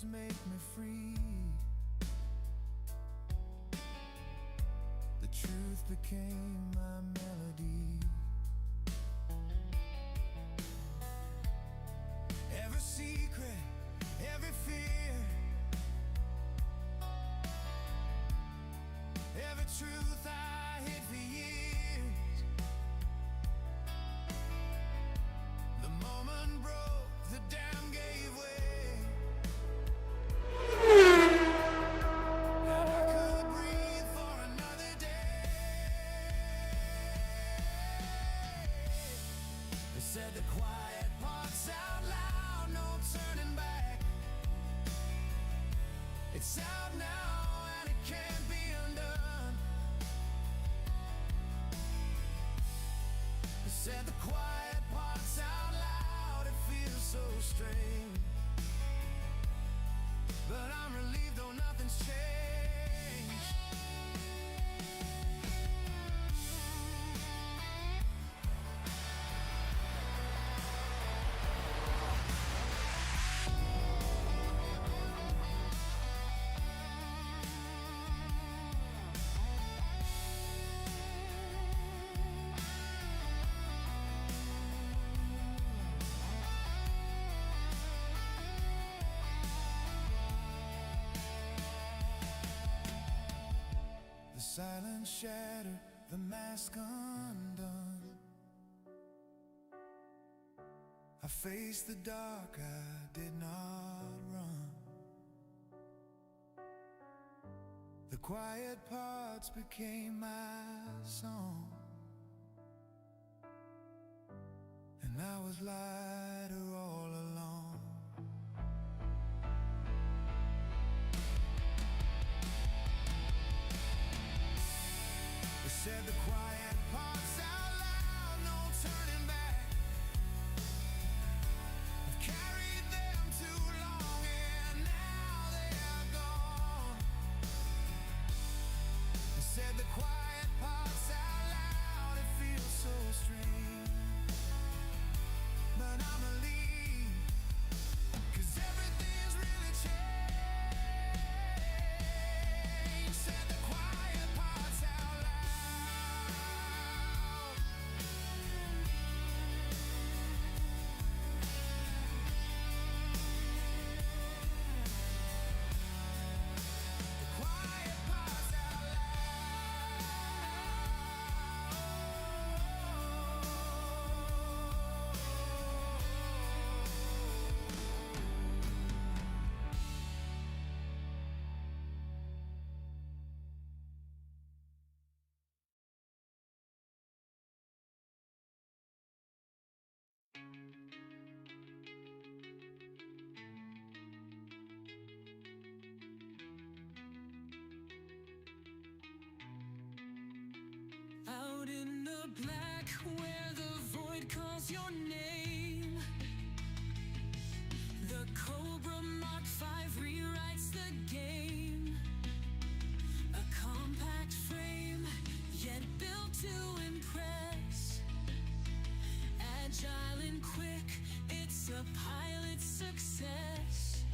words make me free. The truth became my melody. Every secret, every fear, every truth I hid for years. The moment broke, the dam gave way, and I could breathe for another day. They said the quiet parts out loud, no turning back. It's out now and it can't be undone. They said the quiet parts out loud, it feels so strange, but I'm relieved though nothing's changed. The silence shattered, the mask undone. I faced the dark, I did not run. The quiet parts became my song, and I was lighter all along. They said the quiet parts out loud, no turning back. I've carried them too long and now they are gone. They said the quiet parts out loud, it feels so strange, but I'm relieved, 'cause everything's really changed. Said the quiet parts out loud. The quiet parts out Out in the black where the void calls your name, the Cobra Mark V rewrites the game. A compact frame, yet built to impress. Agile and quick, it's a pilot success.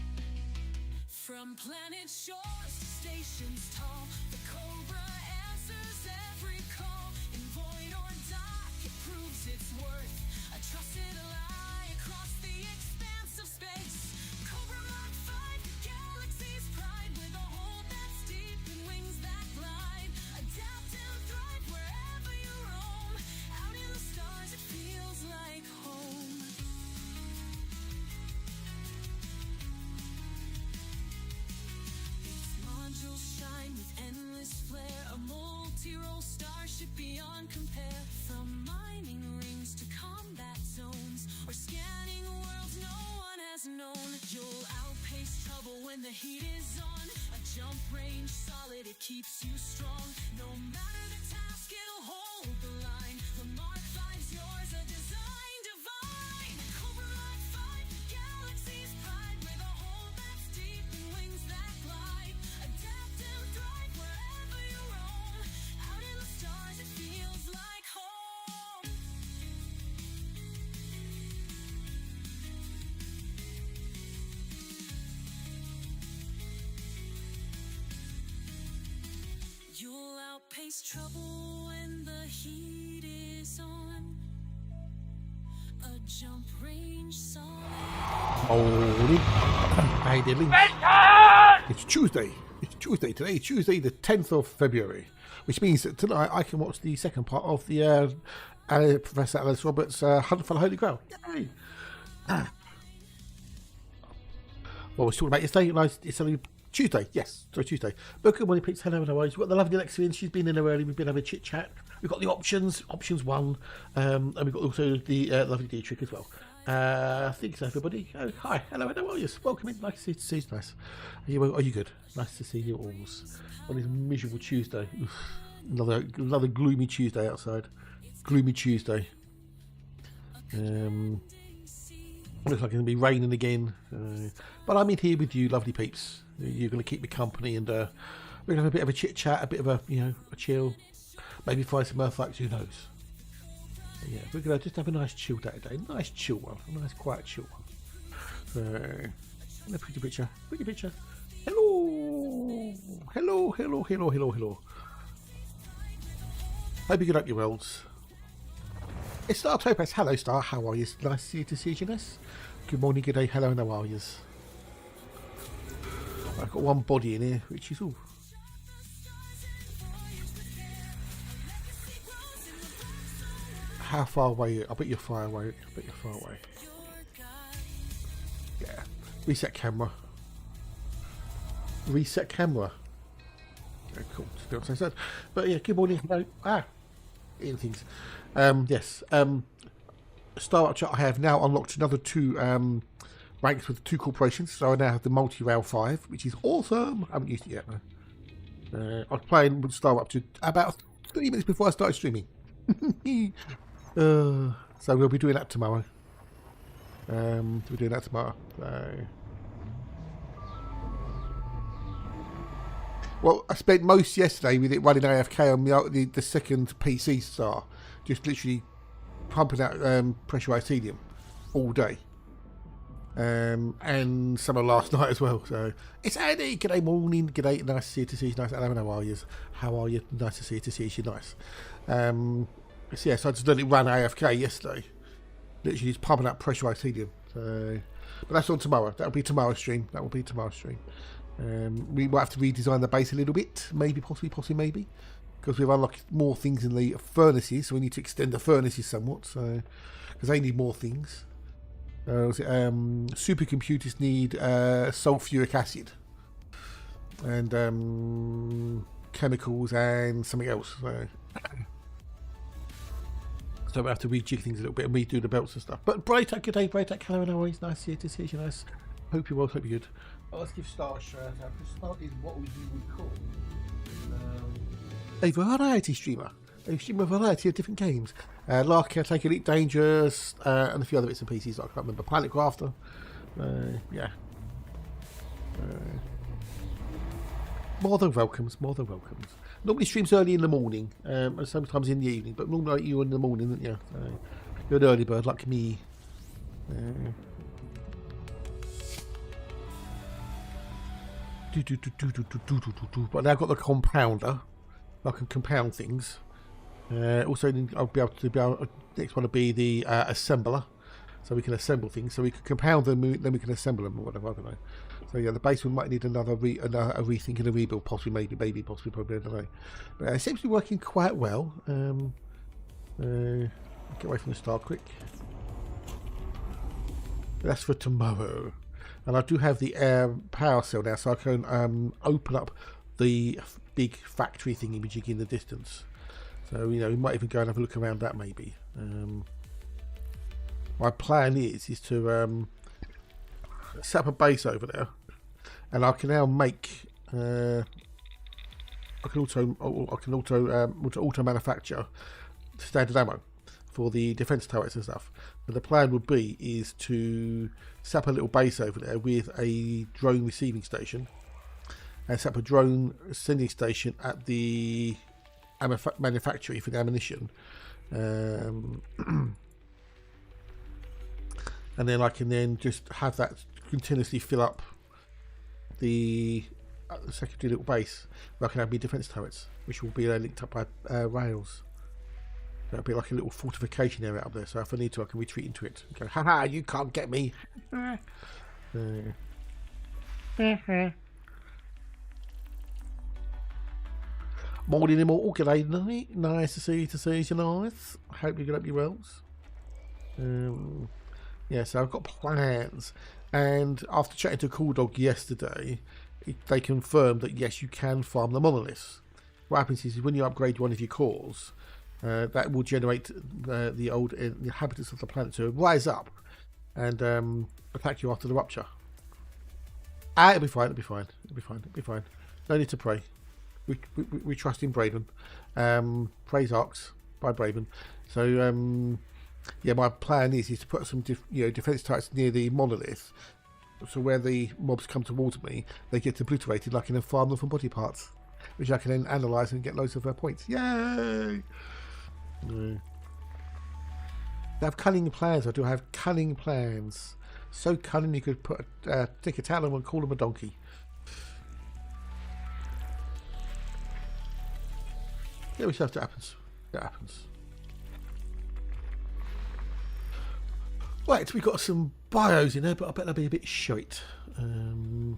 From planet shores to stations tall, the Cobra answers every call. In void or dark, it proves its worth. A trusted ally across the expanse of space. Cobra Mark V, the galaxy's pride, with a hold that's deep and wings that glide. Adapt and thrive wherever you roam. Out in the stars, it feels like home. Its modules shine with endless flare, a multi-role starship beyond compare. From mining rings to combat zones, or scanning worlds no one has known. You'll outpace trouble when the heat is on. A jump range solid, it keeps you strong. No matter the task, it'll hold the line. The Mark V's yours, a design divine. Cobra Mark V, the galaxy's pride, with a hold that's deep and wings that glide. Adapt and thrive wherever you roam. Out in the stars, it feels like home. Jump range solid. Morning. Hey, diddling. It's Tuesday. It's Tuesday today. Tuesday, the 10th of February, which means that tonight I can watch the second part of the Professor Alice Roberts' Hunt for the Holy Grail. Yay! What was talking about yesterday? It's only Tuesday. Yes, sorry, Tuesday. But good morning, Pete. Hello, hello. We've got the lovely Alexa in. She's been in there early. We've been having a chit chat. We've got the options 1, and we've got also the lovely Dietrich as well. I think so, everybody. Oh, hi, hello, how are you? Welcome in. Nice to see you. Nice. Are you good? Nice to see you all on this miserable Tuesday. Oof. Another gloomy Tuesday outside. Gloomy Tuesday. Looks like it's going to be raining again. But I'm in here with you, lovely peeps. You're going to keep me company, and we're going to have a bit of a chit chat, a bit of a a chill. Maybe find some earthquakes. Who knows? Yeah, we're going to just have a nice chill day today. Nice chill one. A nice quiet chill one. So, pretty picture. Pretty picture. Hello. Hello, hello, hello, hello, hello. Hope you get up your worlds. It's Star Topaz. Hello, Star. How are you? Nice to see you, Janice. Good morning, good day. Hello, and how are you? I've got one body in here, which is all. How far away? I bet you're far away. I bet you're far away. Yeah. Reset camera. Reset camera. Very cool. To be honest, I said. But yeah, good morning. Hello. Eating things. Yes. Star Archer, I have now unlocked another 2 ranks with 2 corporations. So I now have the multi-rail 5, which is awesome. I haven't used it yet though. I was playing with Star Archer about 3 minutes before I started streaming. So we'll be doing that tomorrow. Well, I spent most yesterday with it running AFK on the second PC star, just literally pumping out pressurized helium all day, and some of last night as well. So it's Andy. G'day morning. G'day. Nice to see you. Nice. Hello, how are you? How are you? Nice to see you. Nice. So yes, I just let it run AFK yesterday. Literally just pumping out pressurized helium. So, but that's on tomorrow. That'll be tomorrow's stream. We might have to redesign the base a little bit, maybe, possibly, because we've unlocked more things in the furnaces, so we need to extend the furnaces somewhat. So, because they need more things. Supercomputers need sulfuric acid and chemicals and something else. So we have to rejig things a little bit and redo the belts and stuff. But Braytek, good day, Braytek. Hello, and always nice to see you. Nice. Hope you're well. Hope you're good. Well, let's give Star a shout out. Star is what we would call a variety streamer. They stream a variety of different games. Lark Take Elite Dangerous, and a few other bits and pieces that I can't remember. Pilot Crafter. Yeah. More than welcomes. Normally streams early in the morning, and sometimes in the evening, but normally you in the morning, aren't you? You're an early bird like me. But now I've got the compounder. I can compound things. Also, I'll be able to. Next one will be the assembler, so we can assemble things. So we can compound them, then we can assemble them or whatever. I don't know. So yeah, the base one might need another rethink and a rebuild, possibly, maybe, possibly, probably. I don't know. But it seems to be working quite well. Get away from the star quick. That's for tomorrow. And I do have the power cell now, so I can open up the big factory thingy majig in the distance. So, we might even go and have a look around that maybe. My plan is to set up a base over there, and I can now make. I can auto manufacture standard ammo for the defense turrets and stuff. But the plan would be is to set up a little base over there with a drone receiving station, and set up a drone sending station at the manufactory for the ammunition. And then I can then just have that continuously fill up the secondary little base where I can have my defense turrets, which will be linked up by rails. That'll be like a little fortification area up there. So if I need to, I can retreat into it. And go, haha, you can't get me. Morning, Immortal. G'day, night. Nice to see you, nice. Hope you get up your wells. Yeah, so I've got plans. And after chatting to Cool Dog yesterday, they confirmed that yes, you can farm the monoliths. What happens is when you upgrade one of your cores, that will generate the old inhabitants of the planet to rise up and attack you after the rupture. It'll be fine. It'll be fine. It'll be fine. It'll be fine. No need to pray. We trust in Braven. Praise Arcs by Braven. So yeah, my plan is to put some defense types near the monolith, so where the mobs come towards me, they get obliterated, like in a farm them from body parts, which I can then analyse and get loads of points. Yay! I have cunning plans. I do have cunning plans. So cunning you could put take a talon and call him a donkey. Yeah, we have to happens. That happens. Right, we got some bios in there, but I bet they'll be a bit shite. We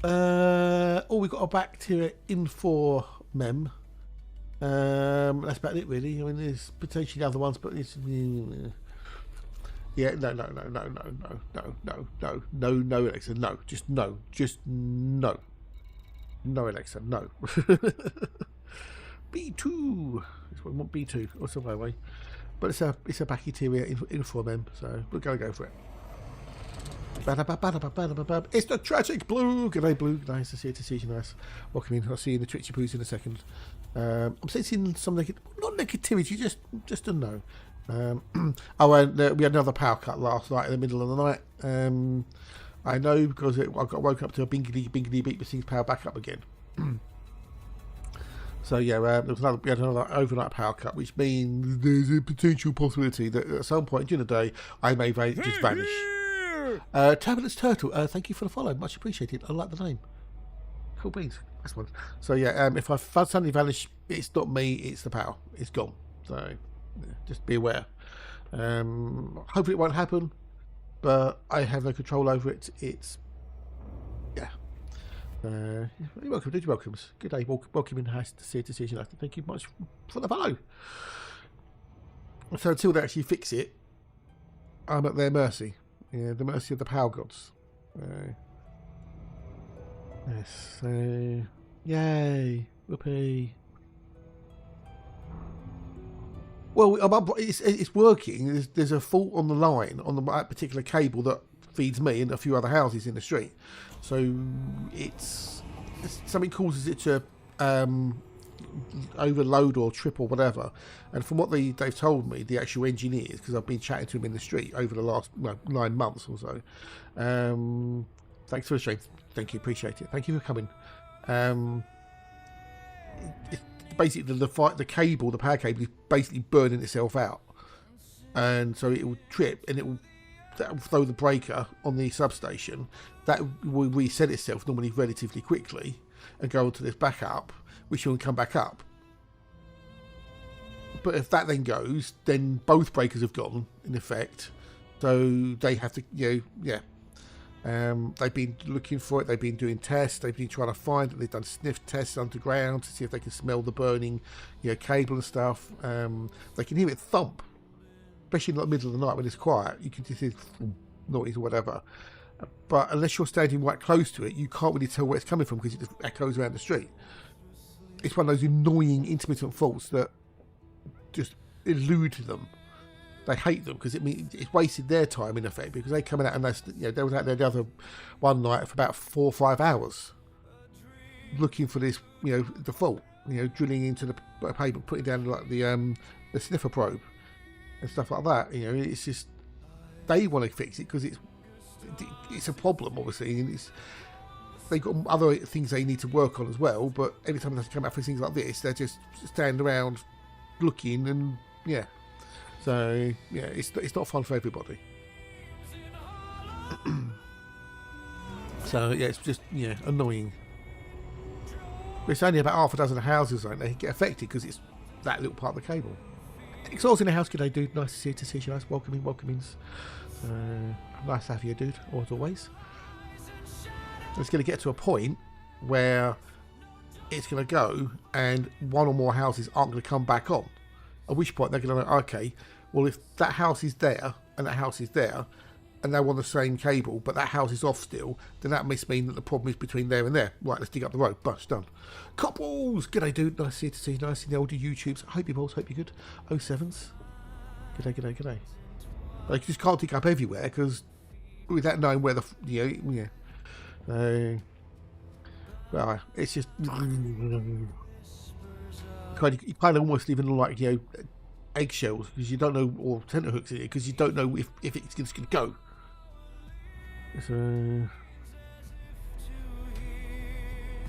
got a bacteria info mem. That's about it, really. I mean, there's potentially other ones, but it's yeah, no, Alexa, no, just no, Alexa, no. B2. That's what we want, B2 or some way. But it's a bacteria info mem, so we're gonna go for it. It's the tragic Blue. G'day, Blue. Nice to see you. Nice. Welcome in. I'll see you in the Twitchy Poos in a second. I'm sensing some not negativity, just a no. We had another power cut last night in the middle of the night. I know because I got woke up to a bingity beat, but things power back up again. So yeah, we had another overnight power cut, which means there's a potential possibility that at some point during the day I may just vanish. Turbulence Turtle, thank you for the follow, much appreciated. I like the name. Cool beans. That's one. So yeah, if I suddenly vanish, it's not me, it's the power. It's gone. So yeah, just be aware. Hopefully it won't happen, but I have no control over it. It's yeah. You're welcome, did you welcomes? Good day, welcome in, nice to see you. Thank you much for the follow. So until they actually fix it, I'm at their mercy. Yeah, the mercy of the power gods. Yes, yay, whoopee. Well, it's working. There's a fault on the line, on the particular cable that feeds me and a few other houses in the street. So it's something causes it to overload or trip or whatever. And from what they've told me, the actual engineers, because I've been chatting to them in the street over the last 9 months or so. Thanks for the stream. Thank you, appreciate it. Thank you for coming. It's basically the cable, the power cable, is basically burning itself out, and so it will trip and it will throw the breaker on the substation. That will reset itself normally relatively quickly and go onto this backup, which will come back up. But if that then goes, then both breakers have gone in effect, so they have to, they've been looking for it, they've been doing tests, they've been trying to find it, they've done sniff tests underground to see if they can smell the burning cable and stuff. They can hear it thump, especially in the middle of the night when it's quiet. You can just hear noise or whatever, but unless you're standing right close to it, you can't really tell where it's coming from because it just echoes around the street. It's one of those annoying intermittent faults that just elude them. They hate them because it's wasted their time in effect, because they come out and they was out there the other one night for about 4 or 5 hours looking for this the fault, drilling into the paper, putting down like the sniffer probe and stuff like that. It's just they want to fix it because it's a problem obviously, and they've got other things they need to work on as well. But every time they come out for things like this, they're just standing around looking, and so yeah, it's not fun for everybody. So yeah, it's just annoying. But it's only about half a dozen houses, they get affected because it's that little part of the cable. Exal's in the house. G'day, dude. Nice to see you. Nice welcomings. Nice to have you, dude. As always. It's going to get to a point where it's going to go and one or more houses aren't going to come back on. At which point they're going to go, okay, well, if that house is there and that house is there and they're on the same cable but that house is off still, then that must mean that the problem is between there and there. Right, let's dig up the road. Bus done. Couples! G'day, dude. Nice to see you. Nice in the older YouTubes. I hope you're both. Hope you're good. 07s. G'day. Like, you just can't dig up everywhere because without knowing where the... well, it's just... You kind of almost even like, eggshells because you don't know, or tenterhooks in it because you don't know if it's just going to go. So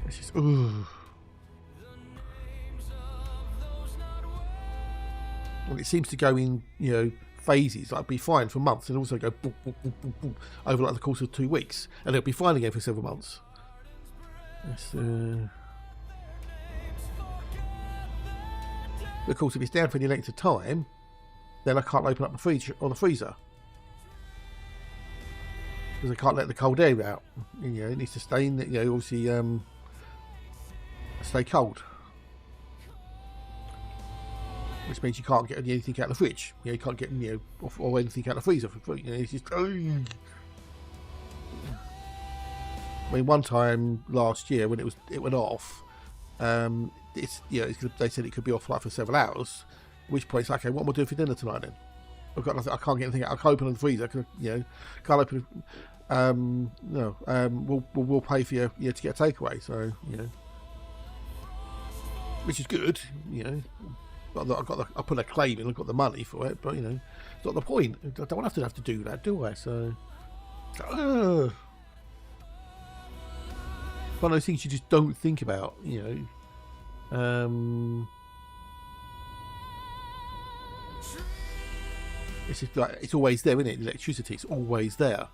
it's just and it seems to go in phases. Like be fine for months and also go boom, boom, boom, boom, boom, over like the course of 2 weeks, and it'll be fine again for several months. Of course, if it's down for any length of time, then I can't open up the fridge or the freezer because I can't let the cold air out. It needs to stay in. Obviously, stay cold, which means you can't get anything out of the fridge. You can't get or anything out of the freezer. It's just. I mean, one time last year when it went off. They said it could be off like for several hours. At which point, it's okay. What am I doing for dinner tonight then? I've got nothing. I can't get anything out. I can't open the freezer. Can't open. No. We'll pay for you to get a takeaway. So which is good. I put a claim in. I've got the money for it, but it's not the point. I don't have to do that, do I? So. One of those things you just don't think about, it's just like it's always there, isn't it? The electricity, it's always there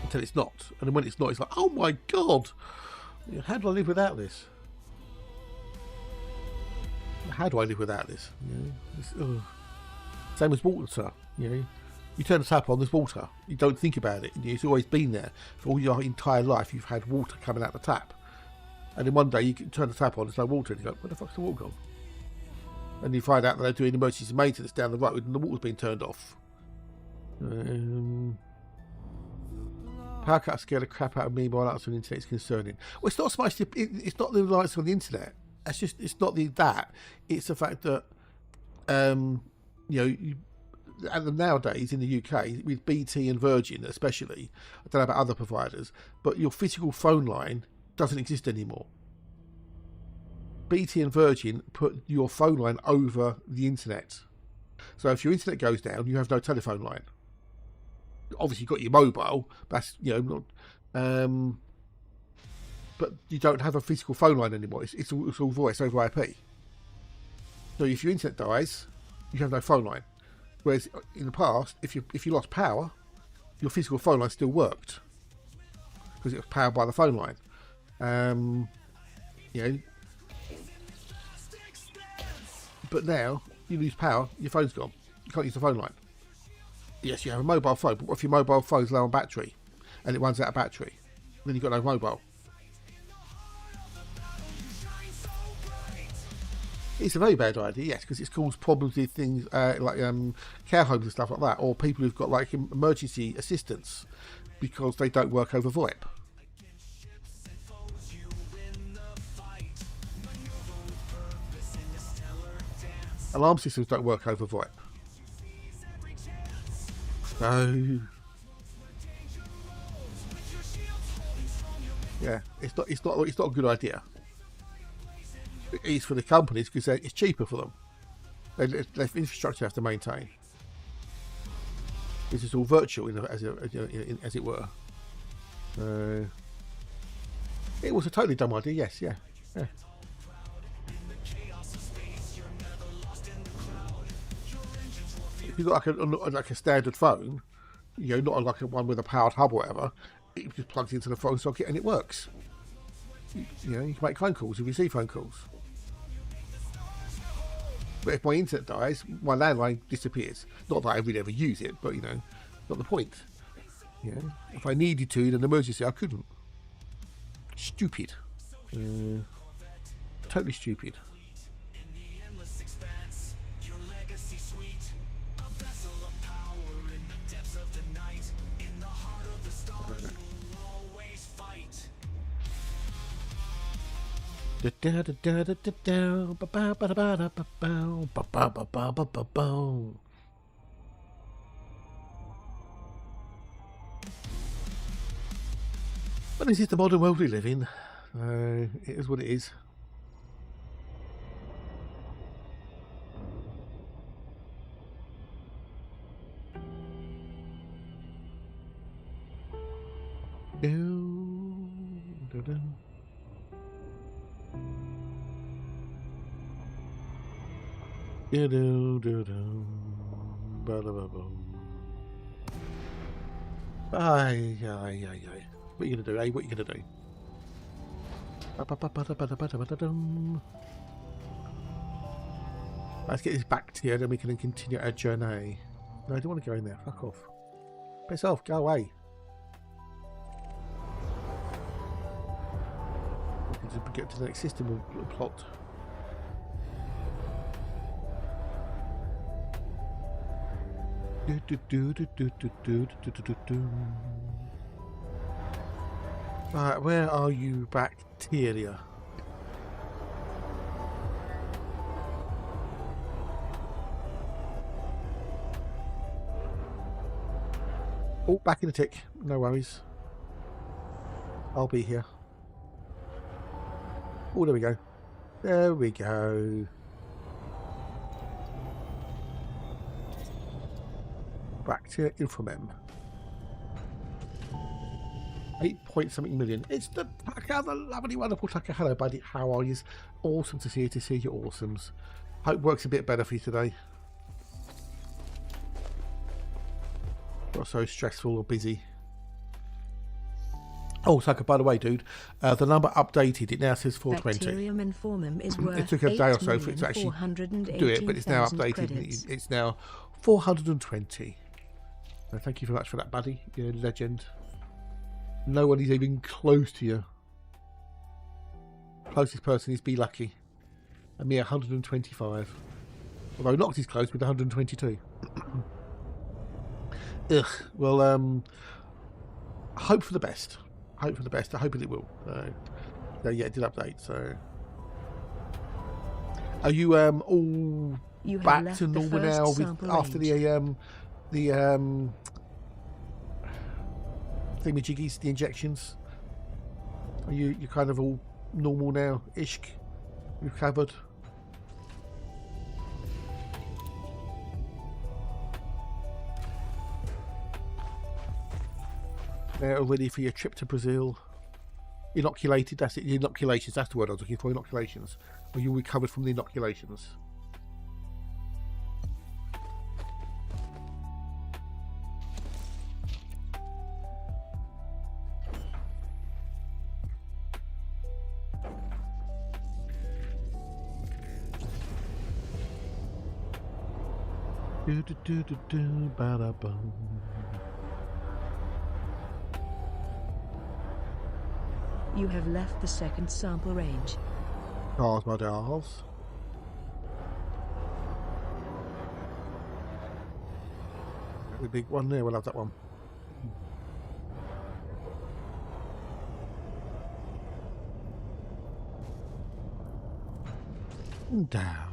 until it's not, and then when it's not, it's like, oh my god, how do I live without this? How do I live without this? Same as water, You turn the tap on, there's water. You don't think about it. It's always been there. For all your entire life, you've had water coming out the tap. And then one day, you can turn the tap on, there's no water. And you go, where the fuck's the water gone? And you find out that they're doing emergency maintenance down the road and the water's been turned off. Power cuts scare the crap out of me while lights on the internet is concerning. Well, it's not so much, it's not the lights on the internet. It's not that. It's the fact that, and nowadays in the UK with BT and Virgin especially, I don't know about other providers, but your physical phone line doesn't exist anymore. BT and Virgin put your phone line over the internet, so if your internet goes down, you have no telephone line. Obviously you've got your mobile, that's not, but you don't have a physical phone line anymore. It's all voice over IP. So if your internet dies, you have no phone line. Whereas in the past, if you lost power, your physical phone line still worked because it was powered by the phone line. But now you lose power, your phone's gone. You can't use the phone line. Yes, you have a mobile phone, but what if your mobile phone's low on battery and it runs out of battery? Then you've got no mobile. It's a very bad idea, yes, because it's caused problems with things like care homes and stuff like that, or people who've got like emergency assistance because they don't work over VoIP. Alarm systems don't work over VoIP. So yeah, it's not a good idea. It is for the companies because it's cheaper for them. They have infrastructure they have to maintain. This is all virtual, as it were. It was a totally dumb idea. Yes, yeah. If you've got like a standard phone, not like a one with a powered hub or whatever, it just plugs into the phone socket and it works. you know, you can make phone calls if you receive phone calls. But if my internet dies, my landline disappears. Not that I would ever use it, but you know, not the point. You know, if I needed to in an emergency, I couldn't. Stupid. Totally stupid. But this is the modern world we live in. It is what it is. Aye. What are you gonna do, eh? What are you gonna do? Let's get this back here, then we can continue our journey. No, I don't want to go in there. Fuck off. Piss off. Go away. We can get to the next system we'll plot. Right, where are you, bacteria? Oh, back in a tick. No worries. I'll be here. Oh, there we go. There we go. Bacteria infamem. 8-point-something million. It's the Tucker, the lovely, wonderful Tucker. Hello, buddy. How are you? Awesome to see you. To see your awesomes. Hope works a bit better for you today. Not so stressful or busy. Oh, Tucker, by the way, dude, the number updated. It now says 420. Bacterium informum is worth it took a day or so for it to actually do it, but it's now updated. Credits. It's now 420. So thank you very much for that, buddy. You're a legend. No one is even close to you. Closest person is Be Lucky. And me 125. Although Nox is close with 122. Ugh. Well, hope for the best. Hope for the best. I hope it will. So yeah, it did update. So, are you all back to normal now after the thingamajiggies, the injections? Are you kind of all normal now? Ishk, recovered. Now ready for your trip to Brazil. Inoculated, that's it. Inoculations, that's the word I was looking for. Inoculations. Are you recovered from the inoculations? Ba-da-bum. You have left the second sample range. Cars, my dolls. The big one there, we'll have that one. Down.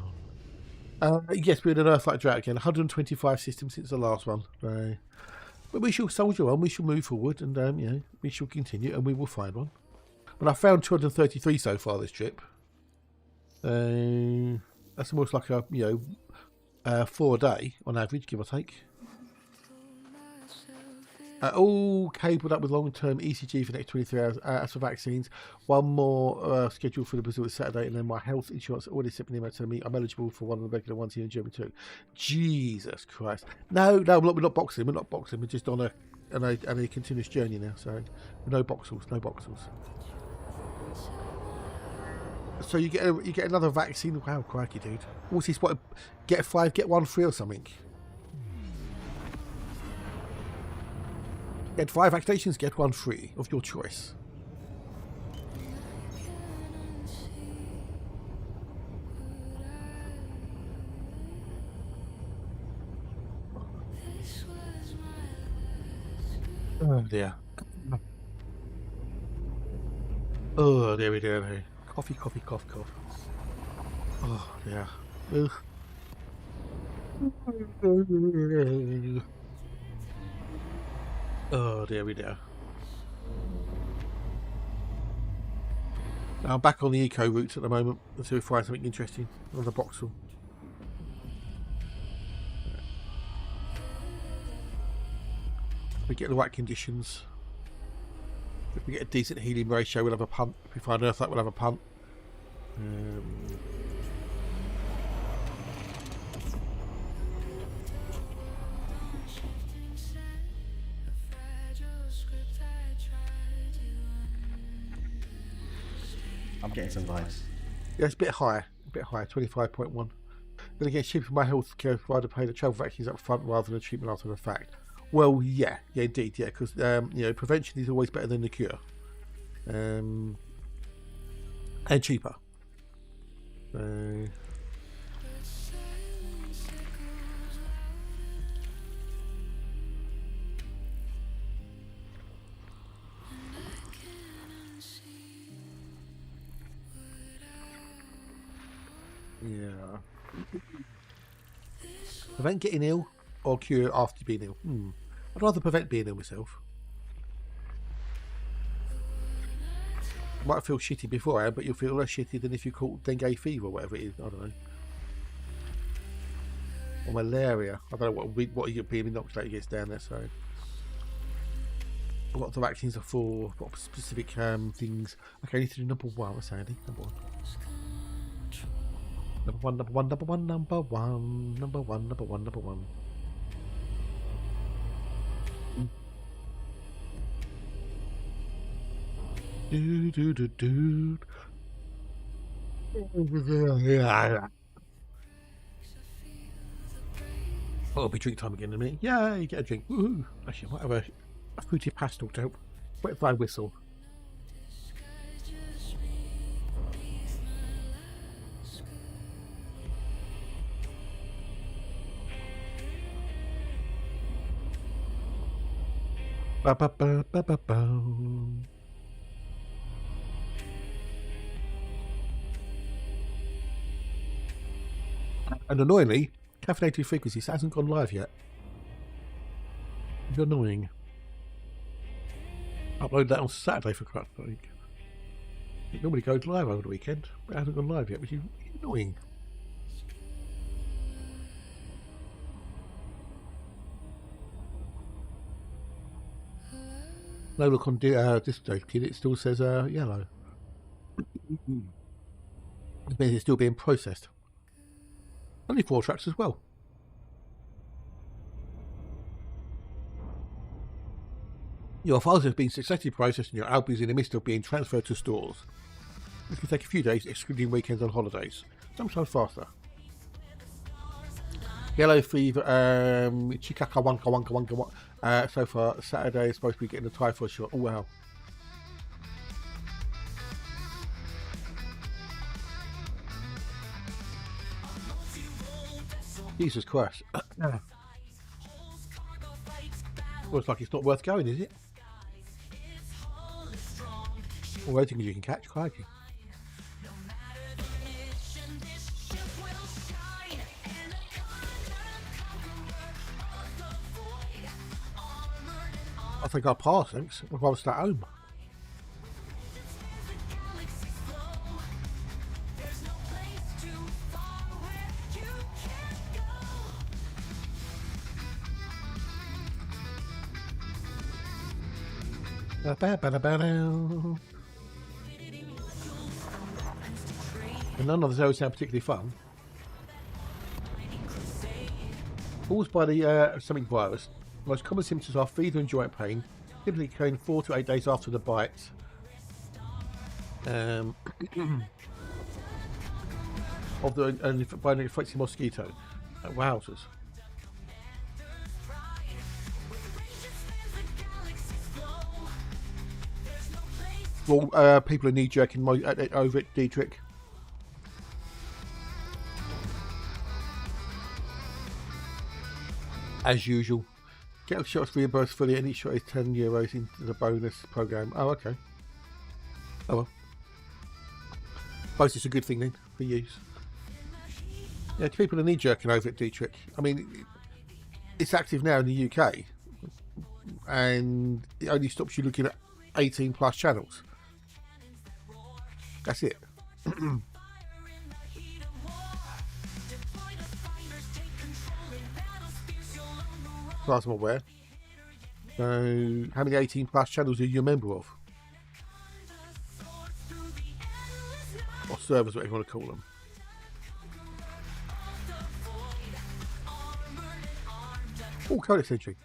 Yes, we're in an Earthlight drought again. 125 systems since the last one. But we shall soldier on, we shall move forward, and you know, we shall continue, and we will find one. But I found 233 so far this trip. That's almost like a 4 a day on average, give or take. All cabled up with long-term ECG for the next 23 hours. As for vaccines, one more scheduled for the Brazil Saturday, and then my health insurance already sent me an email telling me I'm eligible for one of the regular ones here in Germany too. Jesus Christ! No, we're not boxing. We're not boxing. We're just on a continuous journey now. So no boxels, no boxels. So you get another vaccine. Wow, crikey, dude. What's this? What? Get 5, get 1 free or something? Get 5 vaccinations, get 1 free of your choice. Oh dear. Oh, there we go. Coffee, coffee, cough, cough. Oh, yeah. Ugh. Oh, there we go. Now I'm back on the eco routes at the moment. Let's see if we find something interesting on the boxel. We get the right conditions. If we get a decent healing ratio, we'll have a punt. If we find Earth like, we'll have a punt. I'm getting some vibes. Yeah, it's a bit higher, 25.1. Then again, cheaper for my health care provider pay the travel vaccines up front rather than a treatment after the fact. Well, yeah, indeed, yeah, because you know, prevention is always better than the cure, and cheaper. So, yeah. Prevent getting ill or cure after being ill. I'd rather prevent being ill myself. You might feel shitty beforehand, but you'll feel less shitty than if you caught dengue fever or whatever it is. I don't know. Or malaria. I don't know what you're being inoculated against down there. So, what the vaccines are for? What specific things? Okay, I need to do number 1. What's Andy? Number 1. Number 1. Number 1. Number 1. Number 1. Number 1. Number 1. Number 1. Oh, it'll be drink time again in a minute. Yay, get a drink. Woohoo. Actually, I might have a fruity pastel to help wet thy whistle. Ba ba ba ba ba ba. And annoyingly, caffeinated frequencies hasn't gone live yet. It's annoying. Upload that on Saturday for Christ's sake. It normally goes live over the weekend, but it hasn't gone live yet, which is annoying. No look on this kid, it still says yellow. It means it's still being processed. Only 4 tracks as well. Your files have been successfully processed and your album is in the midst of being transferred to stores. This can take a few days, excluding weekends and holidays. Sometimes faster. Yellow fever, Chikaka Wanka Wanka Wanka. So far, Saturday is supposed to be getting a typhoid shot. Oh wow. Jesus Christ. Well, it's like it's not worth going, is it? All those things you can catch, crikey. I think I'll pass, thanks. I'd rather stay at home. And none of those sound particularly fun. Caused by the something virus, the most common symptoms are fever and joint pain, typically occurring 4 to 8 days after the bite. of the by an infected mosquito. Wowzers. Well, people are knee-jerking over it, Dietrich. As usual. Get shots reimbursed fully, and each shot is €10 into the bonus program. Oh, okay. Oh well. Suppose it's a good thing then for use. Yeah, people are knee jerking over it, Dietrich. I mean, it's active now in the UK, and it only stops you looking at 18 plus channels. That's it. As far as I'm aware. So, how many 18 plus channels are you a member of? Or servers, whatever you want to call them. Oh, Codex entry.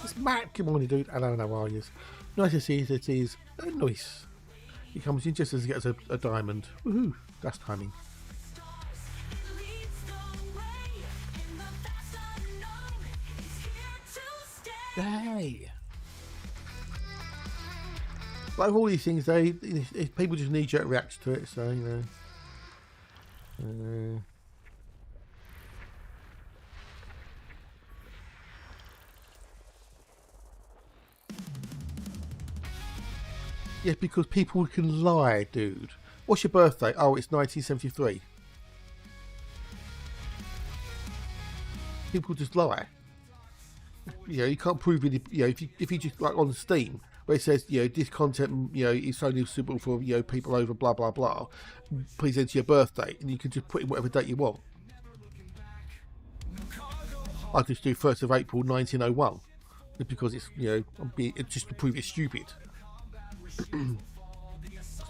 It's Matt. Good morning, dude. Hello, how are you? Nice to see you. It is nice. He comes in just as he gets a diamond. Woohoo! That's timing. Hey! Like all these things, people just knee-jerk react to it. So you know. Yes, because people can lie, dude. What's your birthday? Oh, it's 1973. People just lie. You know, you can't prove it. You know, if you just like on Steam where it says, you know, this content, you know, is only suitable for, you know, people over blah blah blah. Please enter your birthday, and you can just put in whatever date you want. I just do 1st of April 1901, because it's, you know, it's just to prove it's stupid.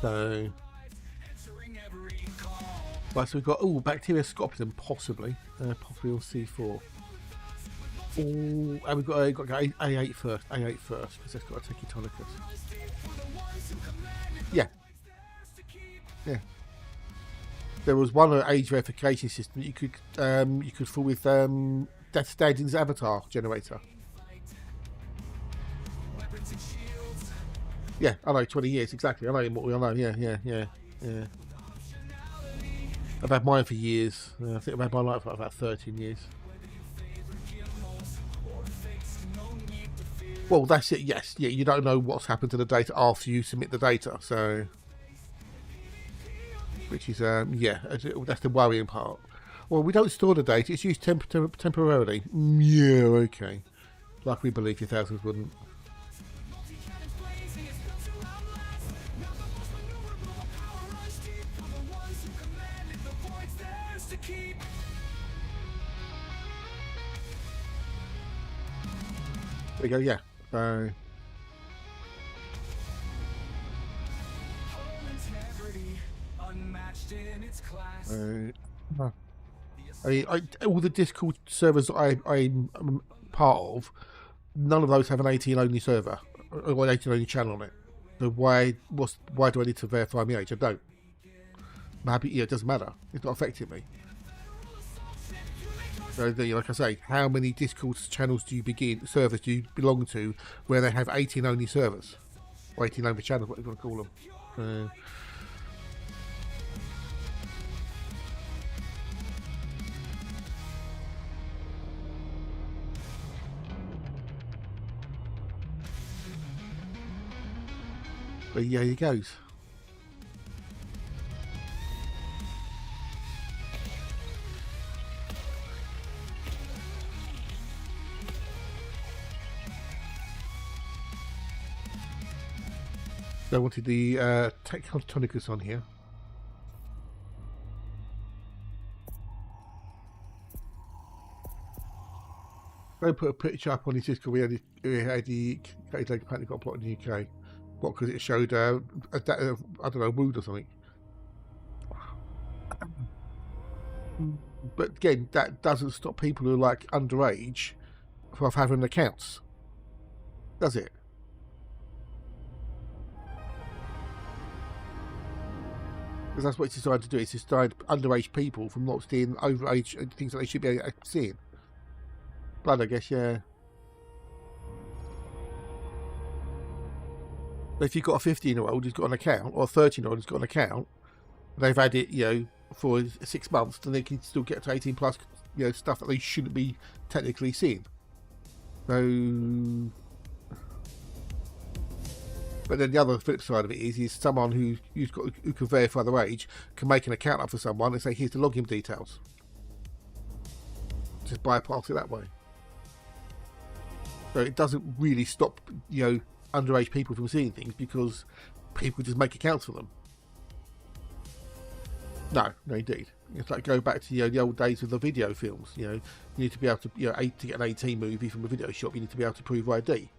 So, right, so we've got bacteria scorpion, possibly on C4. Oh, and we've got to go A8 first, because that's got to take Tonicus. Yeah. There was one age verification system that you could fool with Death Standing's avatar generator. Yeah, I know, 20 years, exactly. I know Immortal, I know, yeah. I've had mine for years. I think I've had my life for about 13 years. Well, that's it, yes. Yeah, you don't know what's happened to the data after you submit the data, so... Which is, yeah, that's the worrying part. Well, we don't store the data, it's used temporarily. Yeah, okay. Like we believe your thousands wouldn't. There we go, yeah. So, I mean, all the Discord servers that I'm part of, none of those have an 18 only server or an 18 only channel on it. So why do I need to verify my age? I don't. I'm happy. Yeah, it doesn't matter. It's not affecting me. So, like I say, how many Discord channels servers do you belong to where they have 18 only servers? Or 18 only channels, what you want to call them. But yeah, he goes. So I wanted the Tectonicus on here. They put a picture up on his Discord. We had the apparently got a plot in the UK. What? Because it showed I don't know, wound or something. But again, that doesn't stop people who are like underage for having accounts, does it? Because that's what it's designed to do. It's designed underage people from not seeing overage things that they should be seeing. Blood, I guess, yeah. But if you've got a 15-year-old who's got an account, or a 13-year-old who's got an account, they've had it, you know, for 6 months, then they can still get to 18 plus, you know, stuff that they shouldn't be technically seeing. So, but then the other flip side of it is someone who can verify their age can make an account up for someone and say, here's the login details. Just bypass it that way. So it doesn't really stop, you know, underage people from seeing things, because people just make accounts for them. No, indeed. It's like go back to, you know, the old days of the video films. You know, you need to be able to, you know, to get an 18 movie from a video shop, you need to be able to prove ID.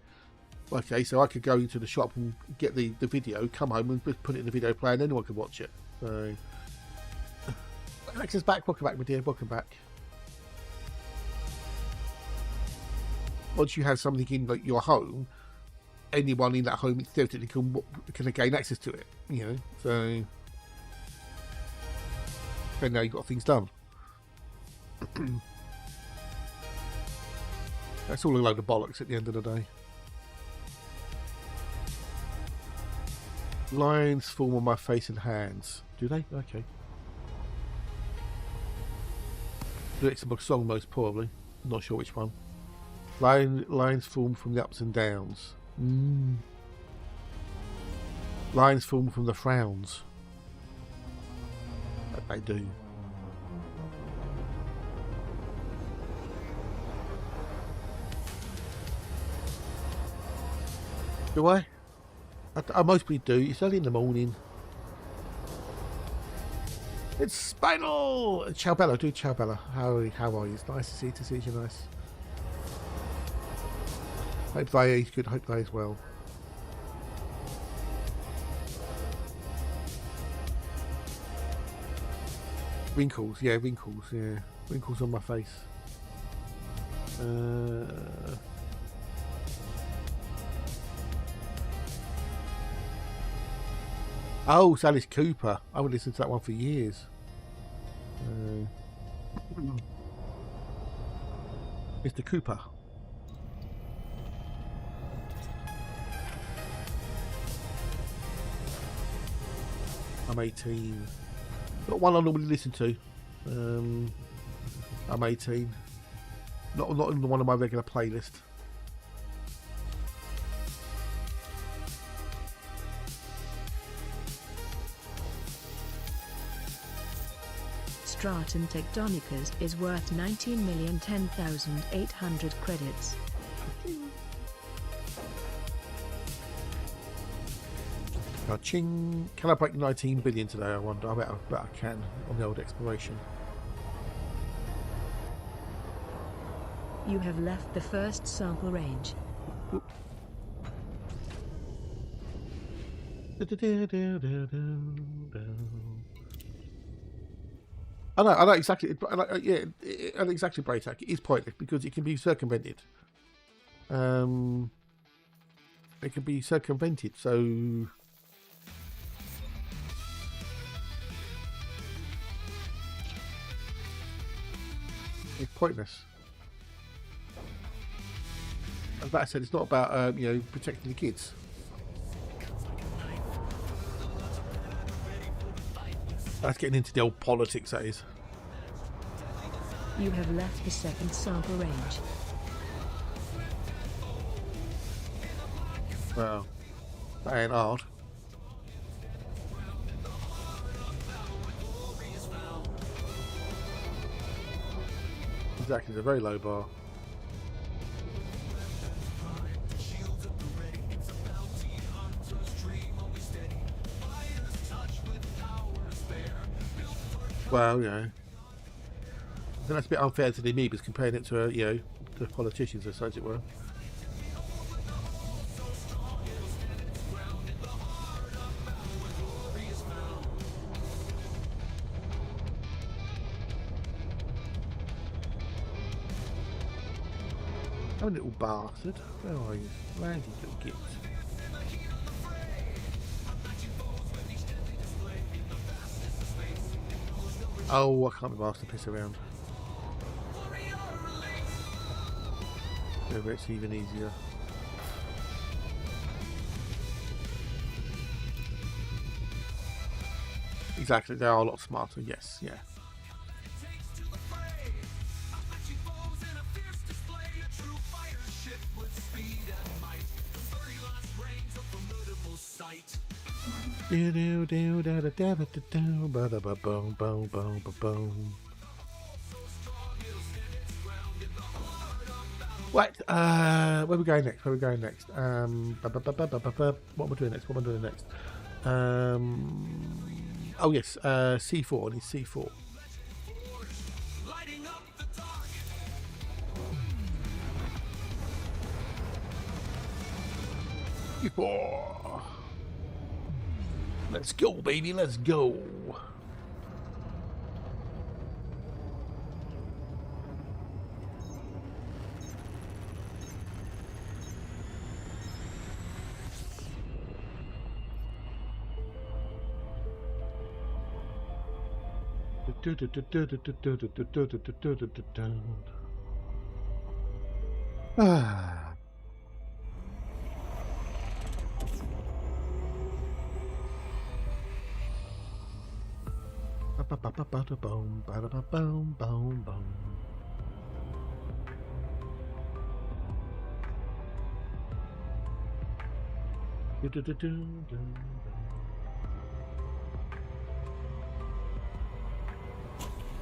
Okay, so I could go into the shop and get the video, come home and put it in the video player, and anyone could watch it. So, Alexa's back. Welcome back, my dear. Welcome back. Once you have something in like your home, anyone in that home theoretically can gain access to it. You know, so. And now you've got things done. That's all a load of bollocks at the end of the day. Lines form on my face and hands. Do they? Okay. Lyrics of a song, most probably. Not sure which one. Lines form from the ups and downs. Lines form from the frowns. They do. Do I? I mostly do. It's early in the morning. It's Spinal! Ciao Bella, dude. Ciao Bella. How are you? It's nice to see you. Nice. Hope they is good. Hope they is well. Wrinkles, yeah, wrinkles, yeah. Wrinkles on my face. Oh, it's Alice Cooper. I would listen to that one for years. Mr. Cooper. I'm 18. Not one I normally listen to. I'm 18. Not in one of my regular playlists. Stratum Tectonicus is worth 19,010,800 credits. Ching. Can I break 19 billion today? I wonder. I bet I can on the old exploration. You have left the first sample range. Oop. I know exactly. I know exactly. Braytac. It is pointless because it can be circumvented. It can be circumvented. So. It's pointless. As I said, it's not about you know, protecting the kids. That's getting into the old politics, that is. You have left the second sample range. Well, that ain't hard. Exactly, it's a very low bar. Well, you know, I think that's a bit unfair to the amoebas comparing it to, you know, the politicians, as it were. coming, little bastard. Where are you? Randy, little git. Oh, I can't be asked to piss around. Maybe it's even easier. Exactly, they are a lot smarter, yes, yeah. Right, where are we going next? Where are we going next? What am I doing next? What am I doing next? Oh yes, C4. I need C4. C4. Let's go, baby. Let's go. Ah.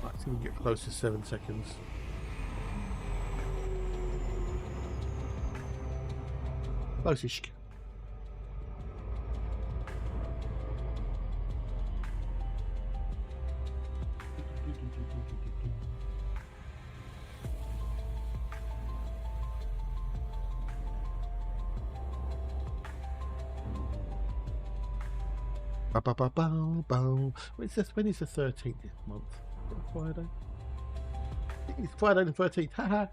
Right, so we get close to 7 seconds. Close-ish. When is the 13th this month? Friday? It's Friday the 13th. Haha.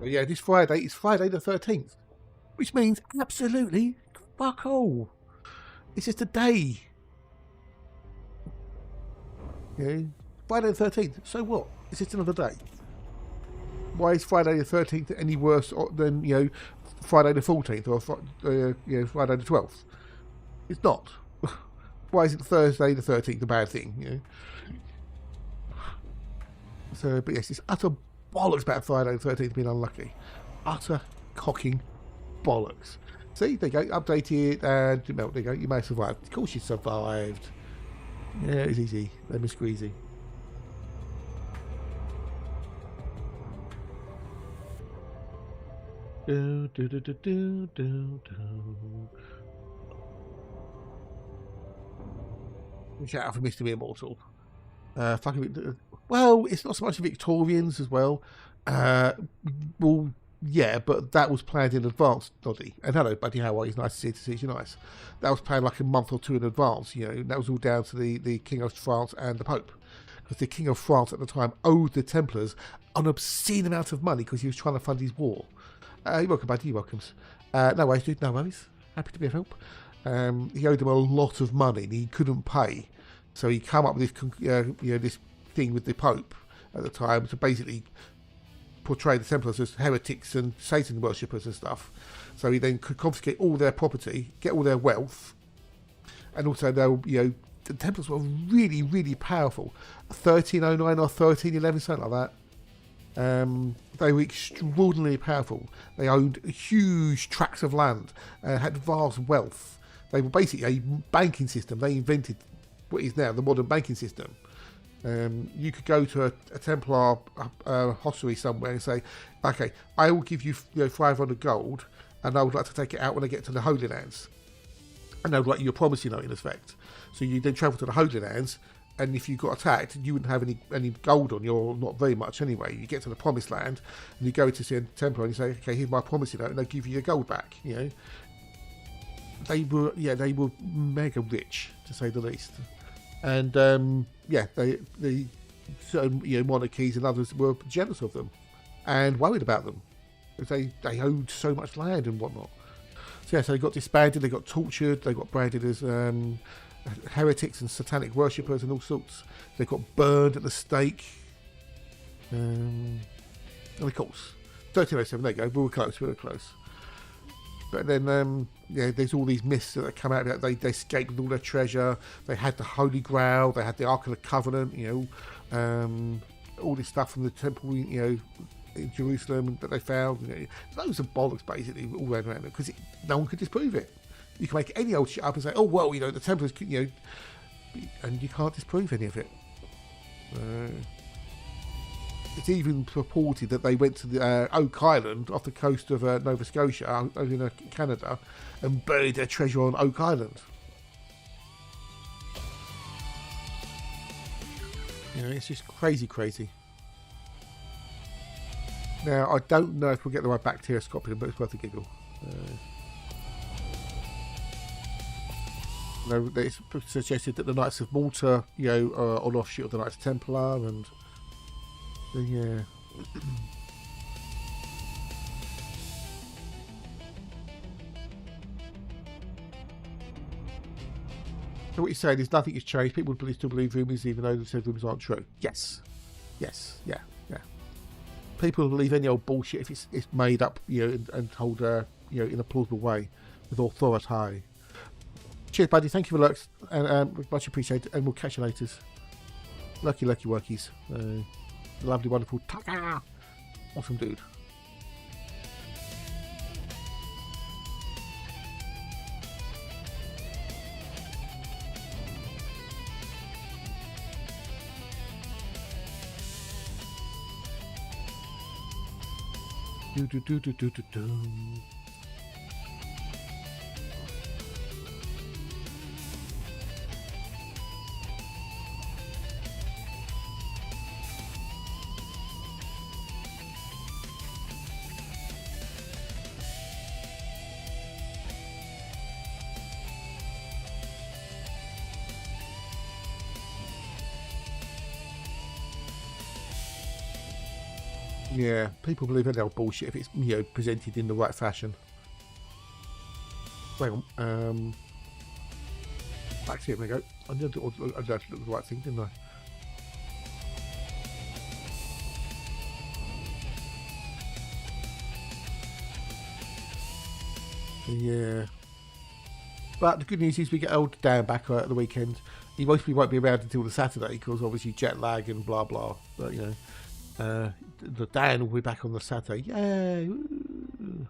Yeah, this Friday is Friday the 13th. Which means absolutely fuck all. It's just a day. Yeah. Friday the 13th. So what? It's just another day. Why is Friday the 13th any worse than, you know, Friday the 14th or Friday the 12th? It's not. Why is it Thursday the 13th a bad thing? You know? So, but yes, it's utter bollocks about Friday the 13th being unlucky. Utter cocking bollocks. See, there you go, updated, and there you go, you may have survived. Of course you survived. Yeah, it's easy. Lemon squeezy. Do, do, do, do, do, do, do. Shout out for Mr. Immortal. Well, it's not so much Victorians as well. Well, yeah, but that was planned in advance, Noddy. And hello, buddy, how are you? It's nice to see you nice. That was planned like a month or two in advance, you know. That was all down to the King of France and the Pope. Because the King of France at the time owed the Templars an obscene amount of money because he was trying to fund his war. You're welcome, buddy, you're welcome. No worries, dude, no worries. Happy to be of help. He owed them a lot of money and he couldn't pay. So he came up with this, this thing with the Pope at the time to basically portray the Templars as heretics and Satan worshippers and stuff. So he then could confiscate all their property, get all their wealth, and also the Templars were really, really powerful. 1309 or 1311, something like that. They were extraordinarily powerful. They owned huge tracts of land, had vast wealth. They were basically a banking system. They invented what is now the modern banking system. You could go to a Templar hostelry somewhere and say, okay, I will give you 500 gold and I would like to take it out when I get to the Holy Lands. And they would like you a promissory note in effect. So you then travel to the Holy Lands, and if you got attacked, you wouldn't have any gold on you, or not very much anyway. You get to the Promised Land and you go to see a Templar and you say, okay, here's my promissory note, and they give you your gold back, you know. They were mega rich, to say the least. And yeah, the certain monarchies and others were jealous of them and worried about them because they owned so much land and whatnot. So yeah, so they got disbanded, they got tortured, they got branded as heretics and satanic worshippers and all sorts. They got burned at the stake. And of course, 1307, there you go, we were close. But then, yeah, there's all these myths that come out. They escaped with all their treasure. They had the Holy Grail. They had the Ark of the Covenant. All this stuff from the temple, in Jerusalem that they found. Loads of bollocks, basically, all around it because no one could disprove it. You can make any old shit up and say, "Oh well, the Templars," and you can't disprove any of it. It's even purported that they went to the Oak Island off the coast of Nova Scotia, over in Canada, and buried their treasure on Oak Island. It's just crazy. Now, I don't know if we'll get the right bacteria scorpion, but it's worth a giggle. It's suggested that the Knights of Malta, are an offshoot of the Knights Templar, and yeah. So what you're saying is nothing has changed. People still believe rumours, even though they said rumours aren't true. Yes, yeah. People believe any old bullshit if it's made up, and told, in a plausible way, with authority. Cheers, buddy. Thank you for looks, and much appreciated. And we'll catch you later. Lucky workies. Lovely, wonderful Tucker. Awesome dude. Do. Yeah, people believe any old bullshit if it's presented in the right fashion. Hang on, back to it. There we go. I did the right thing, didn't I? Yeah. But the good news is we get old Dan back at the weekend. He mostly won't be around until the Saturday because obviously jet lag and blah blah. But the Dan will be back on the Saturday. Yay! Woo.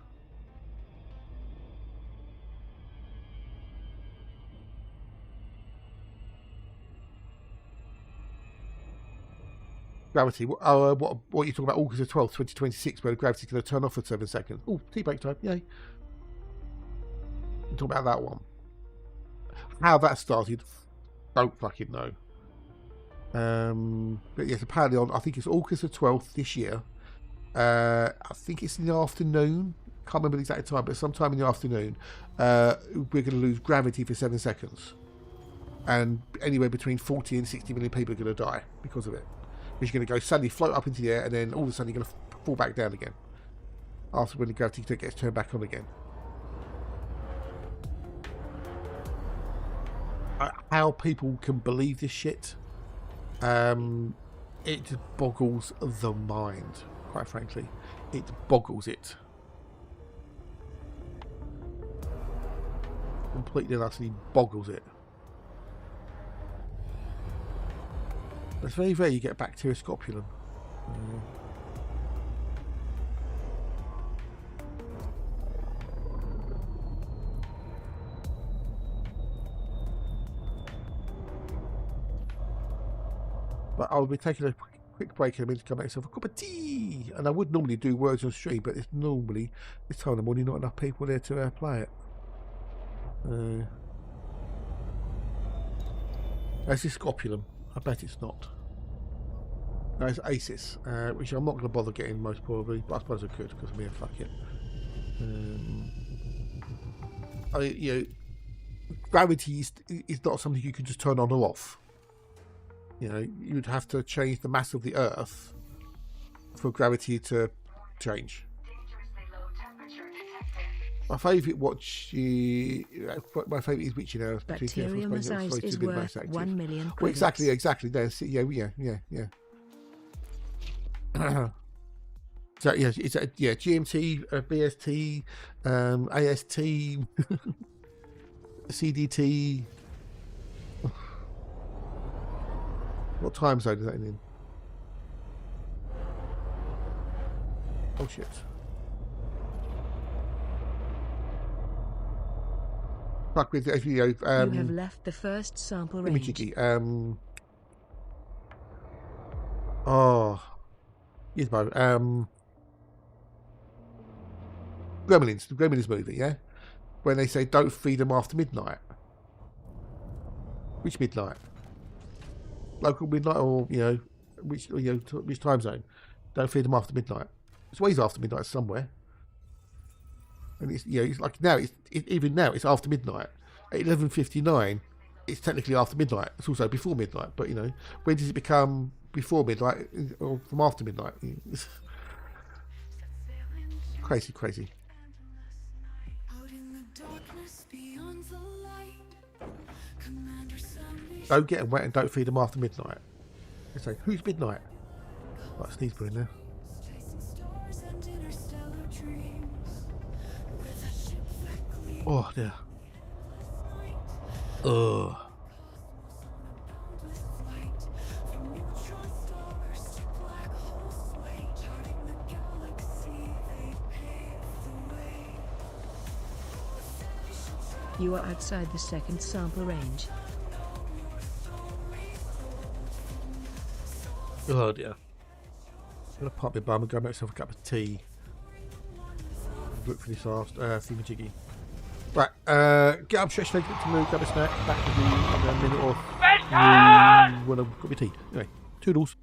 Gravity. What are you talking about? August the 12th, 2026, where the gravity's going to turn off for 7 seconds. Oh, tea break time. Yay. Talk about that one. How that started, don't fucking know. But yes, apparently I think it's August the 12th this year. I think it's in the afternoon. Can't remember the exact time, but sometime in the afternoon, we're going to lose gravity for 7 seconds, and anywhere between 40 and 60 million people are going to die because of it. Because you're going to go suddenly float up into the air, and then all of a sudden you're going to fall back down again after when the gravity gets turned back on again. How people can believe this shit, it boggles the mind, quite frankly. It boggles it. Completely and utterly boggles it. It's very rare you get a bacteria scopulum. But I'll be taking a quick break in a minute to come back myself a cup of tea. And I would normally do words on stream, but it's normally this time of the morning not enough people there to play it. That's this scopulum. I bet it's not. No, it's Asis, which I'm not going to bother getting most probably, but I suppose I could because I'm here. Fuck it. Gravity is not something you can just turn on or off. You know, you'd have to change the mass of the Earth for gravity to change. My favourite my favourite is which, you know, Bacterium size is worth 1 million credits. Well, exactly. There's, yeah. So yeah, it's GMT, BST, AST, CDT. What time zone is that in? Oh shit. Fuck with you know, you have left the first sample range. Gizmo, Gremlins, the Gremlins movie, yeah? When they say don't feed them after midnight. Which midnight? Local midnight, or which time zone? Don't feed them after midnight. It's always after midnight somewhere. And it's it's like now even now it's after midnight. At 11:59, it's technically after midnight. It's also before midnight, but when does it become before midnight or from after midnight? Crazy. Don't get them wet and don't feed them after midnight. They say, who's midnight? Like Sneezebrew in there. Oh dear. Ugh. You are outside the second sample range. Oh dear. I'm gonna pop my bum and go make myself a cup of tea. Look for this last thingamajiggy. Right, get up, stretch legs, to move, grab a snack, back with you in a minute or when I've got my tea. Anyway, toodles.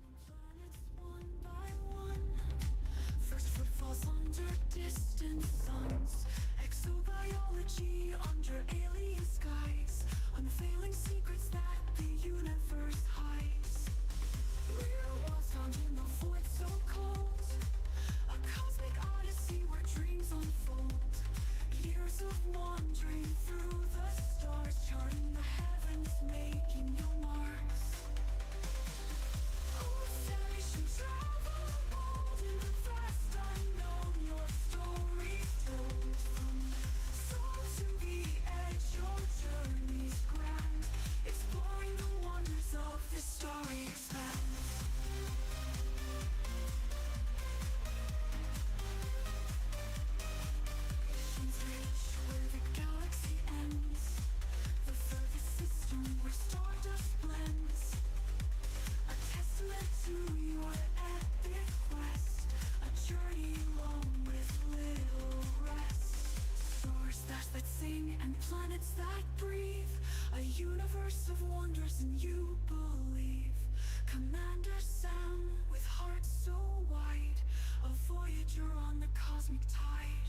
Planets that breathe, a universe of wonders, and you believe. Commander Sam, with heart so wide, a voyager on the cosmic tide.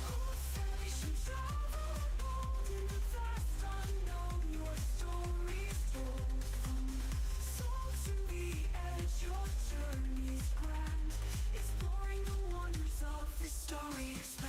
Oh, salvation travel bold in the vast unknown, your story's told. From soul to the edge, your journey's grand, exploring the wonders of this story expand.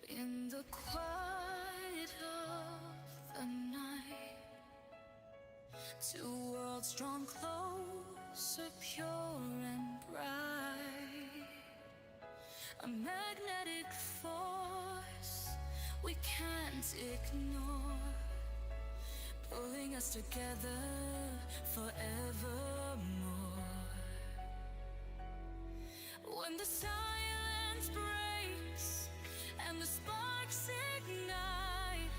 In the quiet of the night, two worlds drawn closer, pure and bright. A magnetic force we can't ignore, pulling us together forevermore. When the silence breaks and the sparks ignite,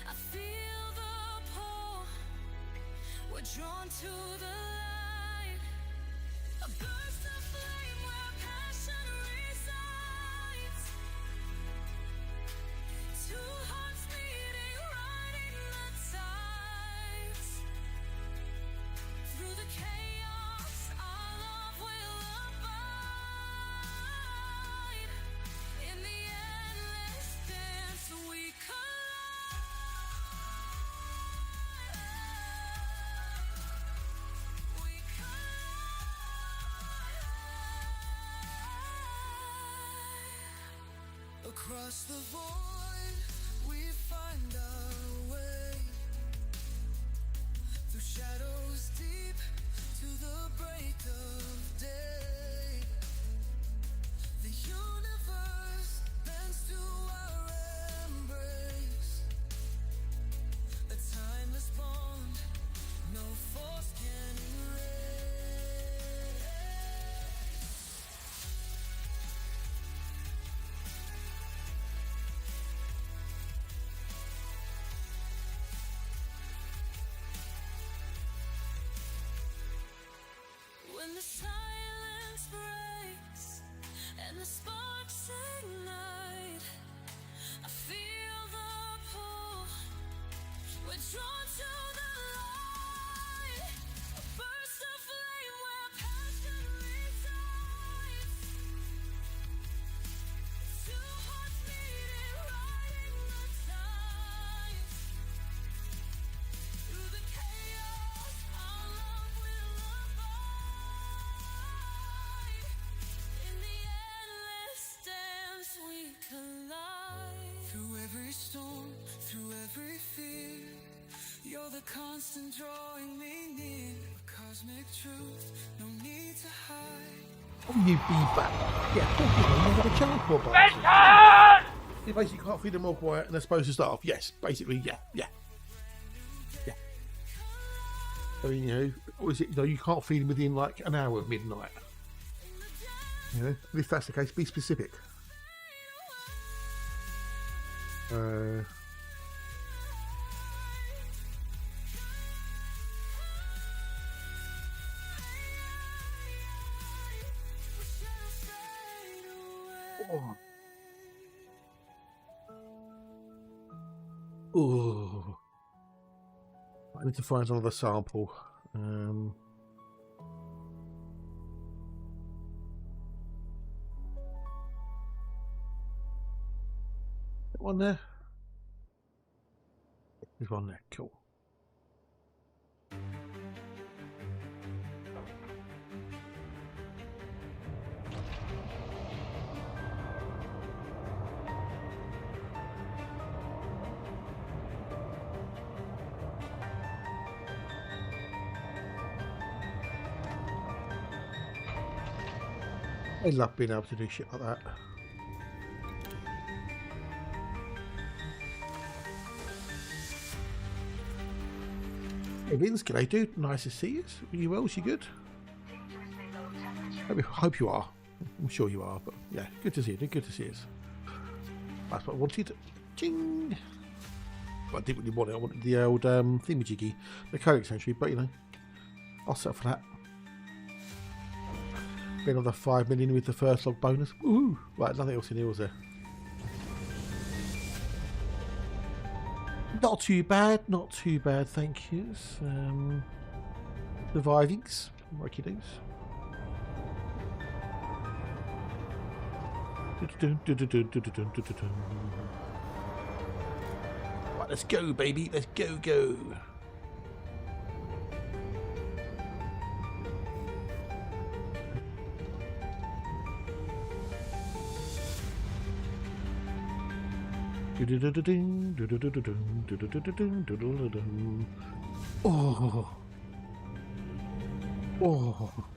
I feel the pull drawn to the light. A burst of flame where passion resides. Two hearts beating, riding the tides. Through the chaos, our love will abide. In the endless dance, we collide. We collide. Across the void, we find our way. Through shadows deep to the break of day. The universe bends to our embrace. A timeless bond, no force can erase. When the silence breaks and the sparks ignite, I feel the pull. We're drawn to the light. A burst of flame where passion resides. Two hearts beating, riding the tides. Through the chaos, our love will abide. In the endless dance, we collide. Through every storm, through every fear, you're the constant drawing me near. A cosmic truth, no need to hide. Oh, you beaver. Yeah, you got a charcoal box. You basically can't feed them all quiet and they're supposed to start off. Yes, basically, yeah. I mean, you know, what is it? You know, you can't feed them within like an hour of midnight. You know, if that's the case, be specific. Oh. I need to find another sample. One there. There's one there. Cool. I love being able to do shit like that. Hey Vince, g'day dude, nice to see you. Are you well? You good? Hope you are. I'm sure you are, but yeah, good to see you. Good to see us. That's what I wanted. Ching! But I didn't really want it. I wanted the old thingamajiggy, the code extension, but you know, I'll settle for that. Been on the 5 million with the first log bonus. Woohoo! Right, nothing else in here, was there? Not too bad, thank you. Survivings, Mikey doos. Right, let's go, baby. Let's go.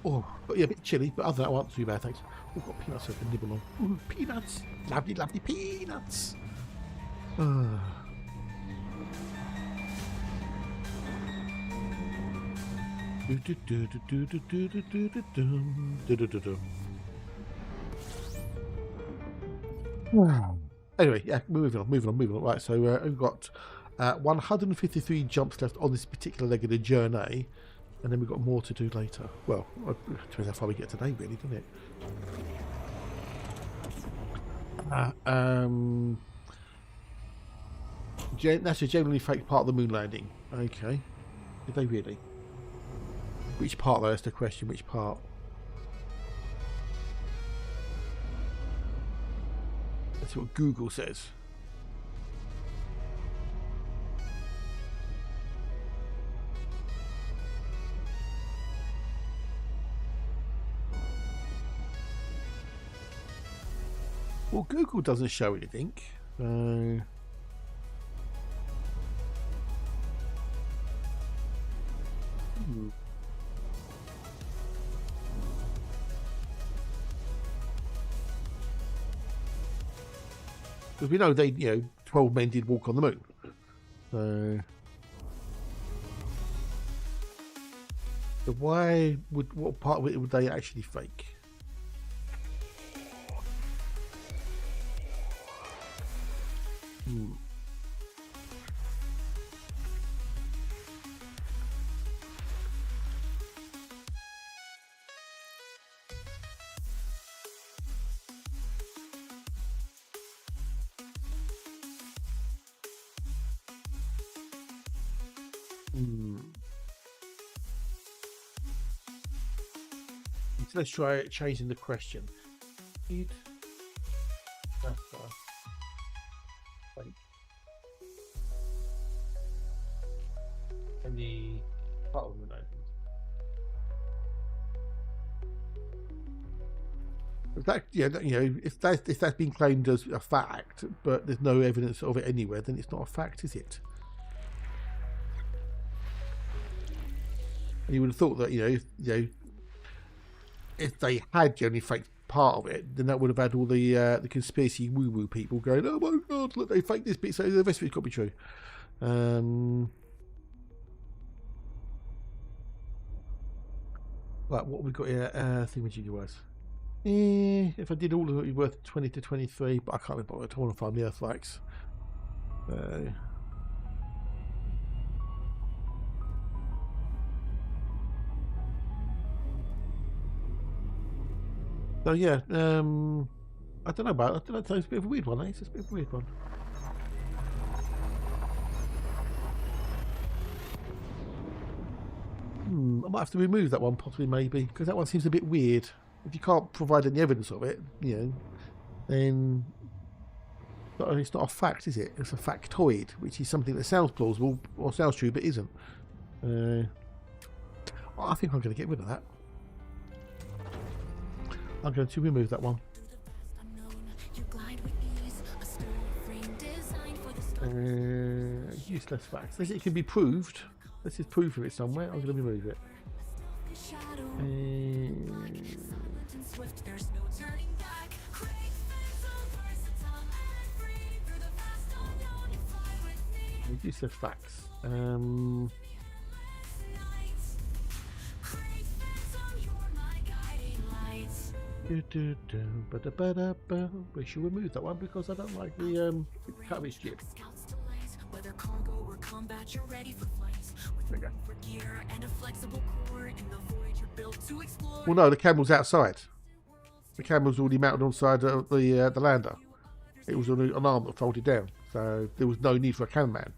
Oh, but yeah, a bit chilly, but other than that, wasn't too bad, thanks. We've got peanuts I can nibble on. Ooh, peanuts! Lovely peanuts! Anyway, yeah, moving on. Right, so we've got 153 jumps left on this particular leg of the journey. And then we've got more to do later. Well, it depends how far we get today, really, doesn't it? That's a generally fake part of the moon landing. Okay. Did they really? Which part, though? That's the question. Which part? That's what Google says. Well, Google doesn't show anything. Because we know they, 12 men did walk on the moon. So what part of it would they actually fake? So let's try changing the question. Fake. And the part of the moon opened. If that, if that's been claimed as a fact, but there's no evidence of it anywhere, then it's not a fact, is it? And you would have thought that if they had generally faked part of it, then that would have had all the conspiracy woo-woo people going, "Oh my God, look, they faked this bit, so the rest of it's got to be true." Right, what have we got here? Thingamajiggy wise. If I did all of it, it'd be worth 20 to 23, but I can't remember. I don't want to find the earth likes. So yeah, I don't know about it. It's a bit of a weird one, eh? It's a bit of a weird one. I might have to remove that one, possibly, maybe, because that one seems a bit weird. If you can't provide any evidence of it, then it's not a fact, is it? It's a factoid, which is something that sounds plausible or sounds true but isn't. I think I'm going to get rid of that. I'm going to remove that one. Useless facts. It can be proved. This is proof of it somewhere. I'm going to remove it. Useless facts. We should remove that one because I don't like the cut of his jib. There we go. Well, no, the camel's outside. The camel's already mounted on the side of the lander. It was on an arm that folded down, so there was no need for a cameraman.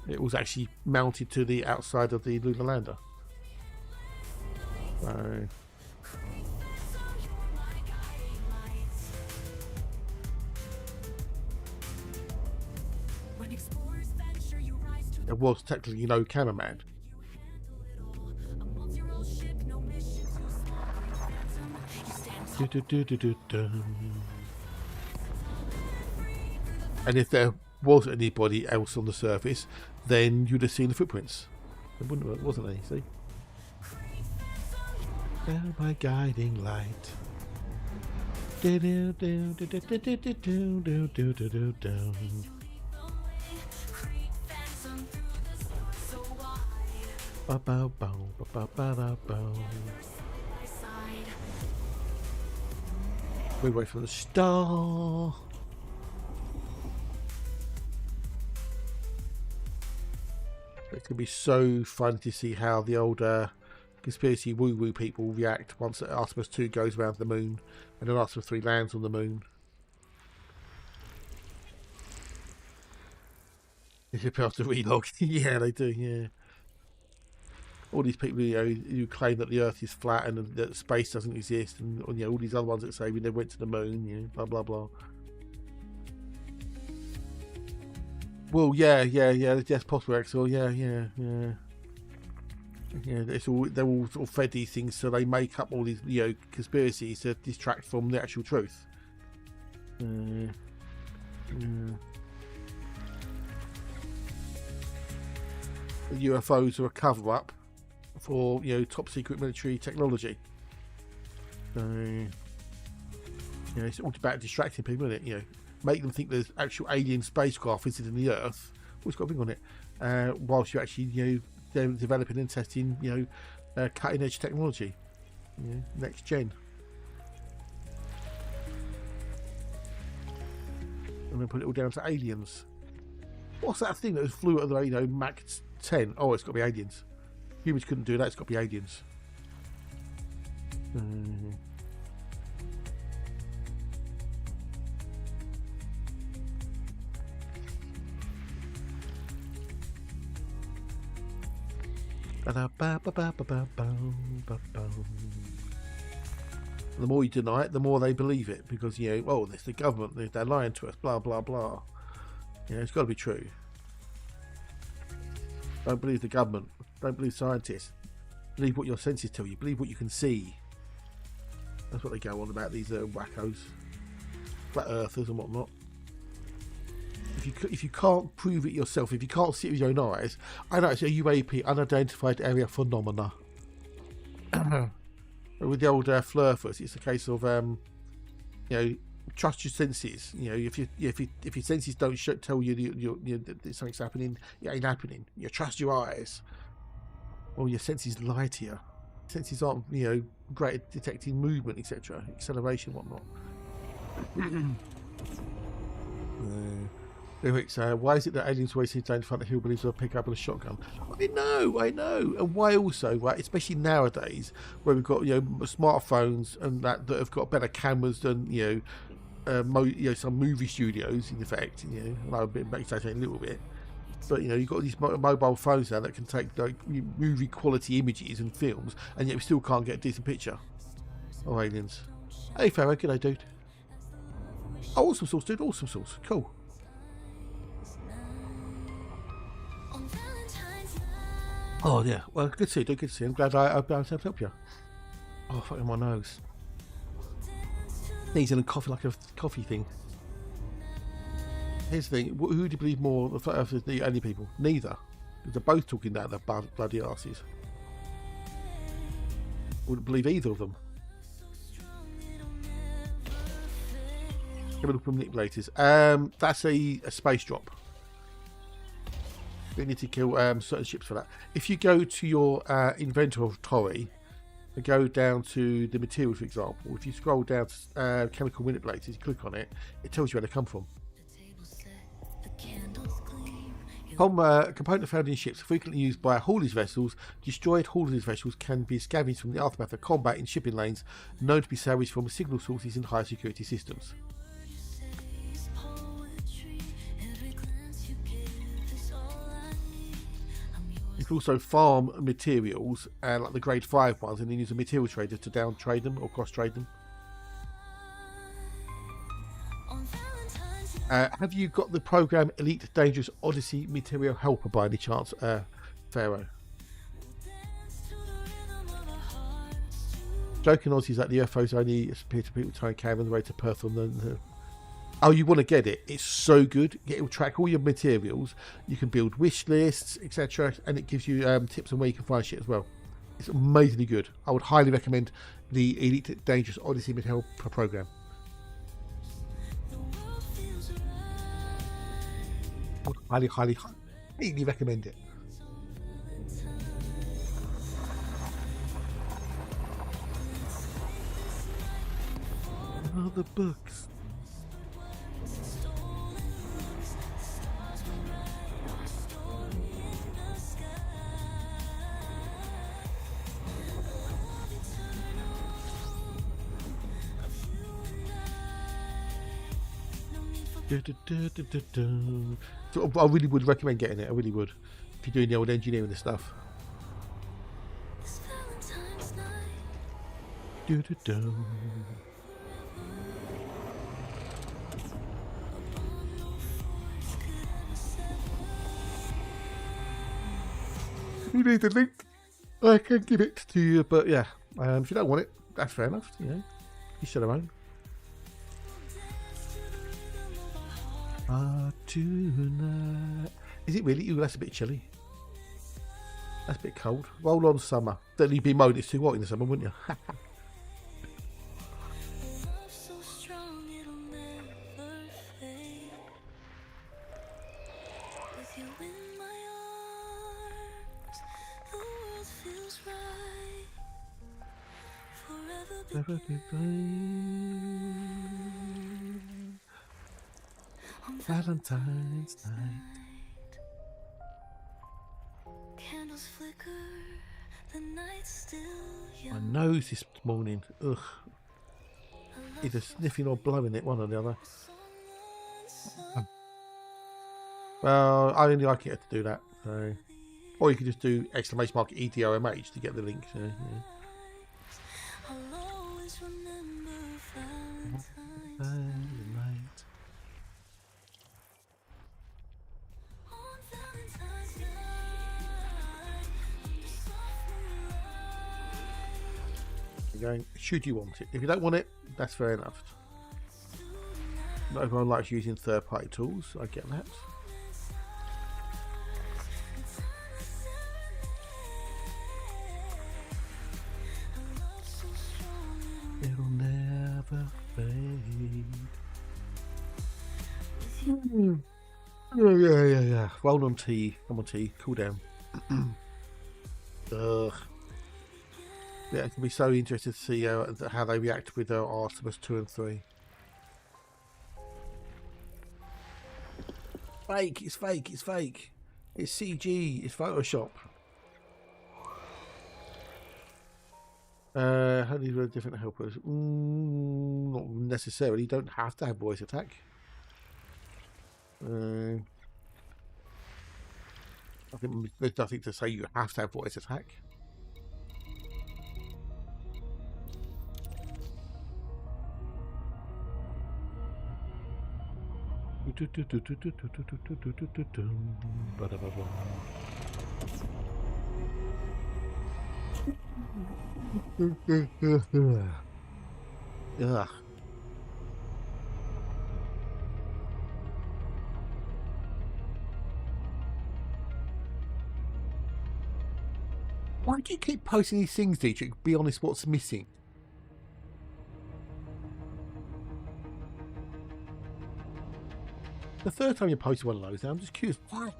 It was actually mounted to the outside of the lunar lander. So. There was technically no cameraman. And if there was anybody else on the surface, then you'd have seen the footprints. There wouldn't have, wasn't there? See? Down my guiding light. We're away from the star. It's going to be so fun to see how the older conspiracy woo-woo people react once Artemis 2 goes around the moon and then Artemis 3 lands on the moon. If you're supposed to relog. Yeah, they do, yeah. All these people, you know, who claim that the Earth is flat and that space doesn't exist, and you know, all these other ones that say we never went to the moon, you know, blah blah blah. Well, yeah, that's possible, Axel. Yeah. They're all sort of fed these things, so they make up all these, you know, conspiracies to distract from the actual truth. The UFOs are a cover-up for, you know, top secret military technology. So, you know, it's all about distracting people, isn't it? You know, make them think there's actual alien spacecraft visiting the Earth. What's got a thing on it? Whilst you're actually, you know, developing and testing, you know, cutting edge technology, you know, next gen. And then put it all down to aliens. What's that thing that flew at the, you know, Mach 10? Oh, it's got to be aliens. Humans couldn't do that. It's got to be aliens. The more you deny it, the more they believe it, because, you know, oh, it's the government, they're lying to us, blah blah blah. You know, it's got to be true. Don't believe the government. Don't believe scientists. Believe what your senses tell you. Believe what you can see. That's what they go on about, these wackos, flat earthers and whatnot. If you can't prove it yourself, if you can't see it with your own eyes, I know it's a UAP, unidentified area phenomena. With the old flurfers, it's a case of you know, trust your senses. You know, if your senses don't tell you that something's happening, it ain't happening. You trust your eyes. Well, your senses lie to you. Senses aren't, you know, great at detecting movement, etc., acceleration, whatnot. Why is it that aliens always seem to identify the hillbillies with a pickup and a shotgun? I know. And why also, right, especially nowadays, where we've got, you know, smartphones and that have got better cameras than, you know, some movie studios, in effect, you know, and I've been exaggerating a little bit. But, you know, you've got these mobile phones now that can take, like, movie quality images and films, and yet we still can't get a decent picture of aliens. Hey, Pharaoh, g'day, dude. Oh, awesome sauce, dude, awesome sauce. Cool. Oh, yeah. Well, good to see you, dude. Good to see you. I'm glad I've been able to help you. Oh, fucking my nose. Needs a coffee, like a coffee thing. Here's the thing. Who do you believe more of the only people? Neither. They're both talking down their bloody asses. Wouldn't believe either of them. Chemical manipulators. That's a space drop. You need to kill certain ships for that. If you go to your inventory and go down to the material, for example, if you scroll down to chemical manipulators, you click on it, it tells you where they come from. Component found in ships frequently used by haulage vessels. Destroyed haulage vessels can be scavenged from the aftermath of combat in shipping lanes, known to be salvaged from signal sources in high security systems. You can also farm materials, like the grade 5 ones, and then use a material trader to down trade them or cross trade them. Have you got the program Elite Dangerous Odyssey Material Helper by any chance, Pharaoh? Joking Aussie is that the UFOs only appear to people trying to carry on the way to Perth on the... Oh, you want to get it? It's so good. It will track all your materials. You can build wish lists, etc., and it gives you tips on where you can find shit as well. It's amazingly good. I would highly recommend the Elite Dangerous Odyssey Material Helper program. Highly recommend it. Other books. So I really would recommend getting it. I really would. If you're doing the old engineering and stuff. This Valentine's night. You need the link. I can give it to you, but yeah, if you don't want it, that's fair enough. You know, you should have own. Tonight. Is it really? Ooh, that's a bit chilly. That's a bit cold. Roll on summer. Don't you be moaned it's too hot in the summer, wouldn't you? Love so strong it'll never fade. With you in my arms, the world feels right. Forever Never be on Valentine's night. Candles flicker, the night's still My young. nose this morning. Ugh. Either sniffing or blowing it, one or the other. Well, I only like it to do that. So, or you could just do !EDOMH to get the link. So, yeah. I'll always remember Valentine's Night. on Valentine's night. The soft moonlight. You're going, should you want it? If you don't want it, that's fair enough. Not everyone likes using third-party tools. I get that. It'll never fade. Oh, yeah. Roll on tea. Come on, tea. Cool down. Ugh. Yeah, it can be so interesting to see how they react with Artemis 2 and 3. Fake! It's fake! It's fake! It's CG! It's Photoshop! How do you do different helpers? Not necessarily. You don't have to have voice attack. I think there's nothing to say you have to have voice attack. Ugh. Why do you keep posting these things, Dietrich? Be honest, what's missing? The third time you posted one of those, I'm just curious. Why?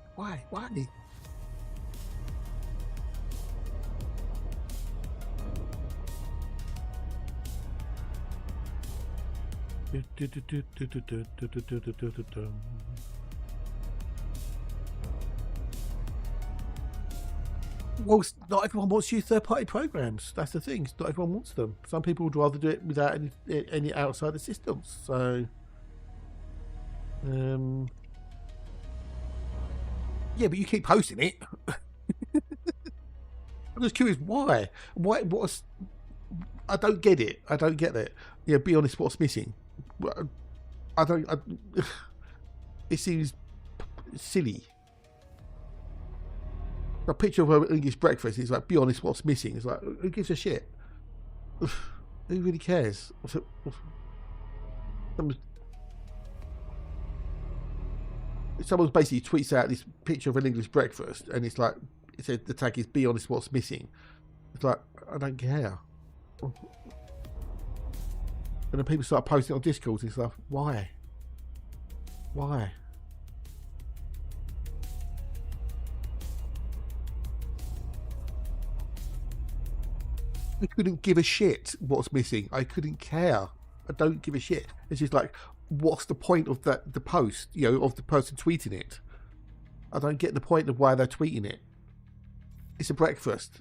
Well, not everyone wants to use third-party programs. That's the thing. Not everyone wants them. Some people would rather do it without any outside assistance. So, yeah, but you keep posting it. I'm just curious why. What's? I don't get it. I don't get it. Yeah, be honest. What's missing? It seems silly. A picture of an English breakfast is like, be honest, what's missing? It's like, who gives a shit? Who really cares? Someone basically tweets out this picture of an English breakfast, and it's like, it said the tag is be honest, what's missing? It's like, I don't care. And then people start posting on Discord and stuff. Why? I couldn't give a shit what's missing. I couldn't care. I don't give a shit. It's just like, what's the point of the post, of the person tweeting it? I don't get the point of why they're tweeting it. It's a breakfast.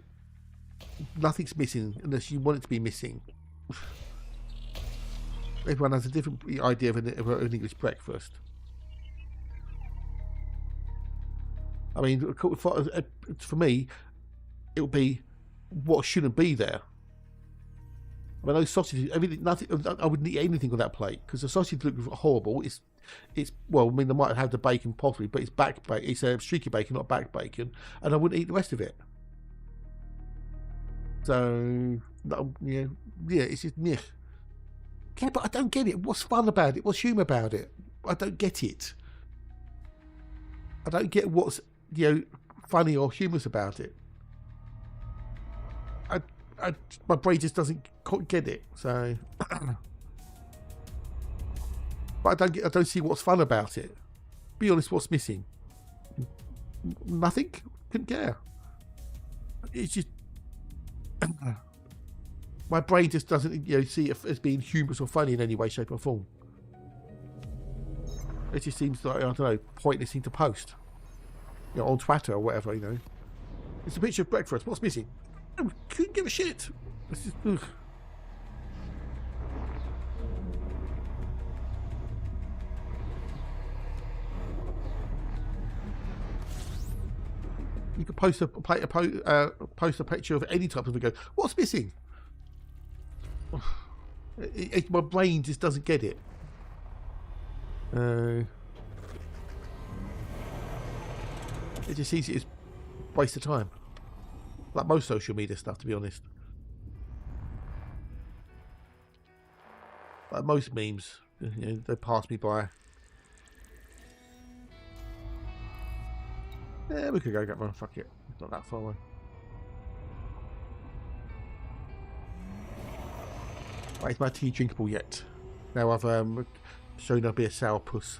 Nothing's missing unless you want it to be missing. Everyone has a different idea of an English breakfast. I mean, for me, it would be what shouldn't be there. I mean, those sausages, everything, nothing. I wouldn't eat anything on that plate because the sausage look horrible. It's well, I mean, they might have the bacon possibly, but it's back bacon. It's streaky bacon, not back bacon, and I wouldn't eat the rest of it. So, yeah, it's just yeah. Yeah, but I don't get it. What's fun about it? What's humour about it? I don't get it. I don't get what's funny or humorous about it. My brain just doesn't get it. So, but I don't see what's fun about it. Be honest, what's missing? Nothing. Couldn't care. It's just my brain just doesn't see it as being humorous or funny in any way, shape, or form. It just seems like, I don't know, pointless thing to post, on Twitter or whatever. It's a picture of breakfast. What's missing? I couldn't give a shit. It's just, ugh. You could post a picture of any type of video. What's missing? My brain just doesn't get it. It just sees it as a waste of time. Like most social media stuff, to be honest. Like most memes, they pass me by. Yeah, we could go get one. Fuck it. It's not that far away. Right, is my tea drinkable yet? Now I've shown I'll be a sourpuss.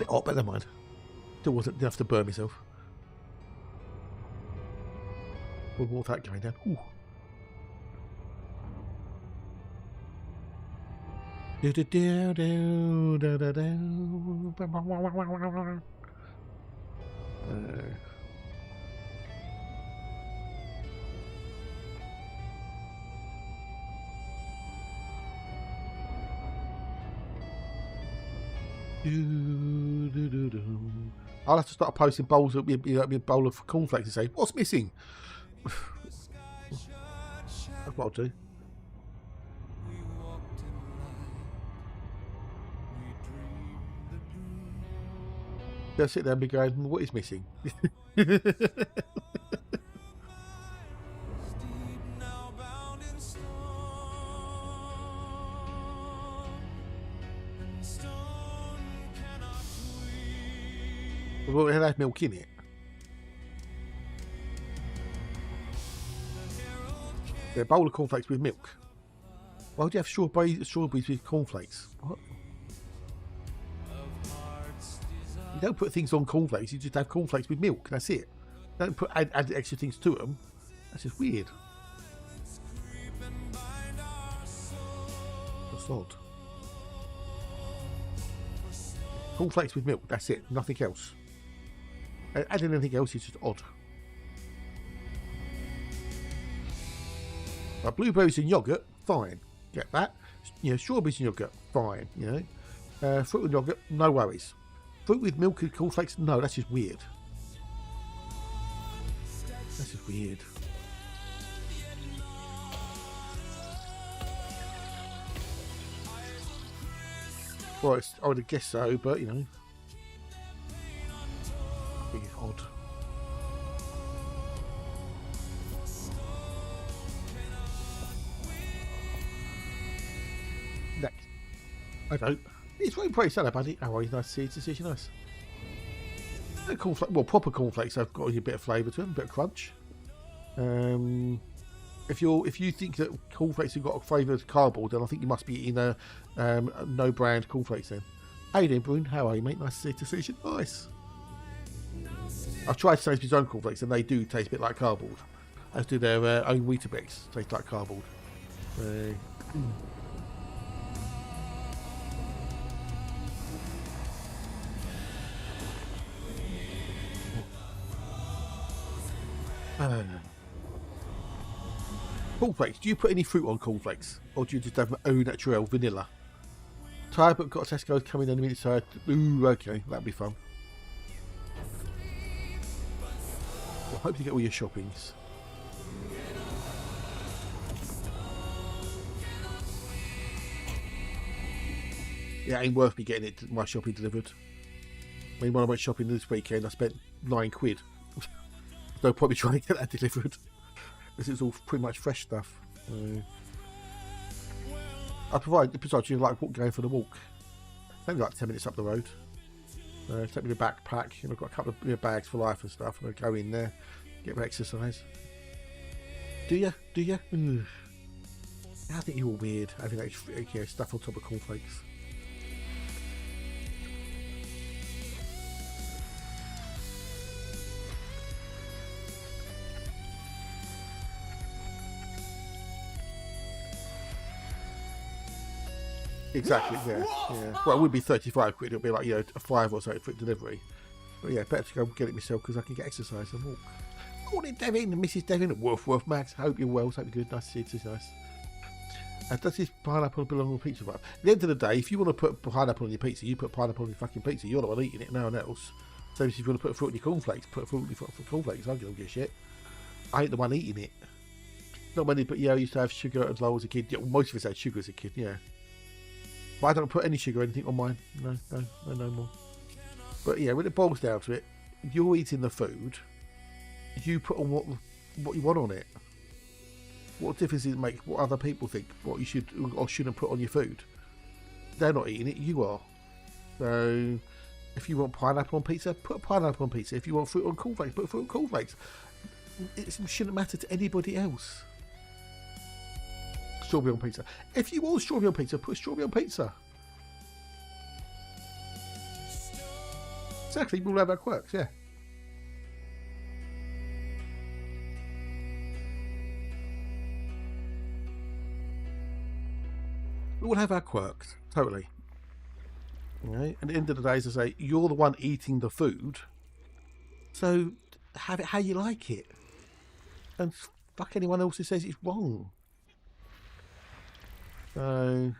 Oh, but never mind. Still wasn't enough to burn myself. With all that going down. Ooh. Do do do do do do do. I'll have to start posting bowls of a bowl of cornflakes and say, what's missing? That's what I'll do. They'll sit there and be going, what is missing? Well, it has milk in it. Yeah, a bowl of cornflakes with milk. Why would you have strawberries with cornflakes? What? You don't put things on cornflakes, you just have cornflakes with milk. That's it. You don't add extra things to them. That's just weird. That's odd. Cornflakes with milk, that's it. Nothing else. Adding anything else is just odd. Like blueberries and yogurt, fine. Get that. Strawberries and yogurt, fine. Fruit and yogurt, no worries. Fruit with milk and cornflakes, no, that's just weird. That's just weird. Well, I would have guessed so, but I think it's odd. Next. I don't. It's very pretty sad, buddy. Oh, well, nice to see you. To see you, nice. Cornflakes, well, proper cornflakes have got a bit of flavour to them, a bit of crunch. If you think that cornflakes have got a flavour of cardboard, then I think you must be eating a no brand cornflakes then. Hey there, Brune. How are you, mate? Nice to see you. Nice. I've tried to taste my own cornflakes, and they do taste a bit like cardboard. As do their own Weetabix. Taste like cardboard. Cornflakes. Do you put any fruit on cornflakes, or do you just have au naturel vanilla? Tired but got a Tesco's coming in a minute, so ooh, okay, that'll be fun. Well, hope you get all your shoppings. Yeah, it ain't worth me getting my shopping delivered. I mean, when I went shopping this weekend, I spent £9. No point me trying to get that delivered. This is all pretty much fresh stuff. I provide, besides you like going for the walk. It's only like 10 minutes up the road. Take me the backpack. I've got a couple of bags for life and stuff. And I go in there, get my exercise. Do you? Do you? Ooh. I think you're all weird having that stuff on top of cornflakes. Exactly, yeah. Well, it would be 35 quid. It'll be like, a 5 or so for delivery. But yeah, better to go get it myself because I can get exercise and walk. Morning, Devin and Mrs. Devin. Woof, woof, Max. Hope you're well. Hope you're good. Nice to see you. It's nice. Does this pineapple belong on a pizza? Right? At the end of the day, if you want to put pineapple on your pizza, you put pineapple on your fucking pizza. You're the one eating it, no one else. So if you want to put fruit on your cornflakes, put fruit on your cornflakes. I don't give a shit. I ain't the one eating it. Not many, but yeah, I used to have sugar as low as a kid. Yeah, well, most of us had sugar as a kid, yeah. But I don't put any sugar or anything on mine. No more. But yeah, when it boils down to it, you're eating the food. You put on what you want on it. What difference does it make what other people think? What you should or shouldn't put on your food? They're not eating it. You are. So if you want pineapple on pizza, put pineapple on pizza. If you want fruit on cornflakes, put fruit on cornflakes. It shouldn't matter to anybody else. Strawberry on pizza. If you want strawberry on pizza, put strawberry on pizza. Exactly, we'll have our quirks, yeah. We will have our quirks, totally. Okay? And at the end of the day, as I say, you're the one eating the food, so have it how you like it. And fuck anyone else who says it's wrong. So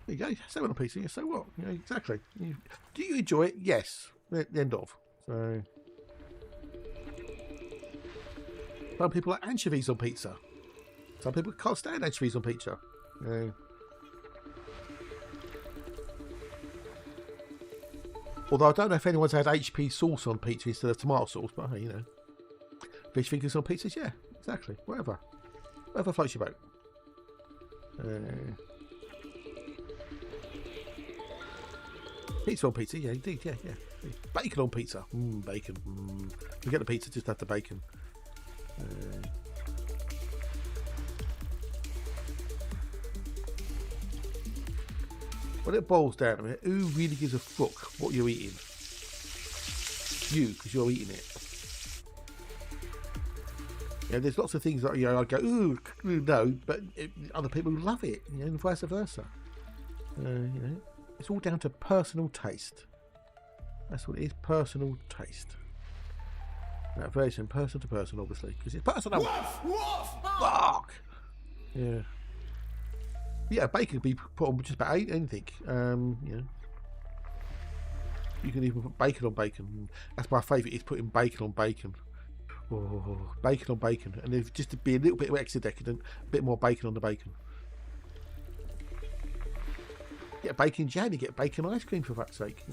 there you go. So on a pizza, so what? Exactly. Do you enjoy it? Yes. The end of. So some people like anchovies on pizza. Some people can't stand anchovies on pizza. Although I don't know if anyone's had HP sauce on pizza instead of tomato sauce, but hey, fish fingers on pizzas, yeah, exactly. Whatever floats your boat. Pizza on pizza, yeah, indeed, yeah. Bacon on pizza, bacon. Forget the pizza, just have the bacon. When it boils down to it, who really gives a fuck what you're eating? You, because you're eating it. There's lots of things that I go, ooh, no, but other people love it, and vice versa. It's all down to personal taste. That's what it is, personal taste. That version, person to person, obviously, because it's personal. Fuck. Yeah. Yeah, bacon can be put on just about anything. You can even put bacon on bacon. That's my favourite, is putting bacon on bacon. Oh, bacon on bacon. And if just to be a little bit extra decadent, a bit more bacon on the bacon. Get bacon jam, you get bacon ice cream, for fuck's sake,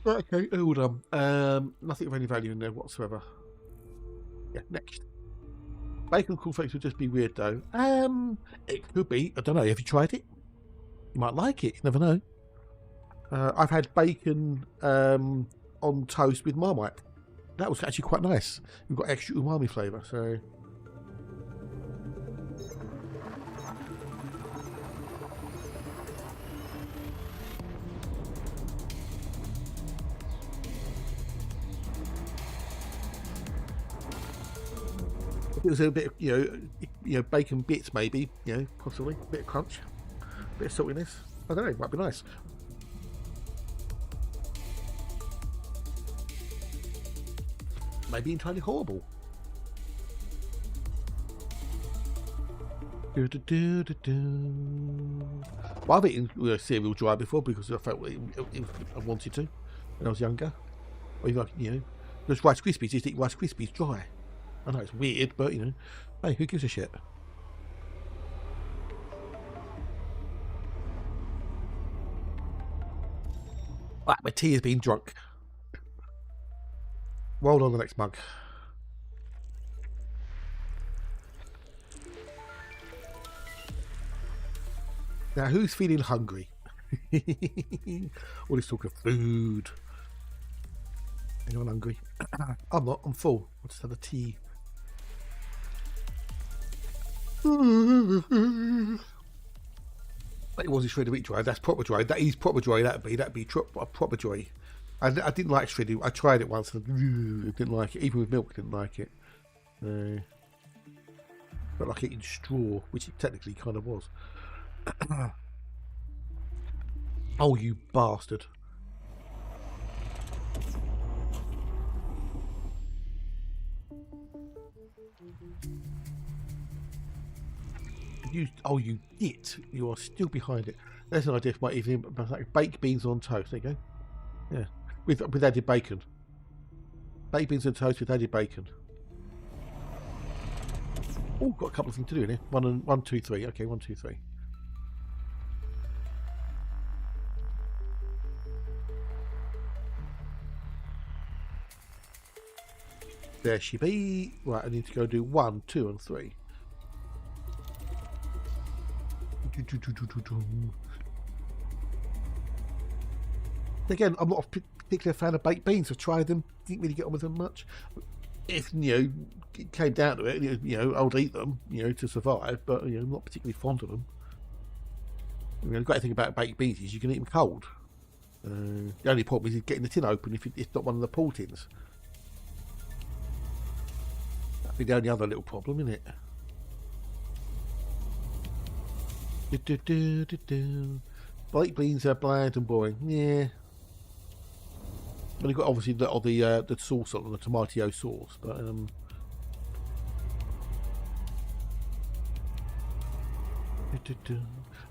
Okay, hold on. Nothing of any value in there whatsoever. Yeah, next. Bacon cornflakes would just be weird though. It could be. I don't know. Have you tried it? You might like it. You never know. I've had bacon on toast with Marmite. That was actually quite nice. We've got extra umami flavour, so. it was a bit, bacon bits maybe, possibly a bit of crunch, a bit of saltiness. I don't know. Might be nice. Maybe entirely horrible. Well, I've eaten cereal dry before because I felt I wanted to when I was younger. Or even those Rice Krispies, just eat Rice Krispies dry. I know it's weird, but hey, who gives a shit? Right, my tea has been drunk. Roll on the next mug. Now, who's feeling hungry? All this talk of food. Anyone hungry? I'm not. I'm full. I'll just have a tea. But it wasn't shredded wheat dry. That's proper dry. That is proper dry. That'd be proper dry. I didn't like shredded. I tried it once and I didn't like it. Even with milk, I didn't like it. But like eating straw, which it technically kind of was. Oh, you bastard. You git. You are still behind it. There's an idea for my evening. Like baked beans on toast. There you go. Yeah. With added bacon. Baked beans on toast with added bacon. Oh, got a couple of things to do in here. 1, 2, 3. Okay, 1, 2, 3. There she be. Right, I need to go do 1, 2, and 3. Again, I'm not a particular fan of baked beans. I've tried them, didn't really get on with them much. If it came down to it, I would eat them, to survive. But I'm not particularly fond of them. The great thing about baked beans is you can eat them cold. The only problem is getting the tin open if it's not one of the pull tins. That'd be the only other little problem, isn't it? Baked beans are bland and boring. Yeah. Well, you've got obviously the sauce on the tomato sauce, but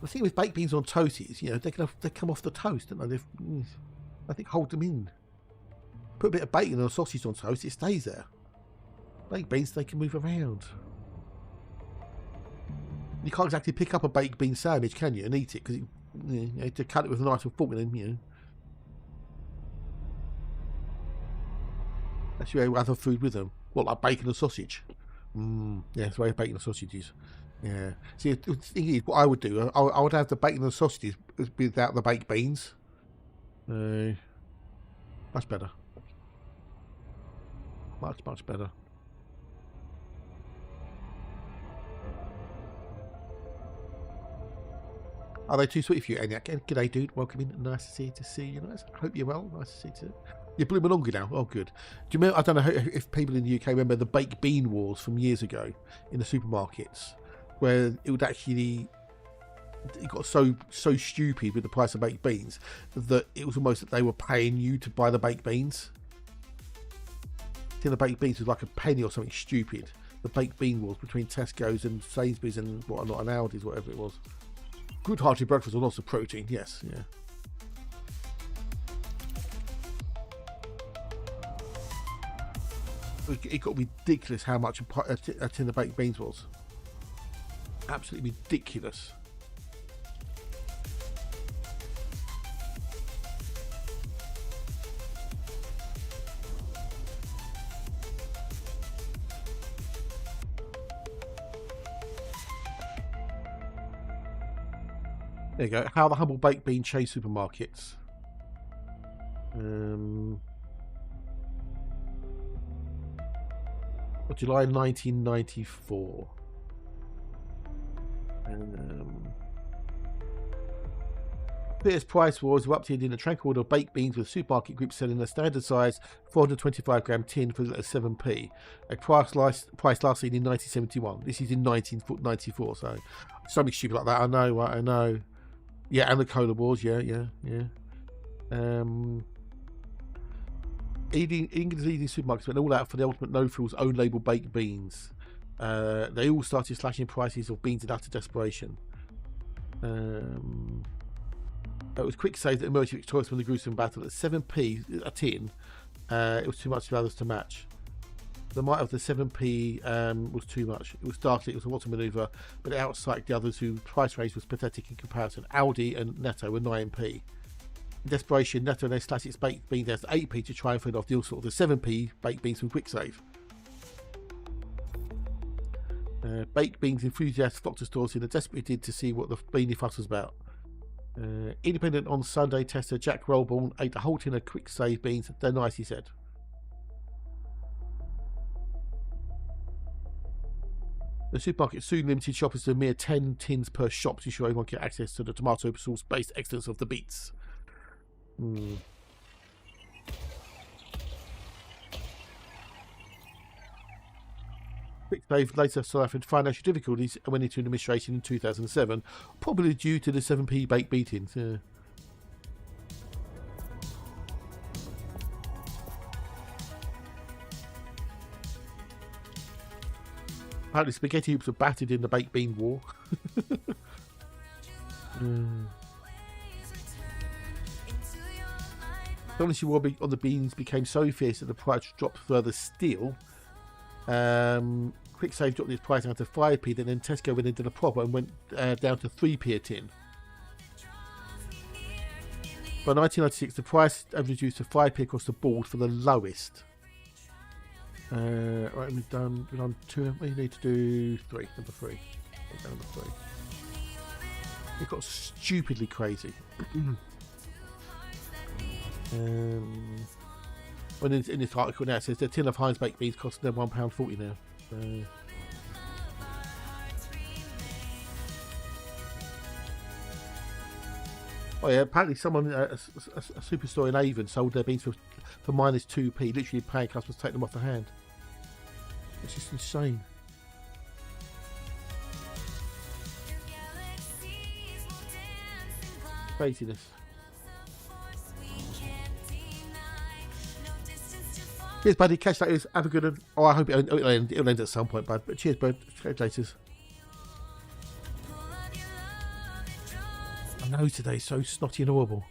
the thing with baked beans on toast is, they come off the toast, don't they? I think hold them in. Put a bit of bacon or sausage on toast, it stays there. Baked beans, they can move around. You can't exactly pick up a baked bean sandwich, can you, and eat it, because you have to cut it with a knife and fork, and then that's your other food with them. What, like bacon and sausage? Yeah, that's the way of bacon and sausages. Yeah. See, the thing is, what I would do, I would have the bacon and sausages without the baked beans. Much better. Much better. Are they too sweet for you, Eniac? G'day, dude. Welcome in. Nice to see you. Nice. I hope you're well. Nice to see you too. You're blooming hungry now. Oh, good. Do you remember? I don't know if people in the UK remember the baked bean wars from years ago in the supermarkets, where it would actually, it got so stupid with the price of baked beans that it was almost that they were paying you to buy the baked beans. I think the baked beans was like a penny or something stupid. The baked bean wars between Tesco's and Sainsbury's and whatnot, and Aldi's, whatever it was. Good hearty breakfast with lots of protein. Yes, yeah. It got ridiculous how much a tin of baked beans was. Absolutely ridiculous. There you go. How the humble baked bean chase supermarkets. July 1994. Fierce price wars erupted in a tranquil order of baked beans, with supermarket groups selling a standard size 425-gram tin for 7p, a price last seen in 1971. This is in 1994, so something stupid like that. I know, right? I know. Yeah, and the cola wars. Yeah. England's leading supermarkets went all out for the ultimate no-frills own label baked beans. They all started slashing prices of beans in utter desperation. It was quick save that emerged victorious from the gruesome battle. At 7p a tin, it was too much for others to match. The might of the 7p was too much. It was startling, it was a water manoeuvre, but it outspiked the others whose price range was pathetic in comparison. Aldi and Netto were 9p. In desperation, Netto then slashed its baked beans down to 8p to try and fend off the sort of the 7p baked beans from quick save. Baked beans enthusiasts flocked to stores in a desperate bid to see what the beanie fuss was about. Independent on Sunday tester Jack Rolborn ate a whole tin of quick save beans. They're nice, he said. The supermarket soon limited shoppers to a mere 10 tins per shop to ensure everyone get access to the tomato sauce based excellence of the beets. Quick Save later suffered financial difficulties and went into administration in 2007, probably due to the 7p baked beatings. Yeah. Apparently spaghetti hoops were battered in the baked bean war. The policy war on the beans became so fierce that the price dropped further still. Quick Save dropped its price down to 5p, then Tesco went into the proper and went down to 3p a tin. By 1996, the price had reduced to 5p across the board for the lowest. Right, we've done 2. We need to do 3. Number 3. Number 3. It got stupidly crazy. When in this article now it says the tin of Heinz baked beans costs them £1.40 now. Oh yeah, apparently someone, a superstore in Avon, sold their beans for minus 2p, literally paying customers to take them off the hand. It's just insane. Craziness. Cheers, buddy. Catch that. Have a good one. Oh, I hope it'll end at some point, bud. But cheers, bud. Congratulations. I know today's so snotty and horrible.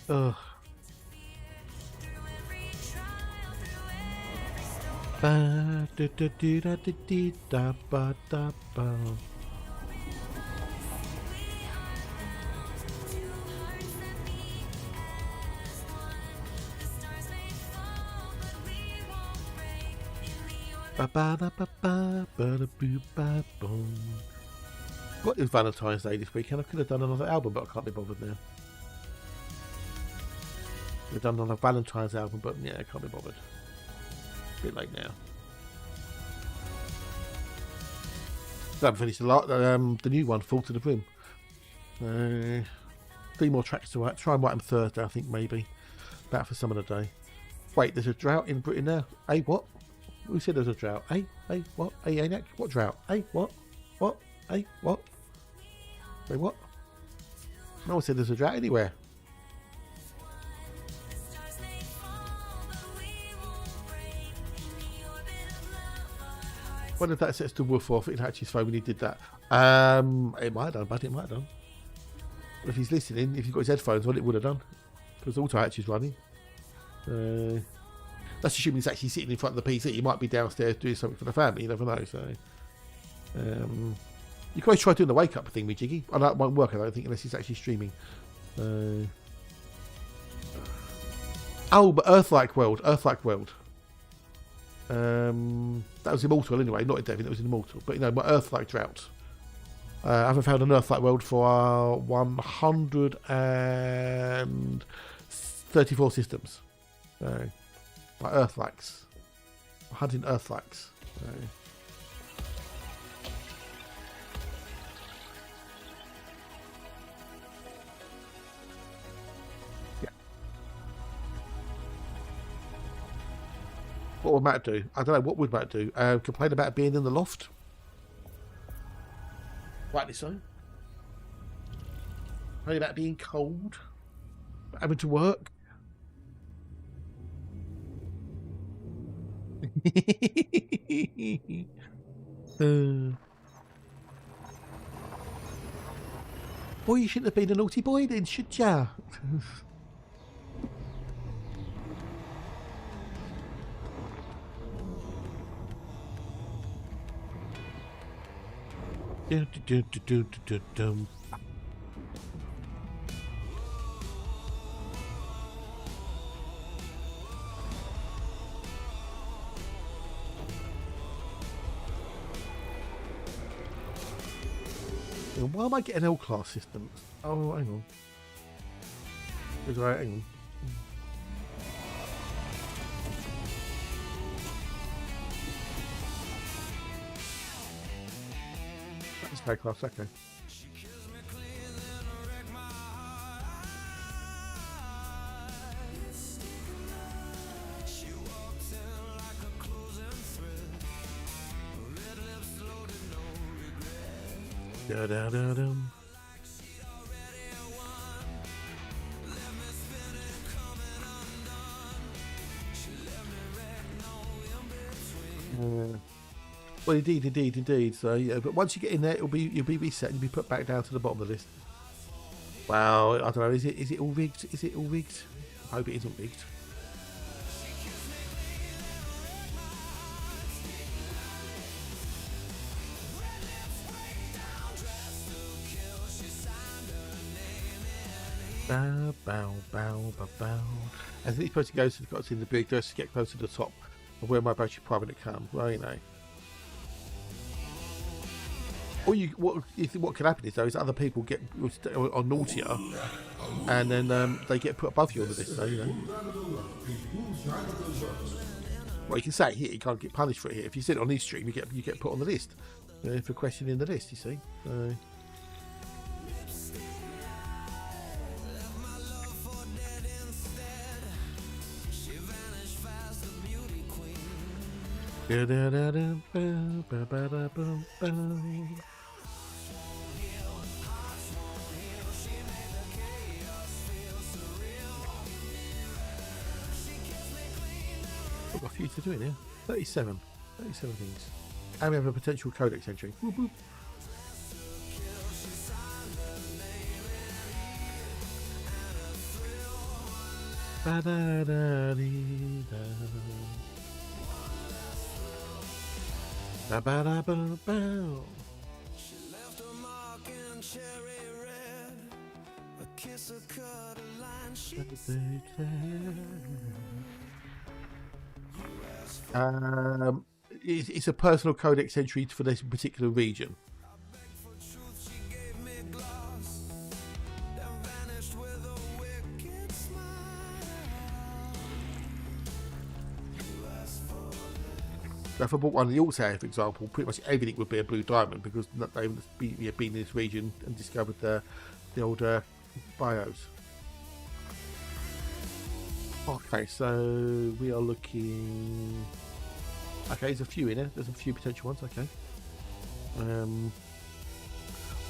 Ugh. Ba da da da da da da ba da ba. Ba ba da ba ba ba da boo ba boom. Got this Valentine's Day this weekend. I could have done another album, but I can't be bothered now. We've done another Valentine's album, but yeah, I can't be bothered. A bit late now. I haven't finished the new one, Full to the Brim. 3 more tracks to write. Try and write them Thursday, I think, maybe. About for some of the day. Wait, there's a drought in Britain now. Hey, what? Who said there's a drought? Hey, what? Hey, Anak, what drought? Hey, what? What? Hey, what? Wait, what? No one said there's a drought anywhere. Wonder if that sets the woof off in Hatch's phone when he did that. It might have done, but it might have done. If he's listening, if he's got his headphones on, it would have done. Because Auto Hatch is running. That's assuming he's actually sitting in front of the PC. He might be downstairs doing something for the family. You never know. So, you can always try doing the wake up thing with Jiggy. I know it won't work, I don't think, unless he's actually streaming. Oh, but Earth-like World. That was Immortal anyway, not in Devon. It was in Immortal. But you know, my Earth-like drought. I haven't found an Earth-like world for 134 systems. So, my Earth-likes. Hunting Earth-likes. So. What would Matt do? I don't know. What would Matt do? Complain about being in the loft? Rightly so. Complain about being cold? Having to work? Boy, you shouldn't have been a naughty boy then, should ya? Why am I getting L-class systems? Oh, hang on. Right, hang on. That's high class, okay. Da-da-da-dum. Well, indeed. So yeah, but once you get in there, you'll be reset. You'll be put back down to the bottom of the list. Well, I don't know. Is it all rigged? Is it all rigged? I hope it isn't rigged. Bow, bow, bow, bow, bow. I think it's supposed to go to got in the big just to get close to the top of where my battery private it comes. Well, you know. Or what can happen is though is other people get are naughtier, and then they get put above you on the list. So, you know. Well, you can say here you can't get punished for it here. If you sit on this stream, you get put on the list for questioning the list. You see. I've got a few to do in here. 37 things. And we have a potential codex entry. Whoop, whoop. Ba-da-da-dee-da. Ba-ba-da-ba-ba. She left a mark in cherry red, a kiss, a cut, a line. She it's a personal codex entry for this particular region. for truth, she gave me gloss, then vanished with a wicked smile. You asked for So if I bought one of the Altair, for example, pretty much everything would be a blue diamond because they've been in this region and discovered the old bios. Okay, so we are looking. Okay, there's a few in there. There's a few potential ones. Okay.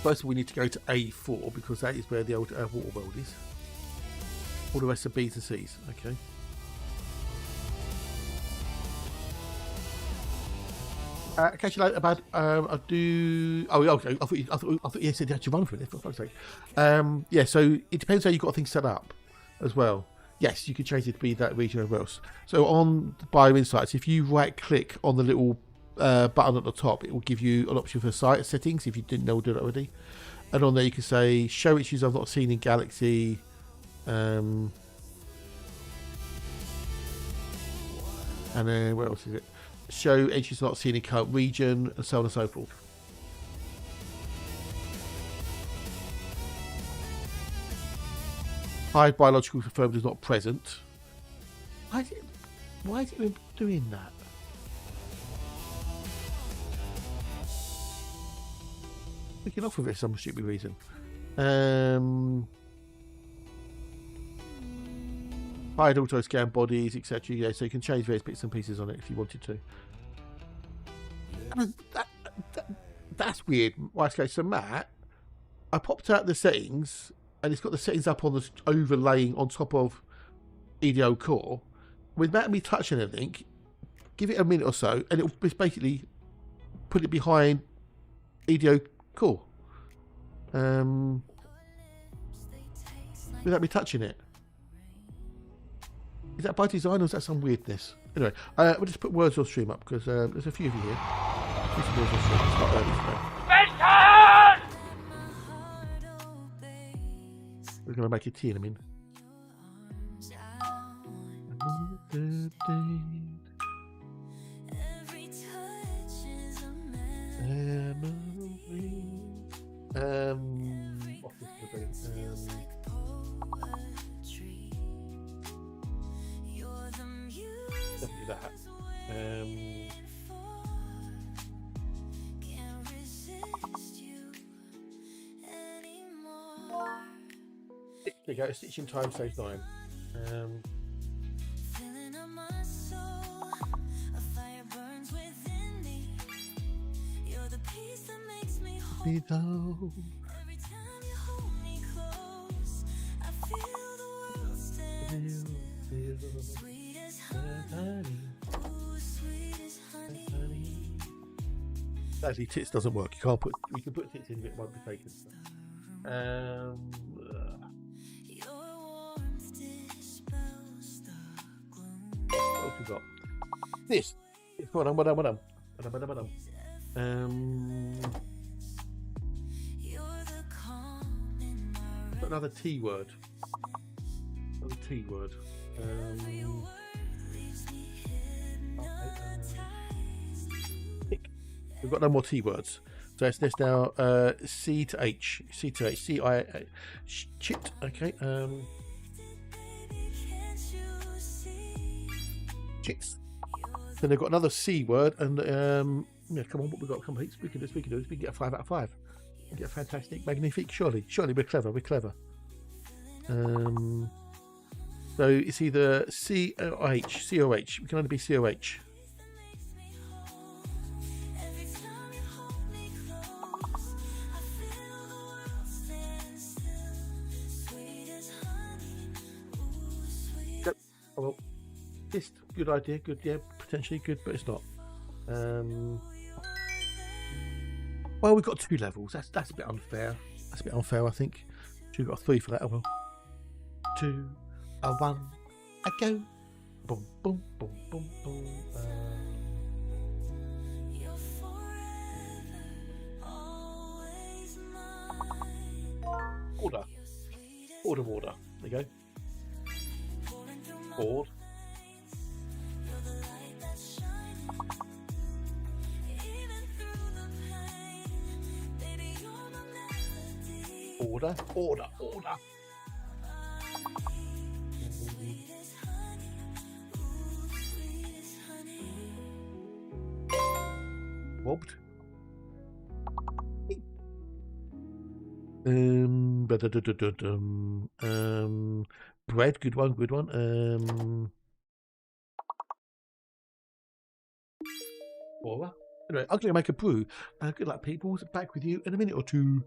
First of all, we need to go to A4 because that is where the old water world is. All the rest are B's and C's. Okay. Catch you later, bad. I do. Oh, okay. I thought you said you had to run for it. For fuck's sake. Yeah. So it depends how you got things set up, as well. Yes, you can change it to be that region as well. So on the Bio Insights, if you right-click on the little button at the top, it will give you an option for site settings if you didn't know do it already. And on there, you can say show issues I've not seen in Galaxy. And then what else is it? Show entries not seen in current region, and so on and so forth. Hide biological confirmed is not present. Why is it doing that? Picking off of it for some stupid reason. hide auto scan bodies, etc. Yeah, so you can change various bits and pieces on it if you wanted to. That's weird. Right, okay, so Matt, I popped out the settings, and it's got the settings up on the overlaying on top of EDO core. Without me touching anything, give it a minute or so, and it'll just basically put it behind EDO core. Without me touching it. Is that by design or is that some weirdness? Anyway, we'll just put words on stream up because there's a few of you here. Words on stream. It's not early today. We're going to make a tea in a minute. What's this going to be? Definitely that. There you go, stitching time saves 9. Me though. Every time you hold me close, I feel the world stand still. Sweet as honey, ooh, sweet as honey. Actually, tits doesn't work. You can't put. We can put tits in, but it won't be taken. Your warmth dispels the gloom. What else we got? This. Come on, well done. You're the calm in my Got another T word. Another T word. every word leaves me hypnotized. We've got no more T words. So it's this now. C to H. C to H. C I. Shit. Okay. Baby, can't you see? Chicks. Then they've got another C word, and yeah, come on, what we got? Come on, we can do this. We can get a 5 out of 5. We can get a fantastic, magnifique. Surely we're clever. So it's either COH. We can only be COH. Every time you hold me close, I feel the world stand still. Sweet as honey, ooh, sweet Yep. Oh, well, just good idea. Good, yeah, potentially good, but it's not. Well, we've got 2 levels. That's a bit unfair. I think. Should have got a 3 for that. Oh well. 2, a 1, a go. Boom, boom, boom, boom, boom. You're forever, always mine. Order. Order. There you go. Pouring through my Board. You're the light that's shining. Even through the pain, baby, you're my melody. Order. Sweet as honey, ooh, sweet as honey. Robbed. Bread, good one. Aura. Anyway, I'm going to make a brew. Good luck, people. Back with you in a minute or two.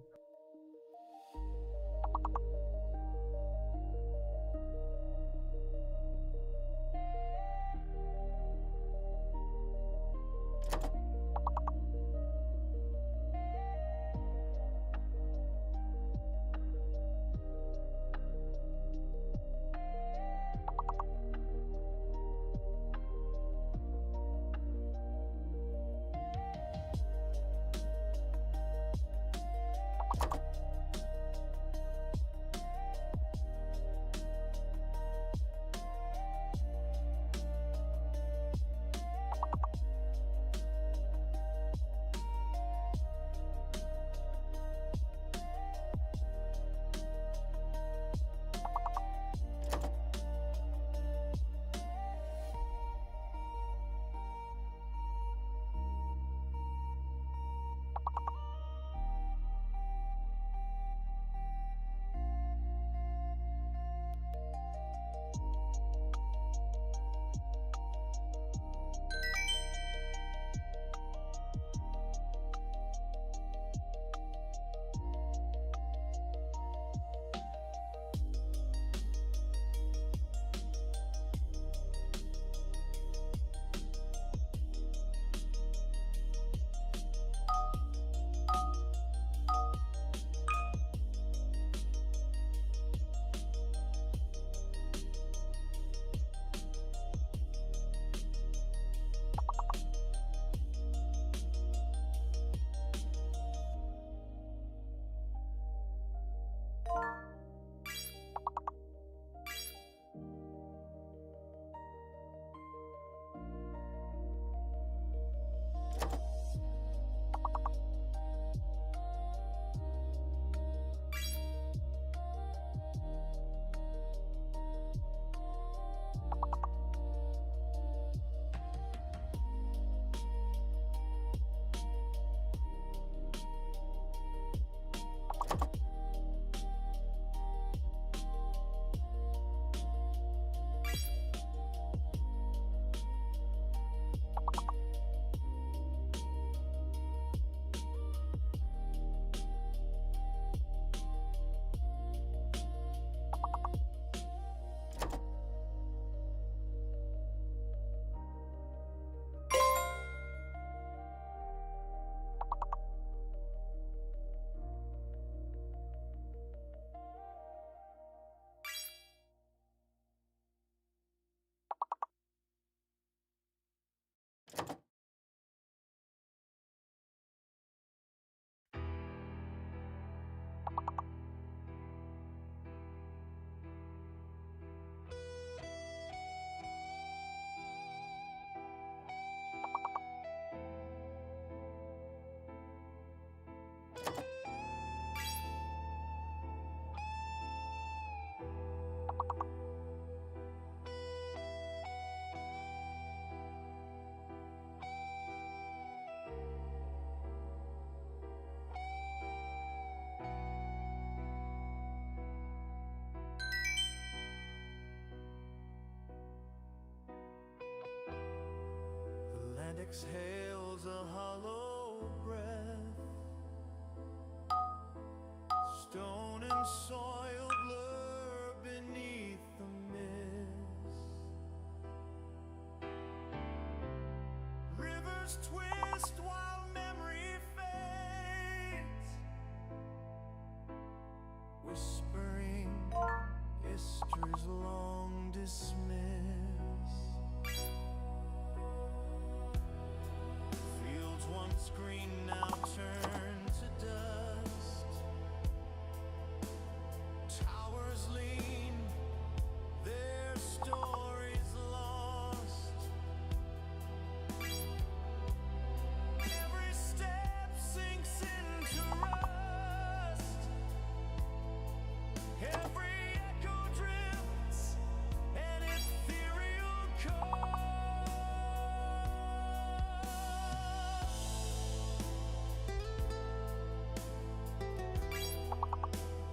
Shoulders twist while memory fades, whispering history's long dismissed. Fields once green now turn to dust. Towers lean, their stories lost. Every step sinks into rust. Every echo drifts an ethereal cost.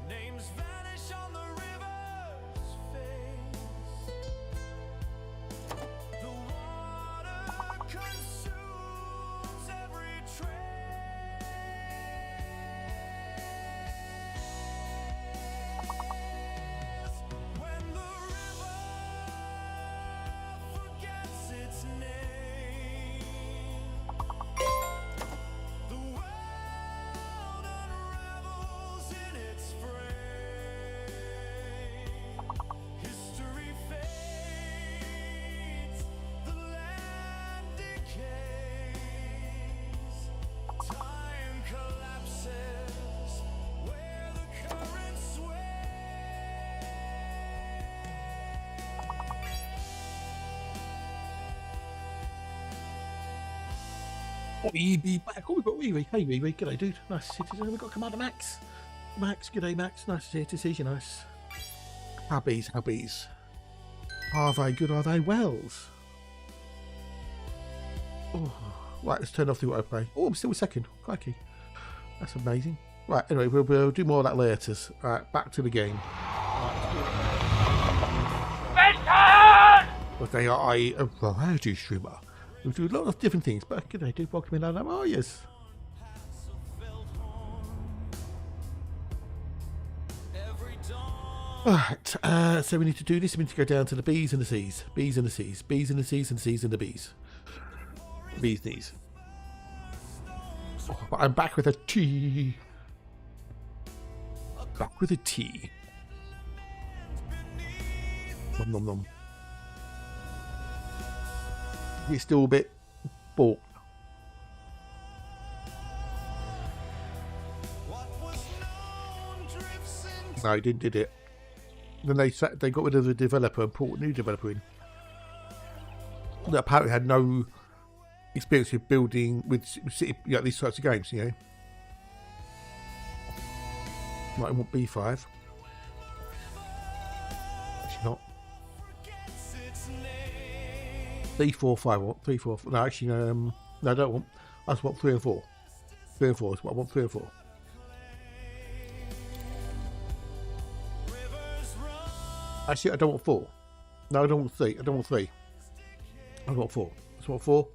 Names vanish on the river's face. The water consumes every trace. When the river forgets its name, the world unravels in its frame. History fades, the land decays. Time collapses where the current sways. We be back. Oh, we've got Wee Wee. Hey, Wee Wee. G'day, dude. Nice to see you. We've got Commander Max. Max, g'day, Max. Nice to see you. Nice. How bees? How bees? Are they good? Are they wells? Oh, right, let's turn off the autoplay. Oh, I'm still second. Crikey. That's amazing. Right, anyway, we'll do more of that later. Right, back to the game. But they are a variety streamer. We do a lot of different things, but g'day, dude. Welcome in. How are you? Alright, so we need to do this. We need to go down to the B's and the C's. B's and the C's. B's and the C's and C's and the B's. B's and C's. Oh, but I'm back with a T. Back with a T. Nom nom nom. It's still a bit bought. No, he did it. Then they got rid of the developer and brought a new developer in. That apparently had no experience with building with city, these types of games, you know. Right, I want B5. Actually not. B4, 5. I want 3, 4. No, actually, no, I don't want. I just want 3 and 4. 3 and 4 is what I want. 3 and 4. Actually, I don't want 4. No, I don't want 3. I don't want 3. I want 4. I just want 4.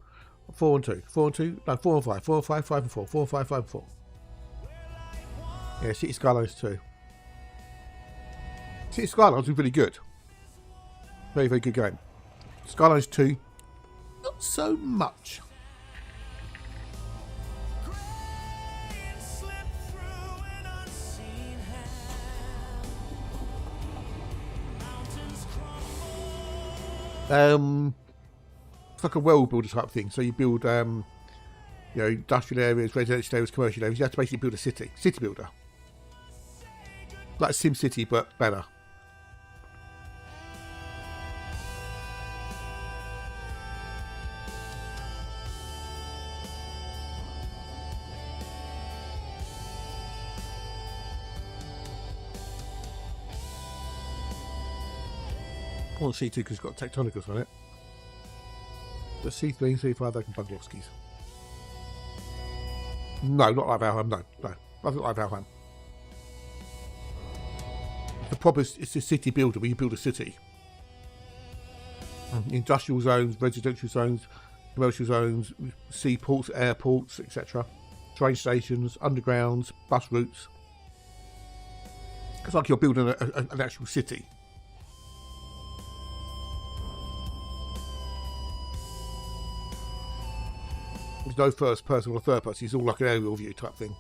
4 and 2. 4 and 2. No, 4 and 5. 4 and 5. 5 and 4. 4 and 5. 5 and 4. Yeah, City Skylines 2. City Skylines was really good. Very, very good game. Skylines 2, not so much. It's like a world builder type thing. So you build, industrial areas, residential areas, commercial areas. You have to basically build a city builder, like SimCity but better. I want C2 because it's got tectonicals on it. The C3 and C5 they can Buglovskis. No, not like Valheim, no. Nothing like Valheim. The problem is it's a city builder where you build a city. Industrial zones, residential zones, commercial zones, seaports, airports, etc. Train stations, undergrounds, bus routes. It's like you're building an actual city. There's no first person or third person. It's all like an aerial view type thing.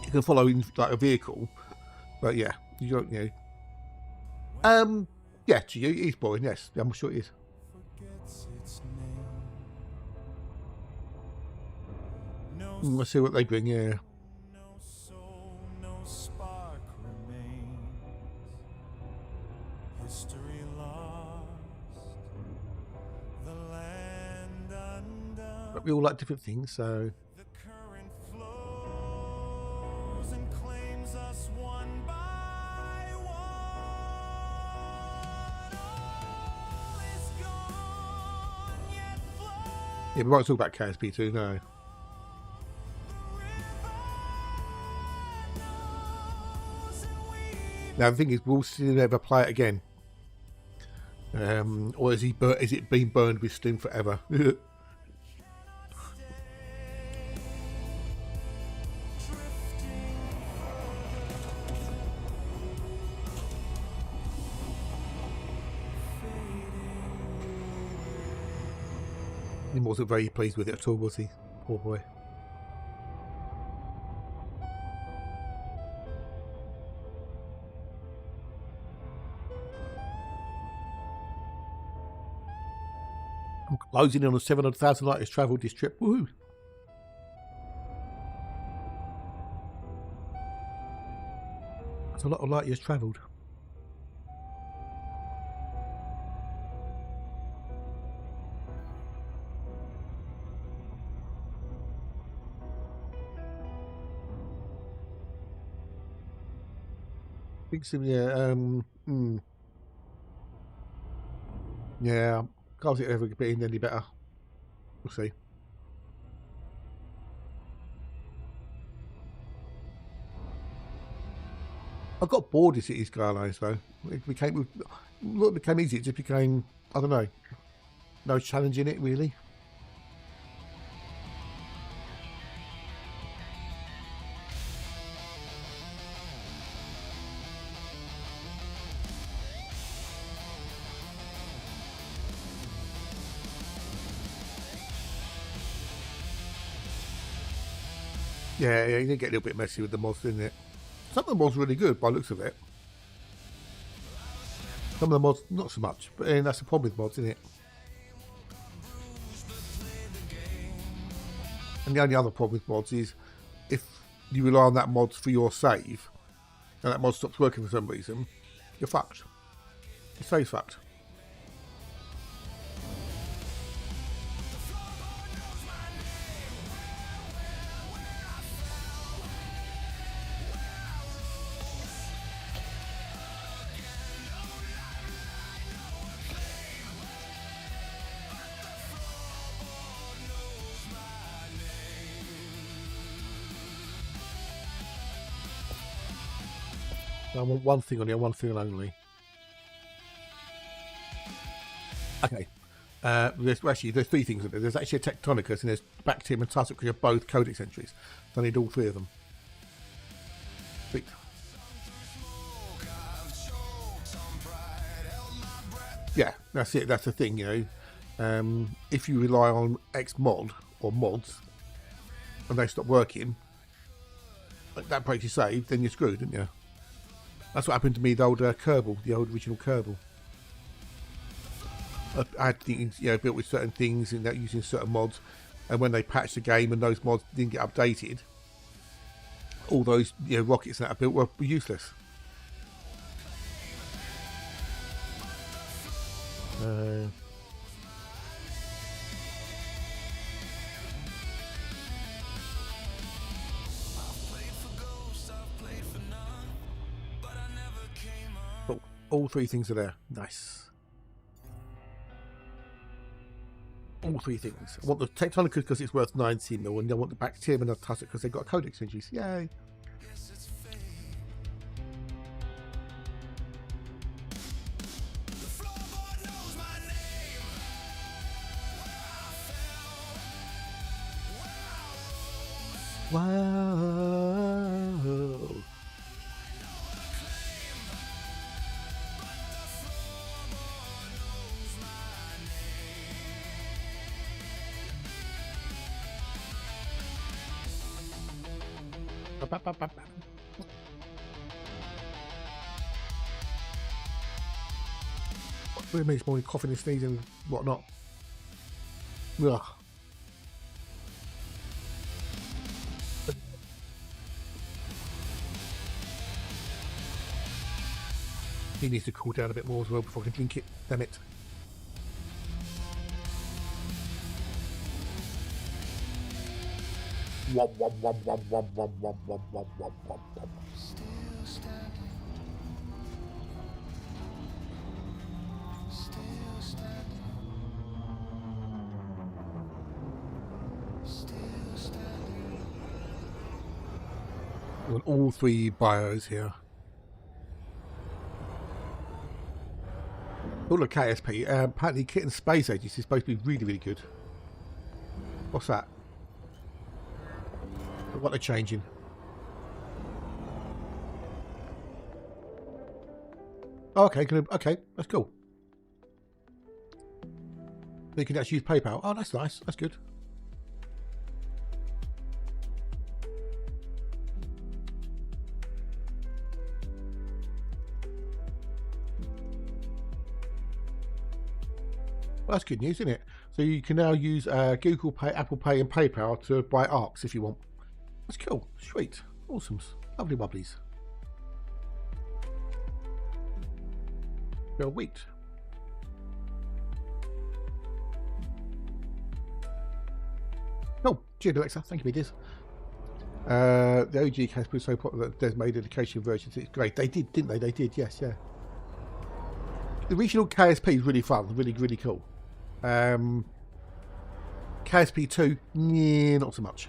You can follow in like a vehicle, but yeah, you don't, you know. Yeah, to you, it is boring. Yes, I'm sure it is. Forgets its name. No Let's see what they bring. Yeah, no soul, no spark remains. History lost, the land undone. but we all like different things. So The current flows and claims us one by one. All is gone, yet flows. yeah, we won't talk about KSP2. No. Now the thing is, will Steam ever play it again? Or is it been burned with Steam forever? He wasn't very pleased with it at all, was he? Poor boy. I'm closing in on 700,000 light years travelled this trip. Woohoo! That's a lot of light years travelled. Think so, yeah. Yeah, can't see it ever getting any better. We'll see. I got bored of Cities Skylines though. It became easy. It just became, I don't know, no challenge in it really. Yeah, you did get a little bit messy with the mods, didn't it? Some of the mods were really good by the looks of it. Some of the mods, not so much. But that's the problem with mods, isn't it? And the only other problem with mods is if you rely on that mod for your save and that mod stops working for some reason, you're fucked. Your save's fucked. I want one thing on here, one thing only. Okay. There's three things in there. There's actually a Tectonicus and there's Bacterium and Tussock, which are both codex entries. So I need all three of them. Sweet. Yeah, that's it. That's the thing, you know. If you rely on X mod or mods and they stop working, like that breaks your save, then you're screwed, didn't you? That's what happened to me, the old Kerbal, the old original Kerbal. I had things, you know, built with certain things and that using certain mods, and when they patched the game and those mods didn't get updated, all those, you know, rockets that I built were useless. All three things are there. Nice. All three things. I want the Tectonicus because it's worth 19 mil, and I want the Bacterium and the Tussock because they've got a codex entries. Yay! Wow. Bap, bap, bap, bap. What makes more coughing and sneezing and whatnot? Ugh. He needs to cool down a bit more as well before I can drink it. Damn it. Wom, wom, wom, wom, wom, wom, wom, wom, wom, wom, wom, wom. Still standing. Still standing. Still standing. We want all 3 bios here. Oh look, KSP. Apparently Kit and Space Ages is supposed to be really, really good. What's that? What they're changing? Oh, okay, okay, that's cool. You can actually use PayPal. Oh, that's nice. That's good. Well, that's good news, isn't it? So you can now use Google Pay, Apple Pay, and PayPal to buy ARCs if you want. That's cool. Sweet. Awesome. Lovely wubblies. Go wheat. Oh, cheers, Alexa. Thank you, Peters. The OG cast was so popular that there's made education versions. It's great. They did, didn't they? They did, yes, yeah. The regional KSP is really fun, really, really cool. KSP 2, yeah, not so much.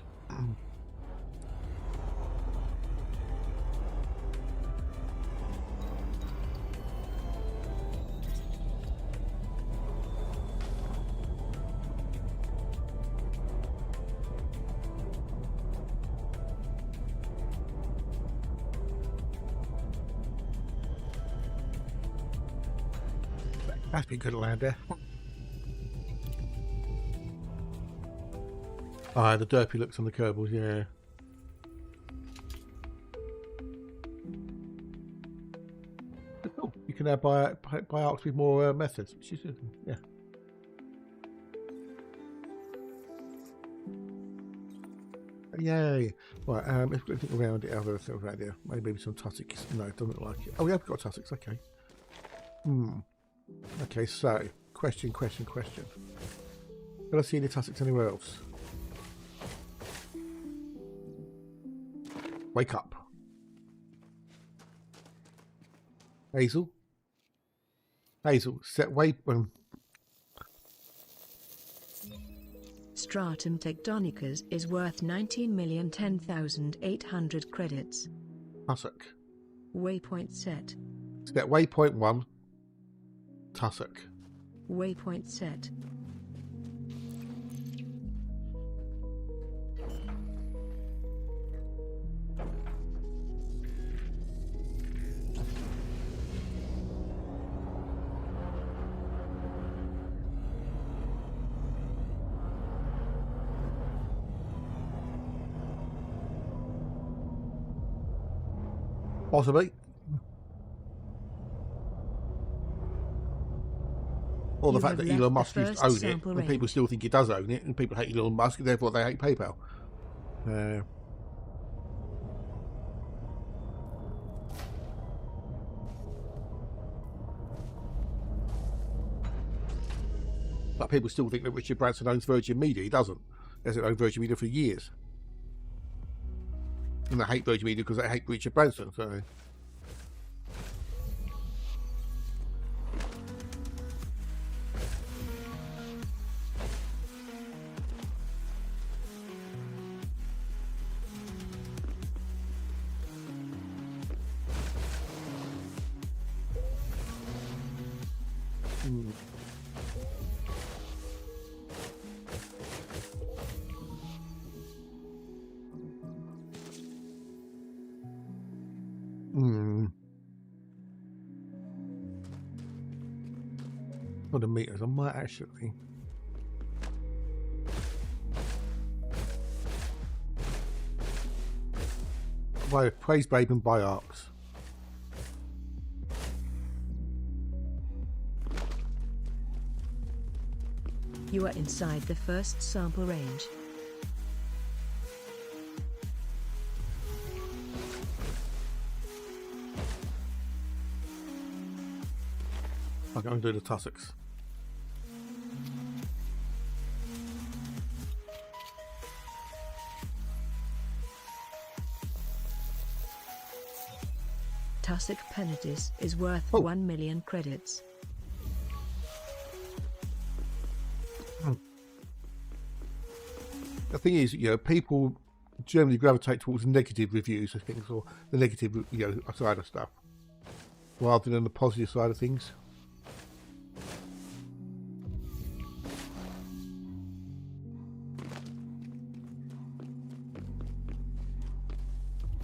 That's been good to land there. Ah, the derpy looks on the Kerbals, yeah. Oh, you can now buy arcs with more methods, which is good, yeah. Yay! Right, if we think around it, other things around here, maybe some tussocks. No, it doesn't look like it. Oh, we have got tussocks. Okay. Okay, so question. Can I see any tussocks anywhere else? Wake up, Hazel. Set waypoint. Stratum Tectonicus is worth 19,010,800 credits. Tussock. Waypoint set. Set waypoint 1. Tussock. Waypoint set. Possibly. Or the You fact have that Elon left Musk the used to first own it, sample and ring. people still think he does own it, and people hate Elon Musk, and therefore they hate PayPal. But people still think that Richard Branson owns Virgin Media. He doesn't. He hasn't owned Virgin Media for years. And they hate Virgin Media because they hate Richard Branson. So. For the meters, I might actually. By Praise Babe and by Arcs. You are inside the first sample range. I'll go and do the tussocks. Tussock Penetrator is worth Oh. 1 million credits. The thing is, people generally gravitate towards negative reviews of things, or the negative, side of stuff, rather than the positive side of things.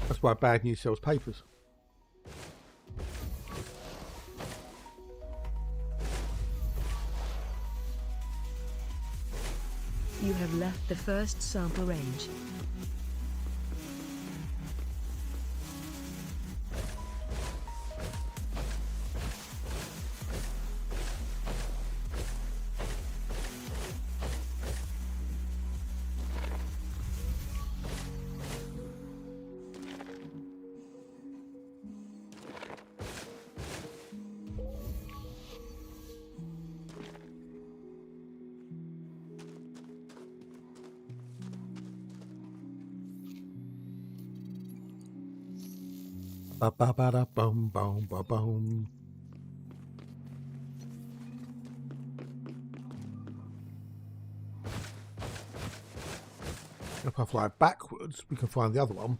That's why bad news sells papers. You have left the first sample range. Ba ba ba da bum bum ba bum. If I fly backwards, we can find the other one.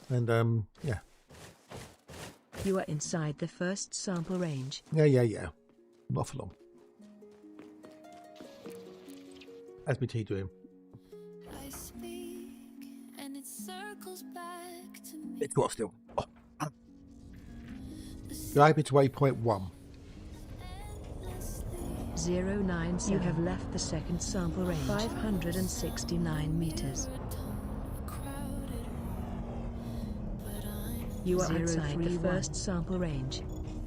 And yeah. You are inside the first sample range. Yeah. Not for long. How's my tea doing? I speak and it circles back to me. It's got still. Oh. You're able to waypoint 1. 097. You have left the second sample range. 569 meters. You are outside the first sample range.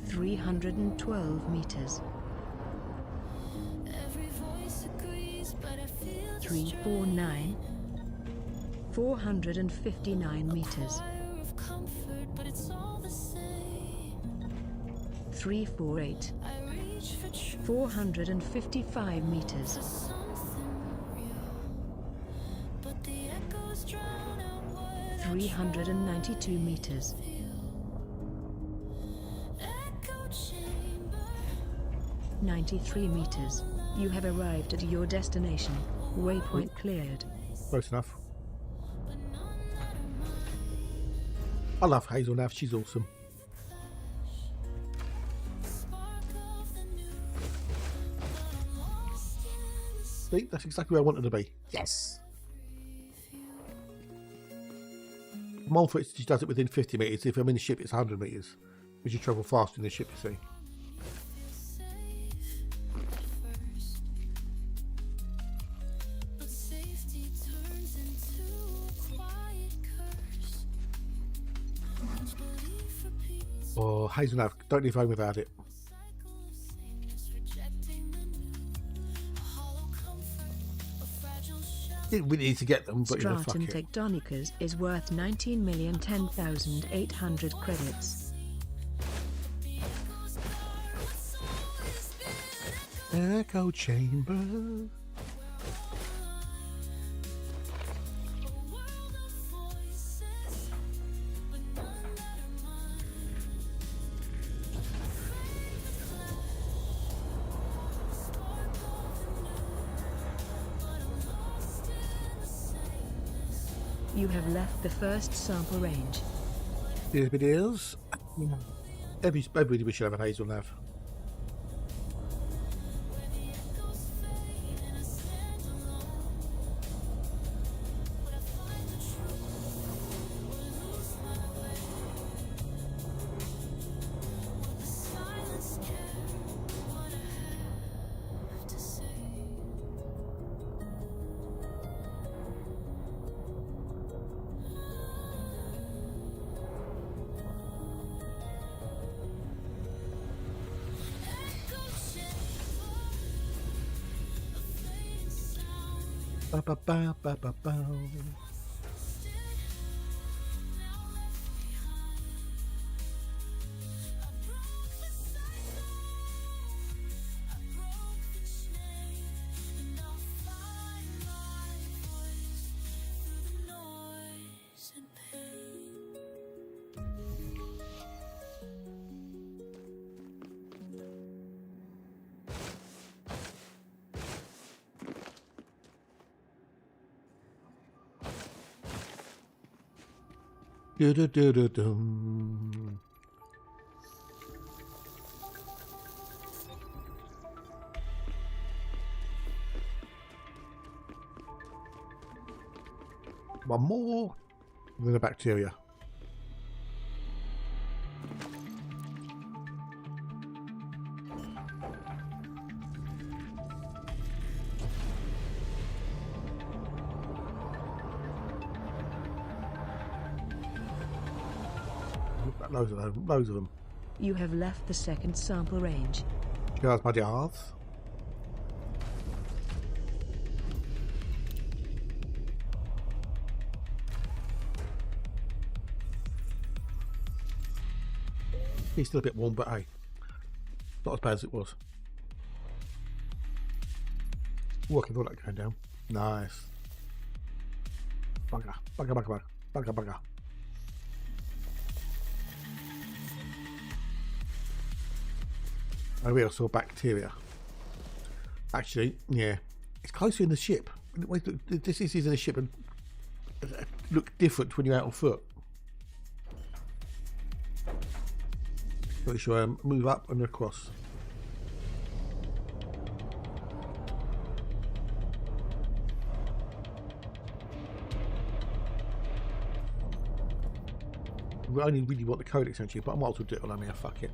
312 meters. 349. 459 meters. 348. 455 meters. 392 meters. 93 meters. You have arrived at your destination. Waypoint cleared. Close enough. I love Hazel Nav, she's awesome. See, that's exactly where I wanted to be. Yes! Montfort just does it within 50 metres. If I'm in the ship, it's 100 metres. Because you travel faster in the ship, you see. Oh, Hazel Nav, don't leave home without it. Didn't really need to get them, but fuck Stratum it. Tectonicas is worth 19,010,800 credits. Echo chamber. You have left the first sample range. Here's it is. Everybody we should have a Hazel Nav. Ba, ba, ba, ba, ba, ba. Do-do-do-do-dum. One more. And then a bacteria. Loads of them. Loads of them. You have left the second sample range. Cheers, my dears. He's still a bit warm, but hey, not as bad as it was. Ooh, I can feel that going down. Nice. Bugger, bugger, bugger, bugger, bugger, bugger. Oh, we also saw bacteria. Actually, yeah, it's closer in the ship. Wait, this is in a ship and look different when you're out on foot. So we should move up and across. We only really want the codex entry, but I might as well do it on here. Fuck it.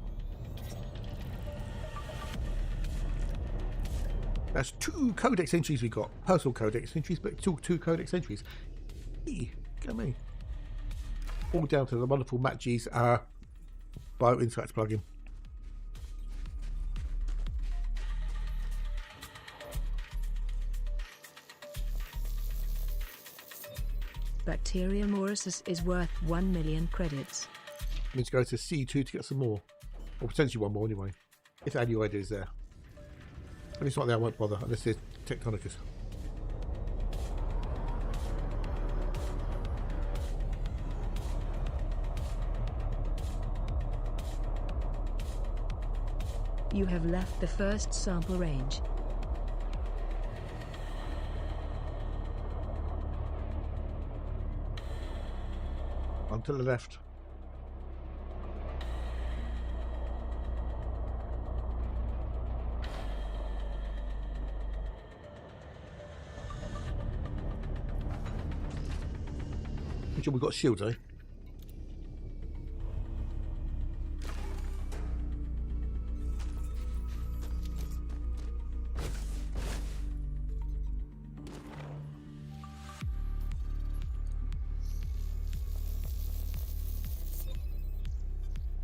That's 2 codex entries we got. Personal codex entries, but still 2 codex entries. Eee, get me. All down to the wonderful Matt G's Bioinsights plugin. Bacteria Maurus is worth 1 million credits. I need to go to C2 to get some more. Or potentially one more anyway. If Anuid is there. If it's not there, I won't bother unless it's Tectonicus. You have left the first sample range. On to the left. We've got shields, eh?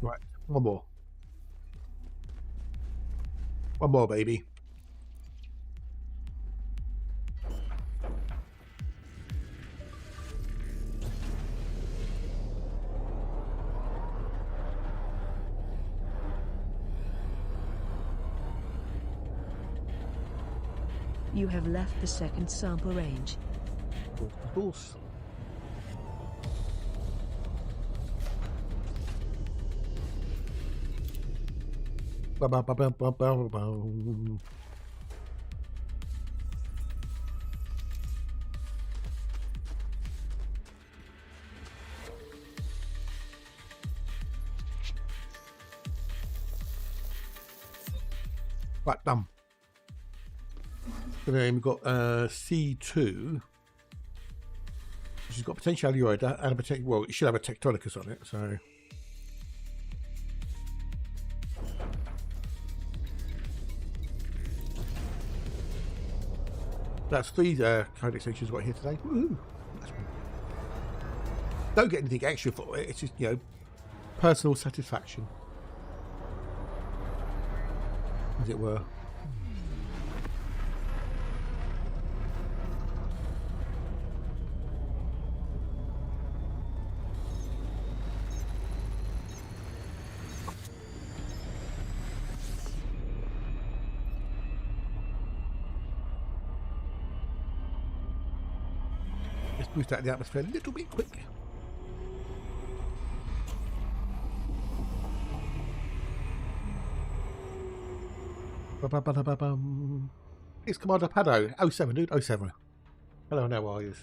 Right, one more. One more, baby. You have left the second sample range. Of course. Right, done. So then we've got C2, which has got potential Aluroid and a potential, well, it should have a Tectonicus on it, so. That's 3 codex sections right here today. Woohoo! Don't get anything extra for it, it's just, you know, personal satisfaction, as it were. boost out the atmosphere a little bit quick. Ba-ba-ba-ba-bum. It's Commander Paddo. 07, dude. 07. Hello, and how are you?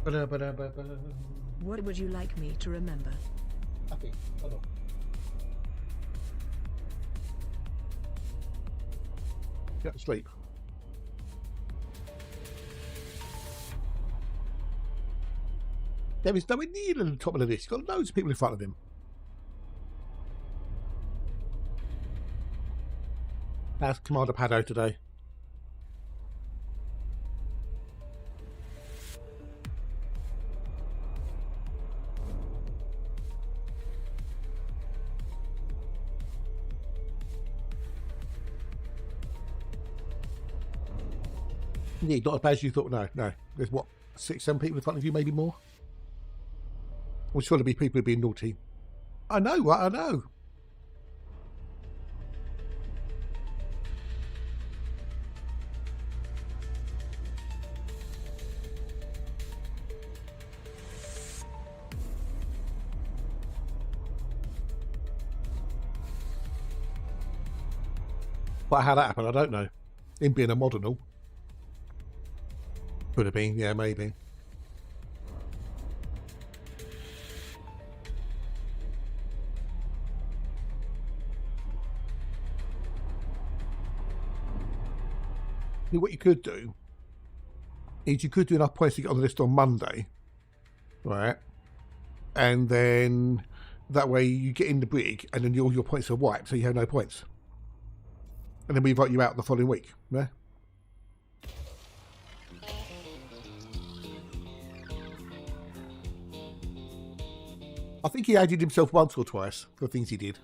Ba-da-ba-da-ba-ba. What would you like me to remember? Happy. Hold on. Get to sleep. There is no Neil on the top of the list. You've got loads of people in front of him. That's Commander Paddo today. Yeah, not as bad as you thought. No, no. There's what, 6, 7 people in front of you, maybe more. Well, surely be people being naughty. I know, right? I know. But how that happened, I don't know. Him being a modernal. Could have been, yeah, maybe. What you could do is you could do enough points to get on the list on Monday, right? And then that way you get in the brig and then all your points are wiped, so you have no points. And then we vote you out the following week, yeah? I think he added himself once or twice for things he did.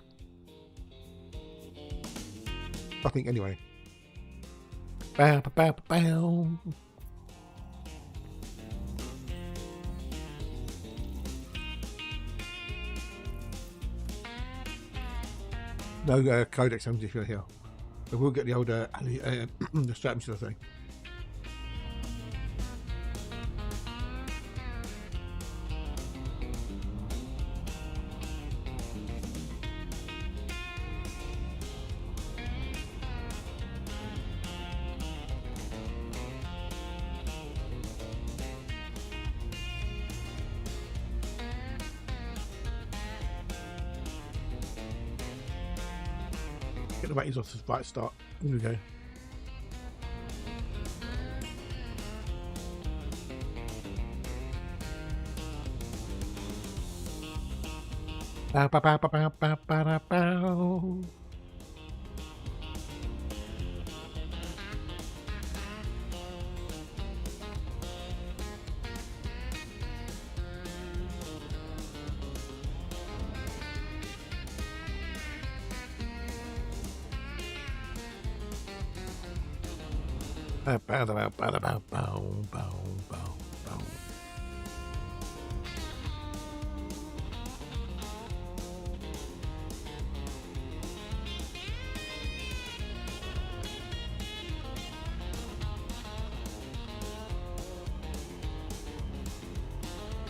I think anyway. Bow, bow, bow, bow. No codex if you're here. But we'll get the old the strap sort of thing. Get the ratings off to the right start. Here we go. Bow, bow, bow, bow, bow, bow, bow. Bow, bow, bow, bow, bow, bow, bow, bow, bow.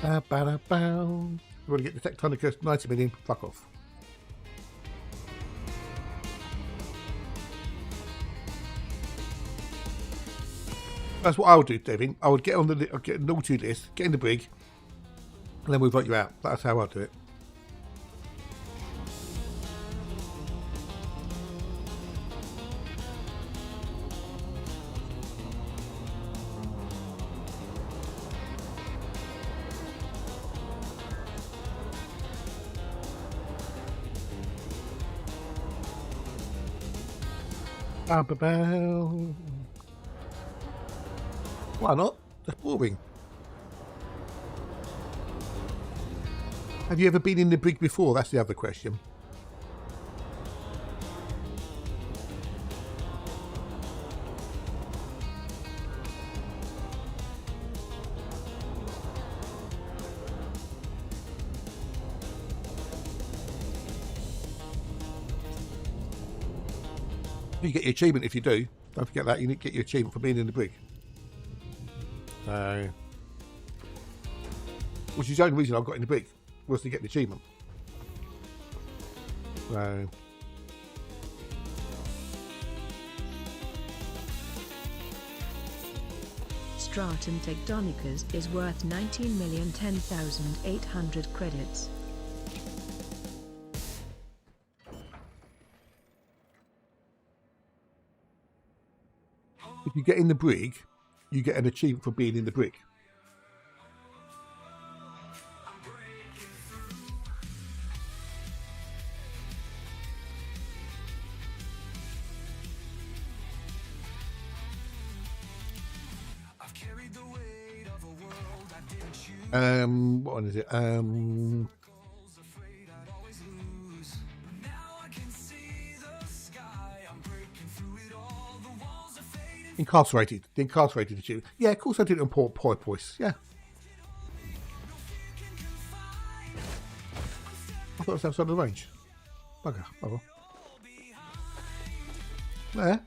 Bow, bow, bow. You want to get the Tectonica 90 million? Fuck off. That's what I would do, Devin. I would get on the naughty list, get in the brig, and then we'll vote you out. That's how I'd do it. Bow. Why not? That's boring. Have you ever been in the brig before? That's the other question. You get your achievement if you do. Don't forget that. You need to get your achievement for being in the brig. Which is the only reason I got in the brig, was to get the achievement. So... Stratum Tectonicas is worth 19,010,800 credits. If you get in the brig, you get an achievement for being in the brig. I've carried the weight of a world I didn't choose. What one is it? Afraid I'd always lose. Now I can see the sky. I'm breaking through it all. The walls are fading. Incarcerated. The incarcerated achievement. Yeah, of course I did it on Port Voice. Yeah. I thought it was outside of the range. Bugger. Oh well. There.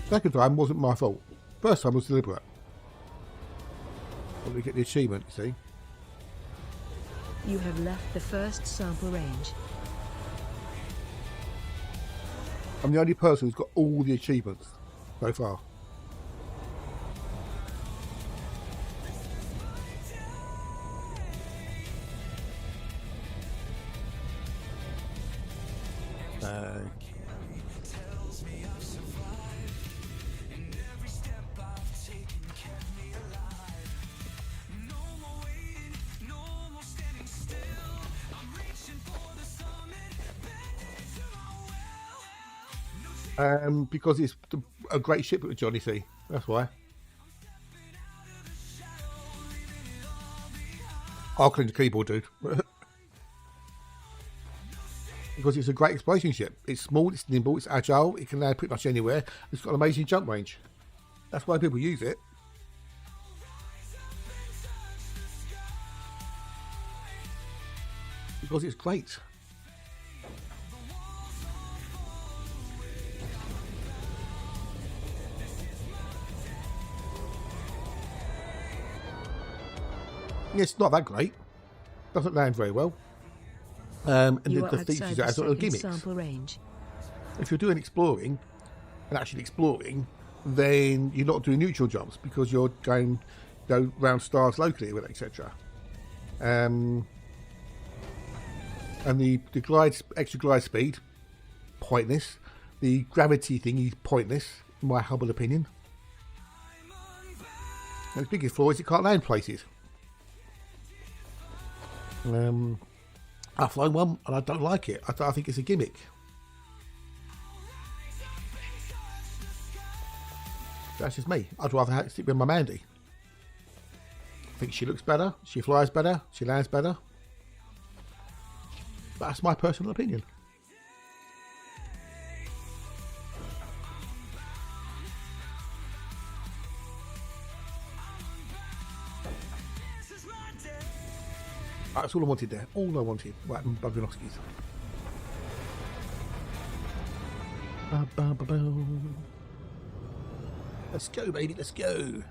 Second time wasn't my fault. First time was deliberate. Let me get the achievement, you see. You have left the first sample range. I'm the only person who's got all the achievements so far. Tells me I've survived. And every step I've taken kept me alive. No more waiting, no more standing still. I'm reaching for the summit, bending to my will. Because it's a great ship with Johnny C. That's why. I'll clean the keyboard, dude. Because it's a great exploration ship. It's small, it's nimble, it's agile, it can land pretty much anywhere. It's got an amazing jump range. That's why people use it. Because it's great. It's not that great. Doesn't land very well. And You the are features outside it the has little second gimmicks. sample range. If you're doing exploring, and actually exploring, then you're not doing neutral jumps because you're going round stars locally, etc. And the extra glide speed, pointless. The gravity thing is pointless, in my humble opinion. And its biggest flaw is it can't land places. I've flown one and I don't like it. I think it's a gimmick. That's just me. I'd rather stick with my Mandy. I think she looks better, she flies better, she lands better. That's my personal opinion. That's all I wanted there. All I wanted. Right, Buganoskis. Let's go, baby. Let's go.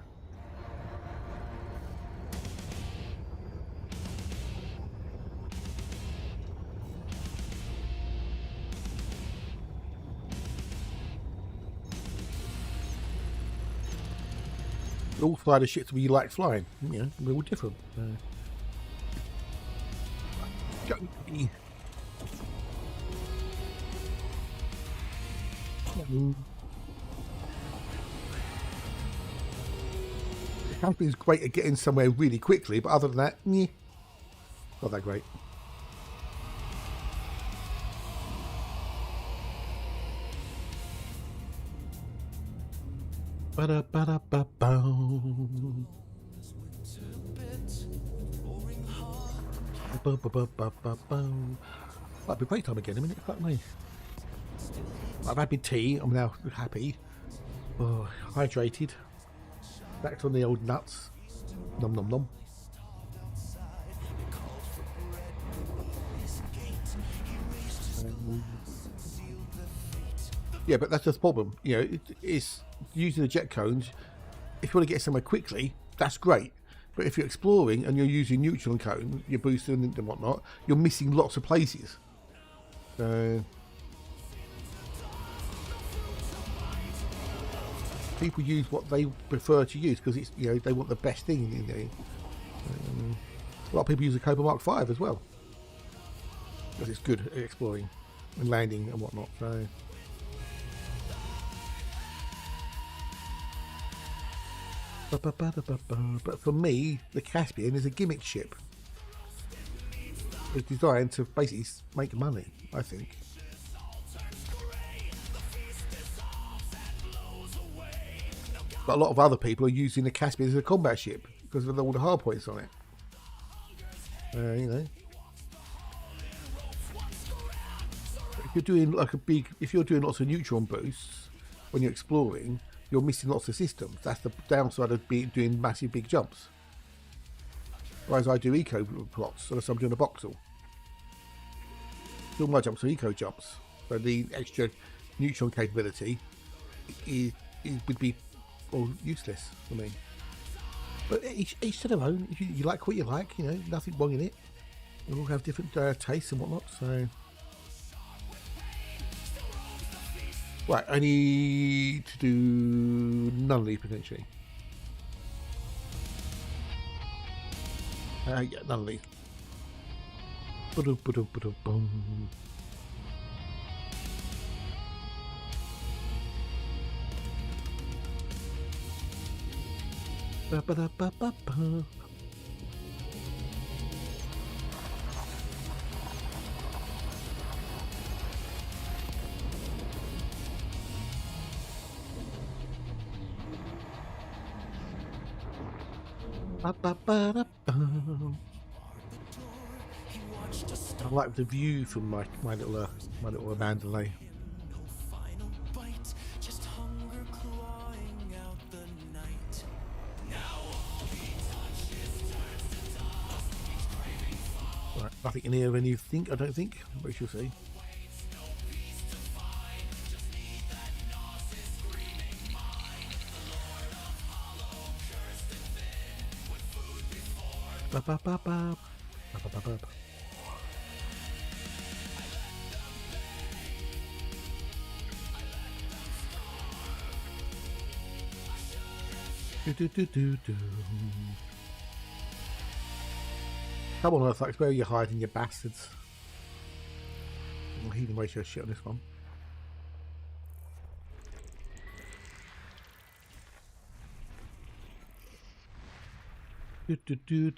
We all fly the ships we like flying. You know, we're all different. Go. The company's great at getting somewhere really quickly, but other than that, not that great. Ba-da-ba-da-ba-boom. Might be break time again in a minute. Fuck me. I've had my tea. I'm now happy. Oh, hydrated. Back on the old nuts. Nom nom nom. Yeah, but that's just the problem. You know, it's using the jet cones. If you want to get somewhere quickly, that's great. But if you're exploring and you're using neutron cone, your booster and whatnot, you're missing lots of places. So people use what they prefer to use because it's, you know, they want the best thing. You know, a lot of people use the Cobra Mark V as well because it's good at exploring and landing and whatnot. So. But for me, the Caspian is a gimmick ship. It's designed to basically make money, I think. But a lot of other people are using the Caspian as a combat ship because of all the hard points on it. You know, if you're doing like if you're doing lots of neutron boosts when you're exploring, you're missing lots of systems. That's the downside of doing massive big jumps. Whereas I do eco plots, unless I'm doing a boxel. All my jumps are eco jumps, so the extra neutron capability would be useless for me. But each to their own. If you like what you like, you know, nothing wrong in it. We all have different tastes and whatnot. So, right, I need to do Nunley potentially. Yeah, Nunley. Ba-dum. Ba-ba-da-ba-ba-ba. Ba-ba-ba-da-ba. I like the view from my little Mandalay. Final bite, just hunger clawing out the night. Right, nothing in here of anything, I don't think. We shall see. Ba ba ba ba. Ba ba ba ba. Do. Come on, Earthlights, where are you hiding, you bastards? I'm healing ratio shit on this one. Do.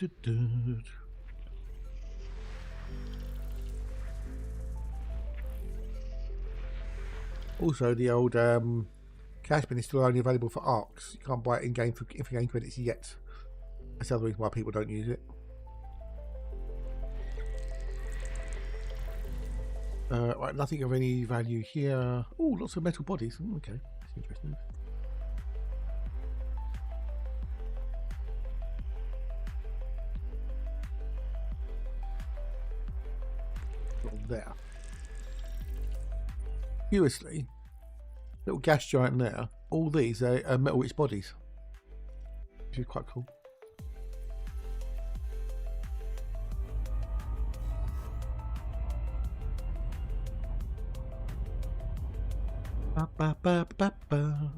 Also, the old Caspian is still only available for arcs. You can't buy it in game for game credits yet. That's the other reason why people don't use it. Right, nothing of any value here. Oh, lots of metal bodies. Okay, that's interesting. There. Curiously, little gas giant there. All these are metal rich bodies, which is quite cool. Ba ba ba ba ba.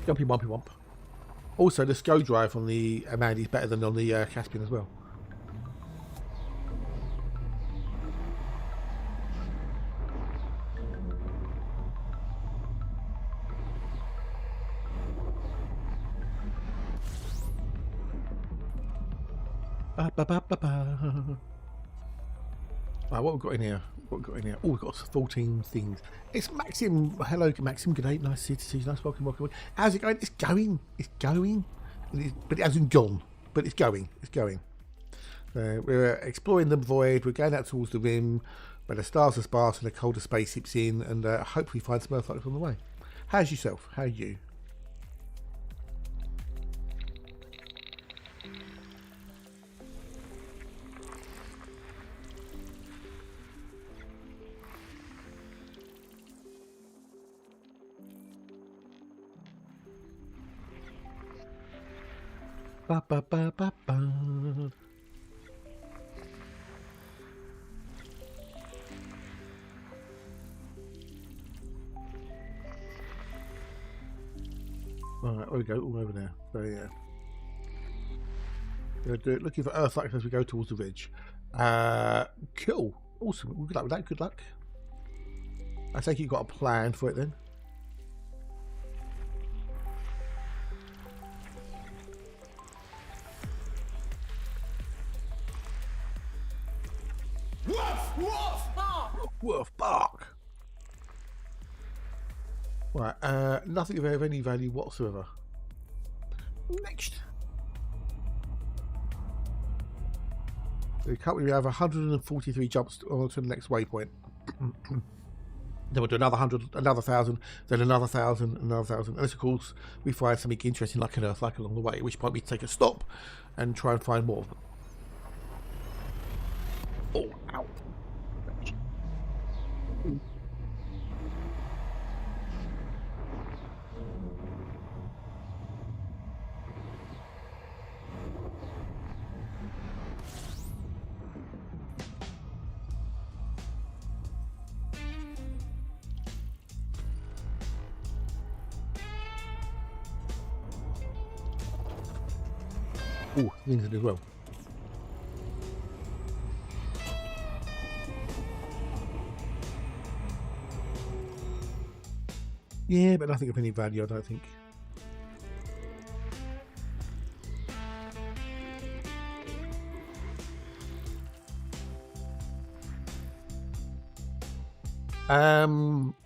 Jumpy wumpy wump. Also, the SCO drive on the Amandi is better than on the Caspian as well. Ba, ba, ba, ba, ba. Right, what we've got in here? What we've got in here? Oh, we've got 14 things. It's Maxim. Hello, Maxim. Good day. Nice to see you. Nice. Welcome, welcome. How's it going? It's going. It's going. But it hasn't gone. But it's going. It's going. We're exploring the void. We're going out towards the rim, where the stars are sparse and the colder space sips in, and hopefully find some Earthlights on the way. How's yourself? How are you? Ba ba ba ba ba. Right, there we go, all over there. So yeah, we're gonna do it, looking for Earthlights as we go towards the ridge. Cool, awesome. Good luck with that. Good luck. I think you've got a plan for it then. Woof! Woof! Bark! Woof, bark. Right, nothing of any value whatsoever. Next. We have 143 jumps on to the next waypoint. Then we'll do another 100, another 1,000, then another 1,000, another 1,000. Unless, of course, we find something interesting like an Earthlight along the way, at which point we take a stop and try and find more of them. Oh, ow. Oh, things as well. Yeah, but nothing of any value, I don't think.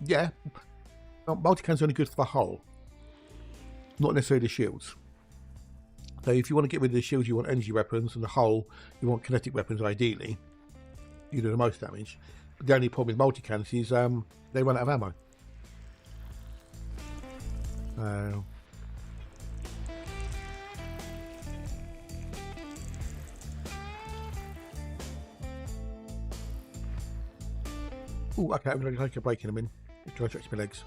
Yeah. Multicam's only good for the hull, not necessarily the shields. So if you want to get rid of the shields, you want energy weapons, and the hull, you want kinetic weapons ideally. You do the most damage. But the only problem with multicams is they run out of ammo. Oh, okay, I'm going to take a break in a minute. Try and stretch my legs.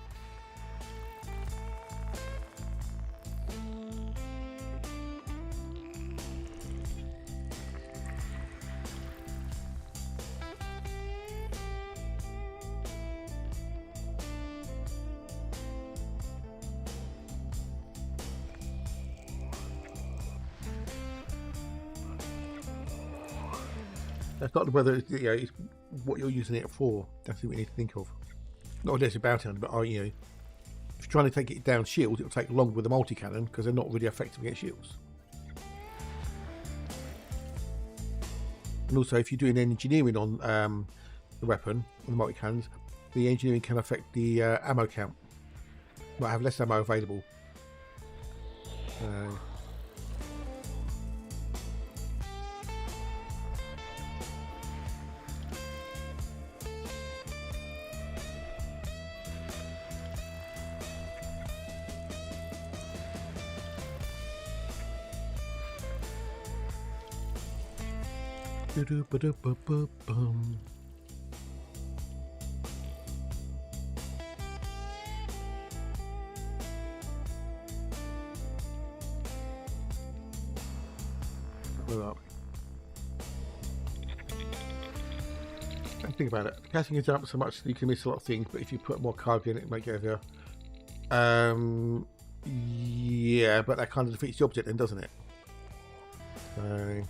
That's not whether it's, it's what you're using it for. That's what we need to think of. Not just about it, but if you're trying to take it down shields, it'll take longer with the multi-cannon because they're not really effective against shields. And also, if you're doing engineering on the weapon, on the multi-cannons, the engineering can affect the ammo count. Might have less ammo available. Ba-do-ba-do-ba-ba-bum. Where are we? Think about it. Casting is up so much that you can miss a lot of things, but if you put more cargo in it, make it heavier. Yeah, but that kind of defeats the object then, doesn't it? So...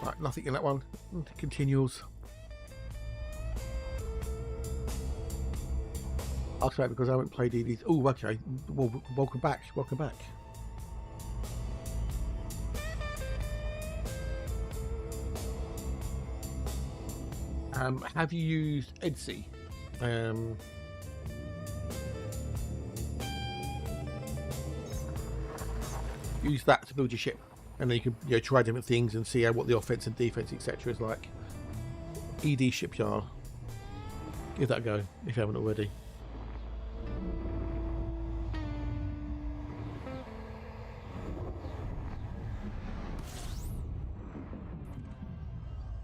Right, nothing in that one. It continues. ask that because I haven't played EDs. Oh, okay. Well, welcome back. Welcome back. Have you used Etsy? Use that to build your ship, and then you can try different things and see what the offense and defense etc. is like. ED shipyard. Give that a go if you haven't already.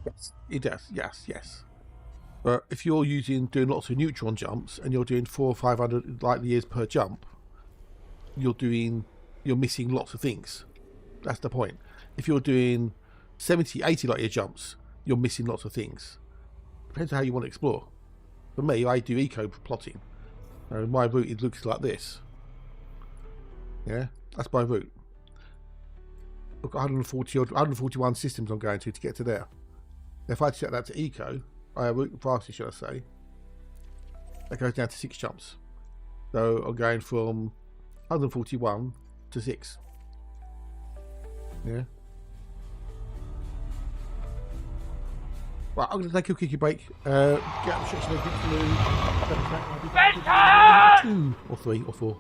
Yes, it does. Yes. But if you're doing lots of neutron jumps and you're doing 400 or 500 light years per jump, you're missing lots of things. That's the point. If you're doing 70, 80 light year jumps, you're missing lots of things. Depends on how you want to explore. For me, I do eco plotting. My route, it looks like this. Yeah, that's my route. I've got 141 systems I'm going to get to there. If I set that to eco, route fastest, should I say, that goes down to 6 jumps. So I'm going from 141 to 6. Yeah. Right, I'm going to take a quickie break. Get up the stretch and 2 or 3 or 4.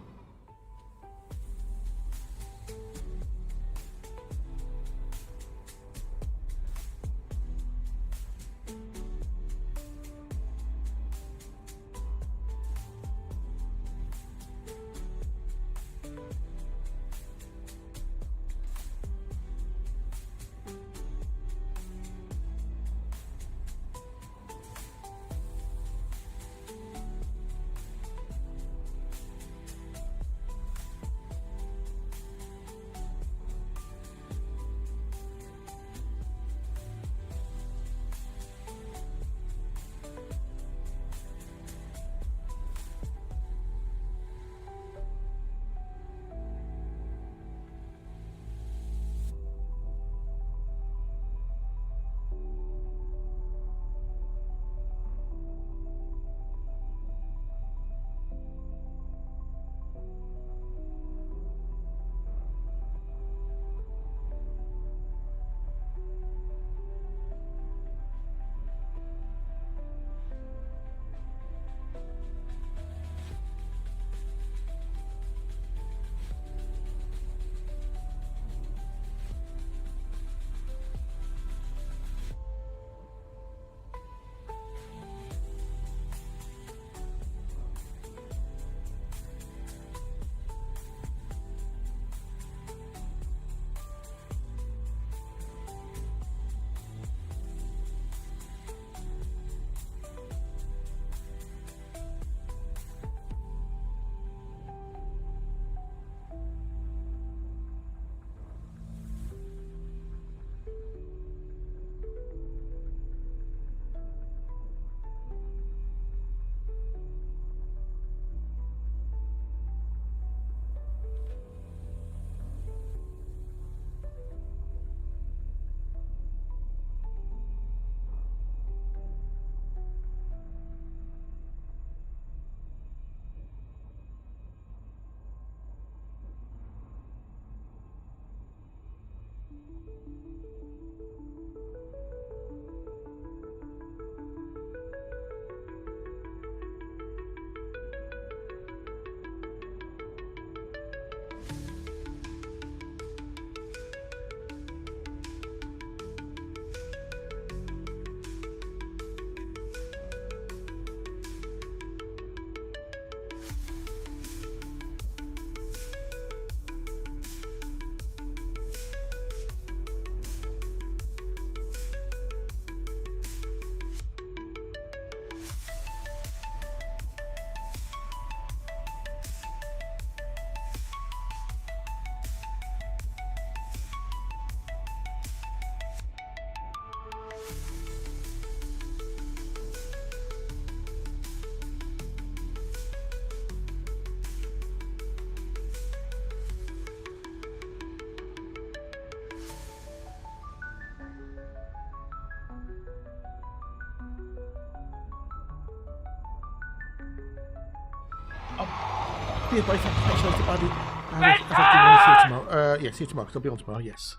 Cheers, buddy. Thanks so much, buddy. If I see you tomorrow. Yeah, see you tomorrow, because I'll be on tomorrow, yes.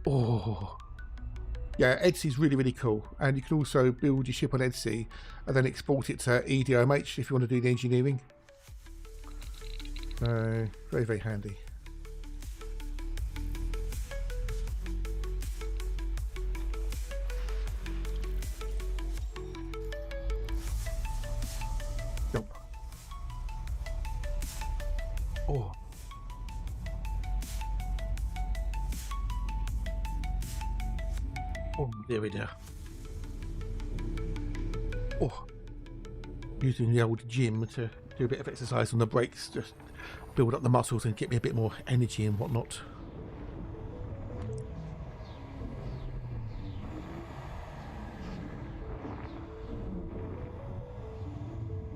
Oh. Yeah, Edsy's really, really cool. And you can also build your ship on Edsy and then export it to EDOMH if you want to do the engineering. Very, very handy. Jump. Oh. Oh, there we go. Oh. Using the old gym to do a bit of exercise on the breaks, just build up the muscles and get me a bit more energy and whatnot.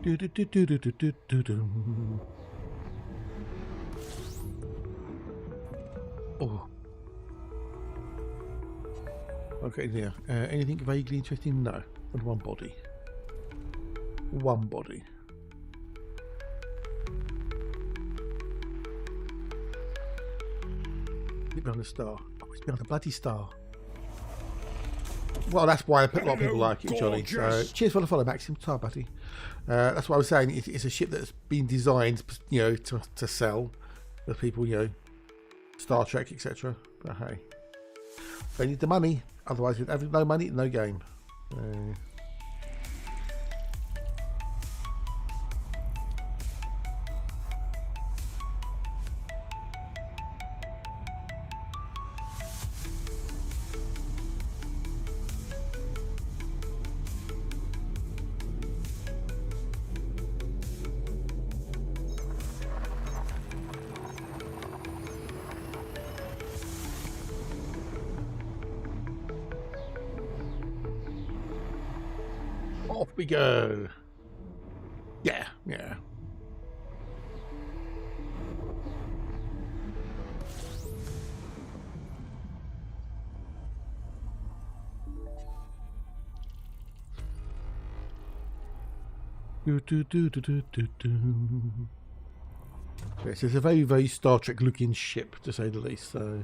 Do do do do do do do do do. Oh. Okay, there. Anything vaguely interesting? No. And one body. One body. It's behind the star. Oh, it's behind the bloody star. Well, that's why a lot of people like it, Johnny. So, cheers for the follow, Maxim. Sorry, buddy. That's what I was saying. It's a ship that's been designed, you know, to sell with people, you know, Star Trek, etc. But hey, they need the money. Otherwise, with having no money, no game. Off we go. Yeah, yeah. Do, do, do, do, do, do, do. Yes, it's a very, very Star Trek looking ship, to say the least. So,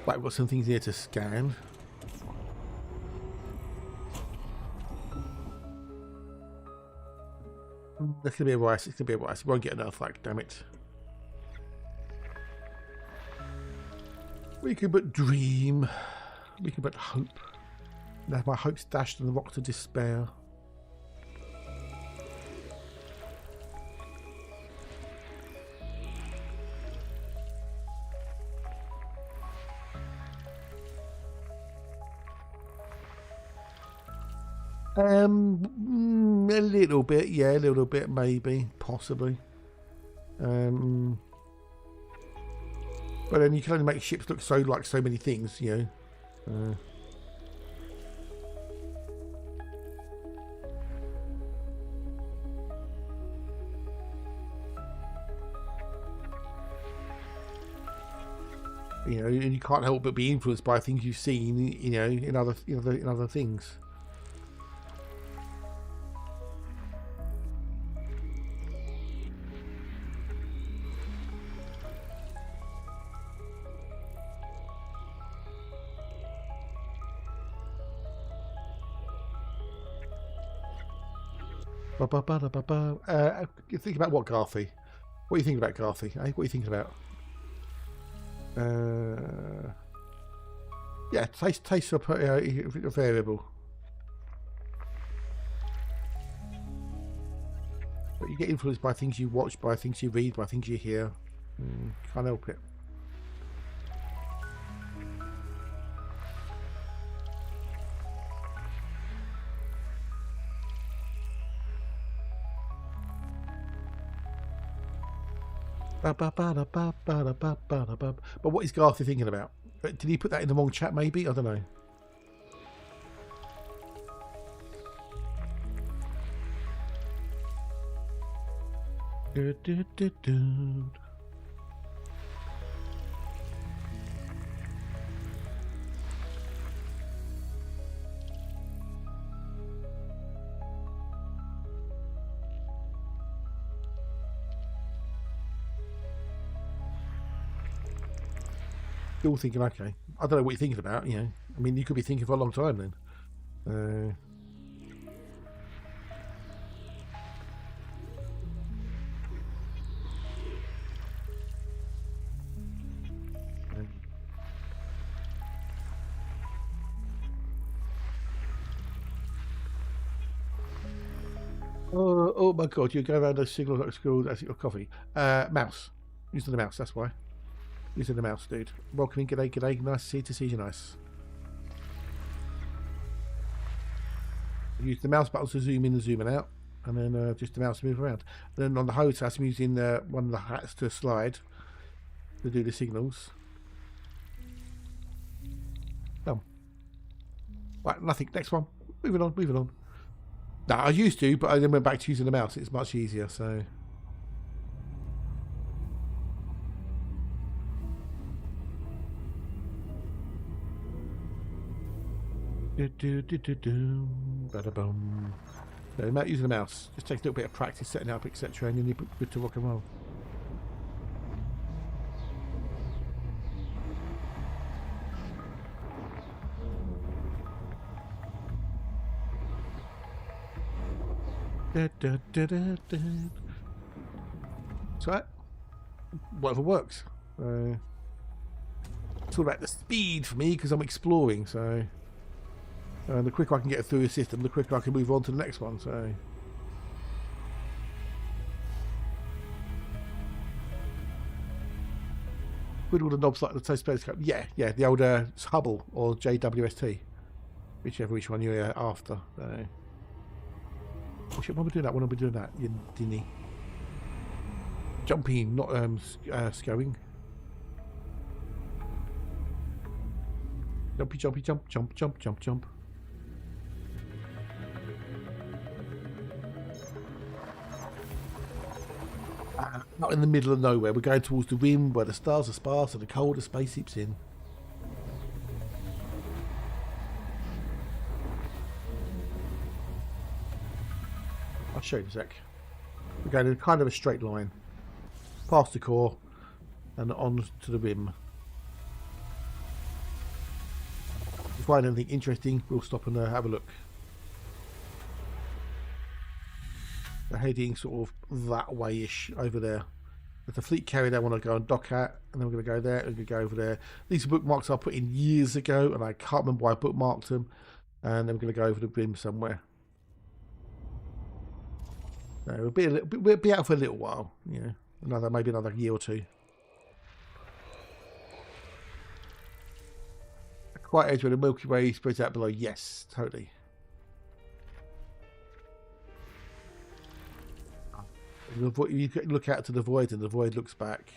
right, we've got some things here to scan. That's gonna be a rice. It's gonna be a rice. We won't get enough, like, damn it. We can but dream. We can but hope. And have my hopes dashed on the rocks of despair. A little bit, yeah, a little bit, maybe, possibly. But then you can only make ships look so like so many things, you know. You know, and you can't help but be influenced by things you've seen, you know, in other things. You think about what, Garthy? What are you thinking about, Garthy? Eh? What are you thinking about? Yeah, taste up a variable. But you get influenced by things you watch, by things you read, by things you hear. Can't help it. But what is Garthy thinking about? Did he put that in the wrong chat, maybe? I don't know. Still thinking, okay. I don't know what you're thinking about, you know. I mean, you could be thinking for a long time then. Oh my god, you go around those signals like school, that's your coffee. Mouse. Using the mouse, that's why. Using the mouse, dude. Welcome in, g'day. Nice to see you, nice. Use the mouse buttons to zoom in and zoom out, and then just the mouse to move around. And then on the hose house, I'm using one of the hats to slide to do the signals. Right, nothing. Next one. Moving on. No, I used to, but I then went back to using the mouse. It's much easier, so. Bada-bum. No, using the mouse. Just takes a little bit of practice setting up, etc., and then you're good to rock and roll. So, whatever works. It's all about the speed for me because I'm exploring, so. The quicker I can get through the system, the quicker I can move on to the next one. So, with all the knobs like the telescope, yeah, the old Hubble or JWST, which one you're after. So. Oh shit! Why am I doing that? When am I doing that? You dinny. Jumping, not scoing. Jumpy, jump. Not in the middle of nowhere. We're going towards the rim where the stars are sparse and the colder space seeps in. I'll show you in a sec. We're going in kind of a straight line. Past the core and on to the rim. If you find anything interesting, we'll stop and have a look. We're heading sort of that way-ish over there. There's a fleet carrier I want to go and dock at, and then we're going to go there, and we're going to go over there. These are bookmarks I put in years ago, and I can't remember why I bookmarked them. And then we're going to go over the rim somewhere. So we'll be out for a little while, you know, maybe another year or two. A quiet edge where the Milky Way spreads out below. Yes, totally. You look out to the void, and the void looks back.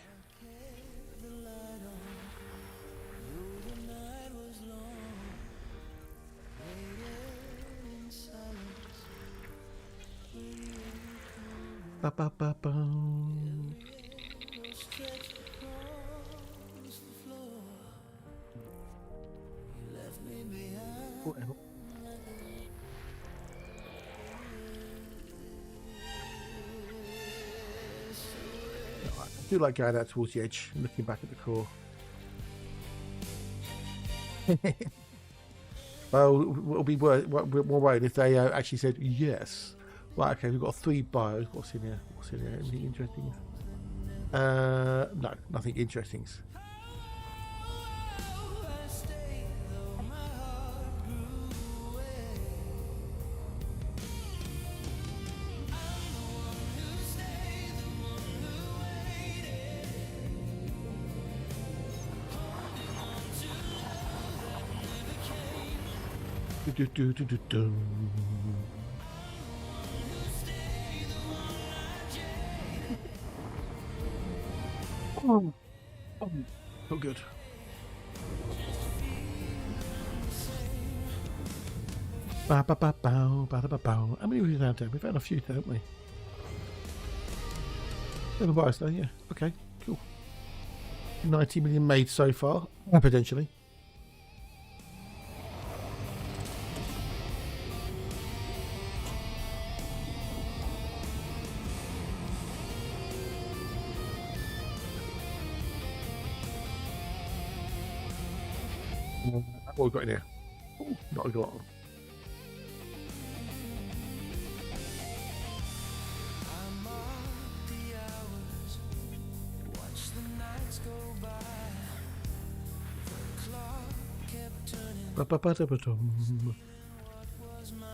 Ba, ba, ba, ba. Whatever. I do like going out towards the edge and looking back at the core. Well, it'll be more worried if they actually said yes. Right, okay, we've got 3 bios. What's in here? Anything interesting? No, nothing interesting. Oh, good. How many have we found there? We've found a few, haven't we? Never biased though, yeah. Okay, cool. 90 million made so far, potentially. What we got in here? Ooh, not a lot.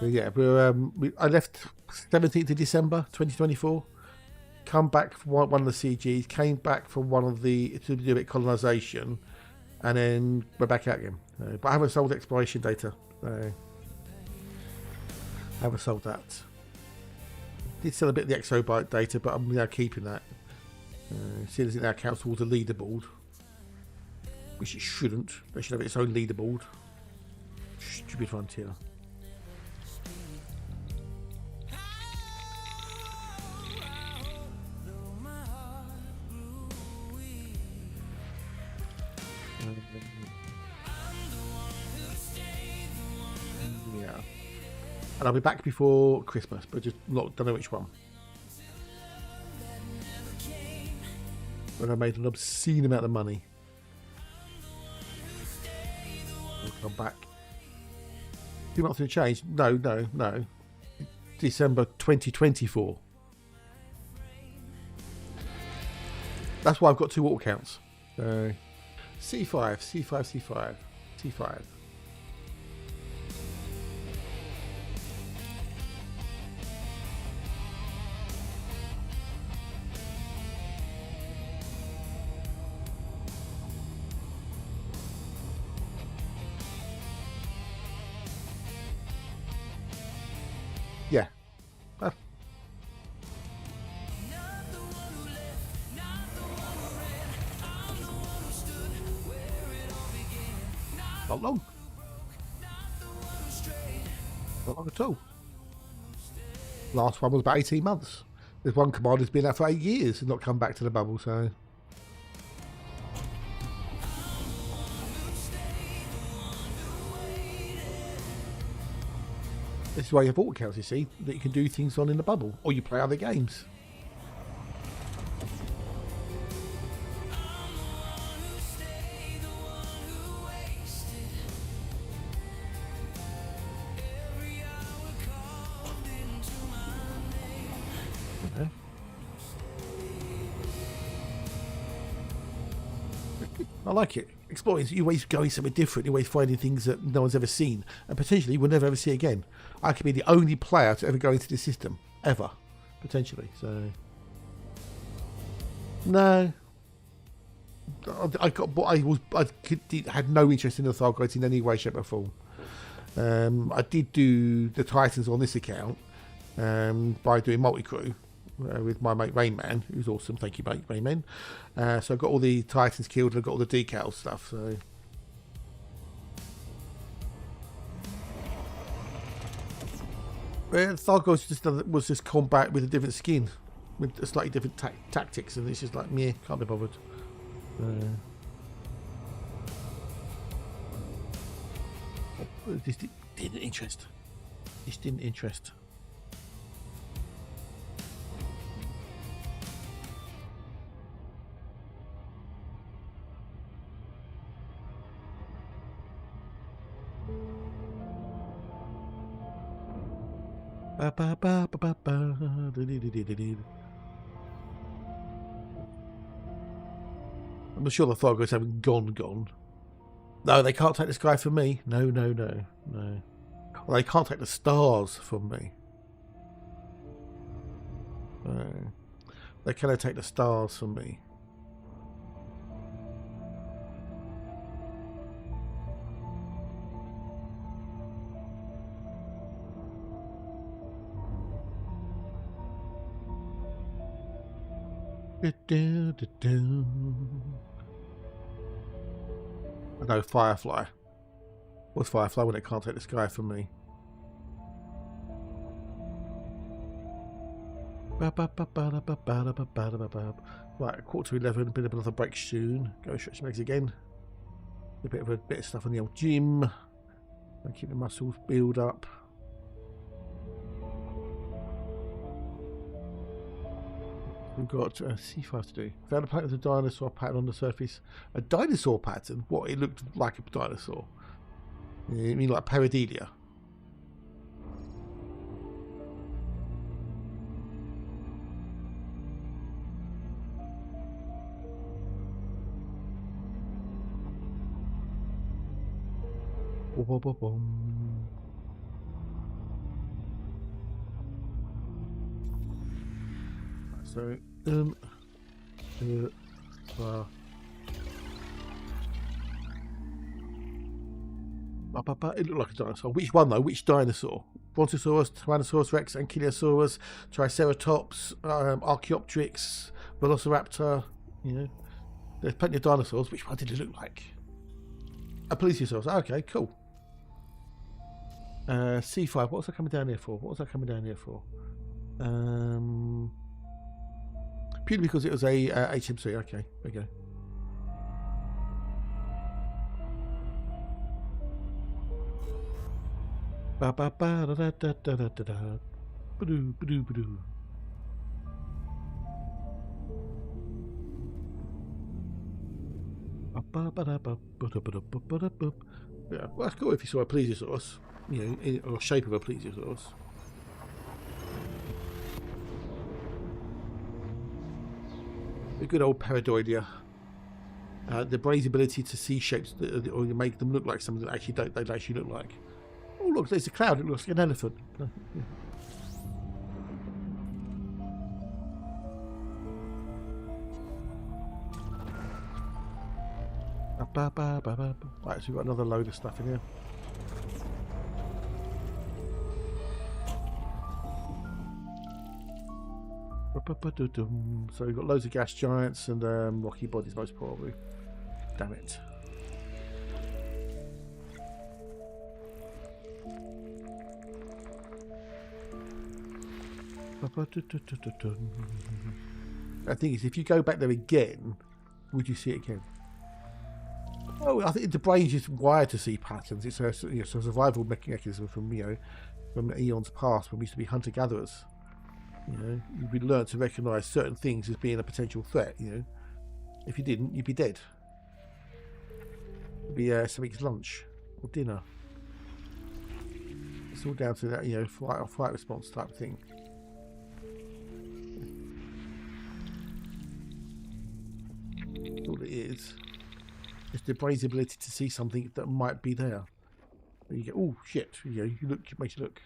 Yeah, I left 17th of December 2024. Come back for one of the CGs. Came back for one of the to do a bit of colonisation, and then we're back out again. But I haven't sold exploration data. I haven't sold that. Did sell a bit of the exobyte data, but I'm now keeping that. Seeing as it now counts towards a leaderboard, which it shouldn't. They should have its own leaderboard. Stupid frontier. Yeah, and I'll be back before Christmas, but just don't know which one. When I made an obscene amount of money, I'll come back. 2 months to change? No. December 2024. That's why I've got 2 auto counts. C5, C5. Yeah. Not long. Not long at all. Last one was about 18 months. There's one commander's been out for 8 years and not come back to the bubble, so... This is why you have auto counts, you see, that you can do things on in the bubble, or you play other games. Okay. I like it. Exploring, you're always going somewhere different, you're always finding things that no one's ever seen, and potentially we'll never ever see again. I could be the only player to ever go into this system, ever, potentially. So, no, I had no interest in the Thargoids in any way, shape, or form. I did do the Titans on this account by doing multi-crew. With my mate Rainman, who's awesome. Thank you, mate Rainman. So I've got all the Titans killed and I've got all the decal stuff. So Thargoids was just combat with a different skin, with a slightly different tactics, and it's just like meh, can't be bothered. This didn't interest. This didn't interest. I'm sure the Thargoids haven't gone. No, they can't take the sky from me. No. Well, they can't take the stars from me. They cannot take the stars from me. No, Firefly. What's Firefly when it can't take the sky from me? Right, 11:15, bit of another break soon. Go stretch legs again. A bit of stuff on the old gym. And keep the muscles build up. We've got C5 to do. Found a pattern of a dinosaur pattern on the surface. A dinosaur pattern? What? It looked like a dinosaur. You mean like pareidolia? So, it looked like a dinosaur. Which one though? Which dinosaur? Brontosaurus, Tyrannosaurus Rex, Ankylosaurus, Triceratops, Archaeopteryx, Velociraptor. You know, there's plenty of dinosaurs. Which one did it look like? A plesiosaurus. Okay, cool. C5. What was I coming down here for? Purely because it was a HMC. Okay, there we go. Ba ba ba da da da da da da da. Ba-doo, ba-doo, ba-doo. Yeah, well, that's cool if you saw a plesiosaurus, you know, or shape of a plesiosaurus. A good old pareidolia. The brain's ability to see shapes that, or make them look like something that actually don't actually look like. Oh look, there's a cloud. It looks like an elephant. Right, so we've got another load of stuff in here. So we've got loads of gas giants and rocky bodies, most probably. Damn it. The thing is, if you go back there again, would you see it again? Oh, I think the brain's just wired to see patterns. It's a, you know, it's a survival mechanism from, you know, from eons past when we used to be hunter-gatherers. You know, we learned to recognise certain things as being a potential threat. You know, if you didn't, you'd be dead. It'd be something's lunch or dinner. It's all down to that, you know, flight or fight response type of thing. All it is the brain's ability to see something that might be there. And you go, oh shit! You know, you look, it makes you look.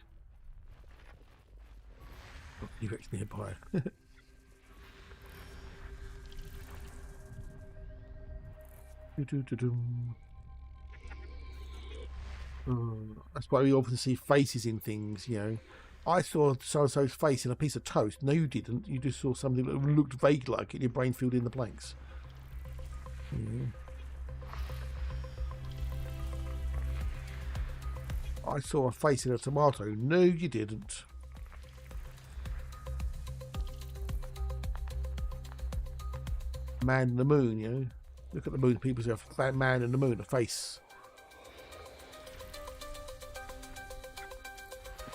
Oh, T-Rex nearby. That's why we often see faces in things. You know, I saw so-and-so's face in a piece of toast. No, you didn't. You just saw something that looked vague like it. Your brain filled in the blanks. Yeah. I saw a face in a tomato. No, you didn't. Man in the moon, you know. Look at the moon. People say a man in the moon, a face.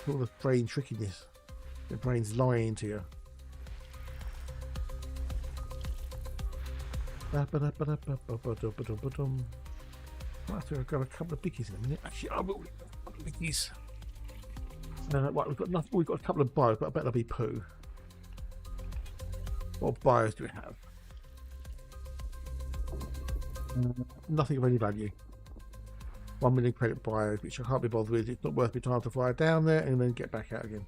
All the brain trickiness. The brain's lying to you. I've got a couple of bickies in a minute. Actually, I will. Bickies. Right, we've got nothing. We've got a couple of bios, but I bet they'll be poo. What bios do we have? Nothing of any value. 1 million credit bios, which I can't be bothered with. It's not worth my time to fly down there and then get back out again.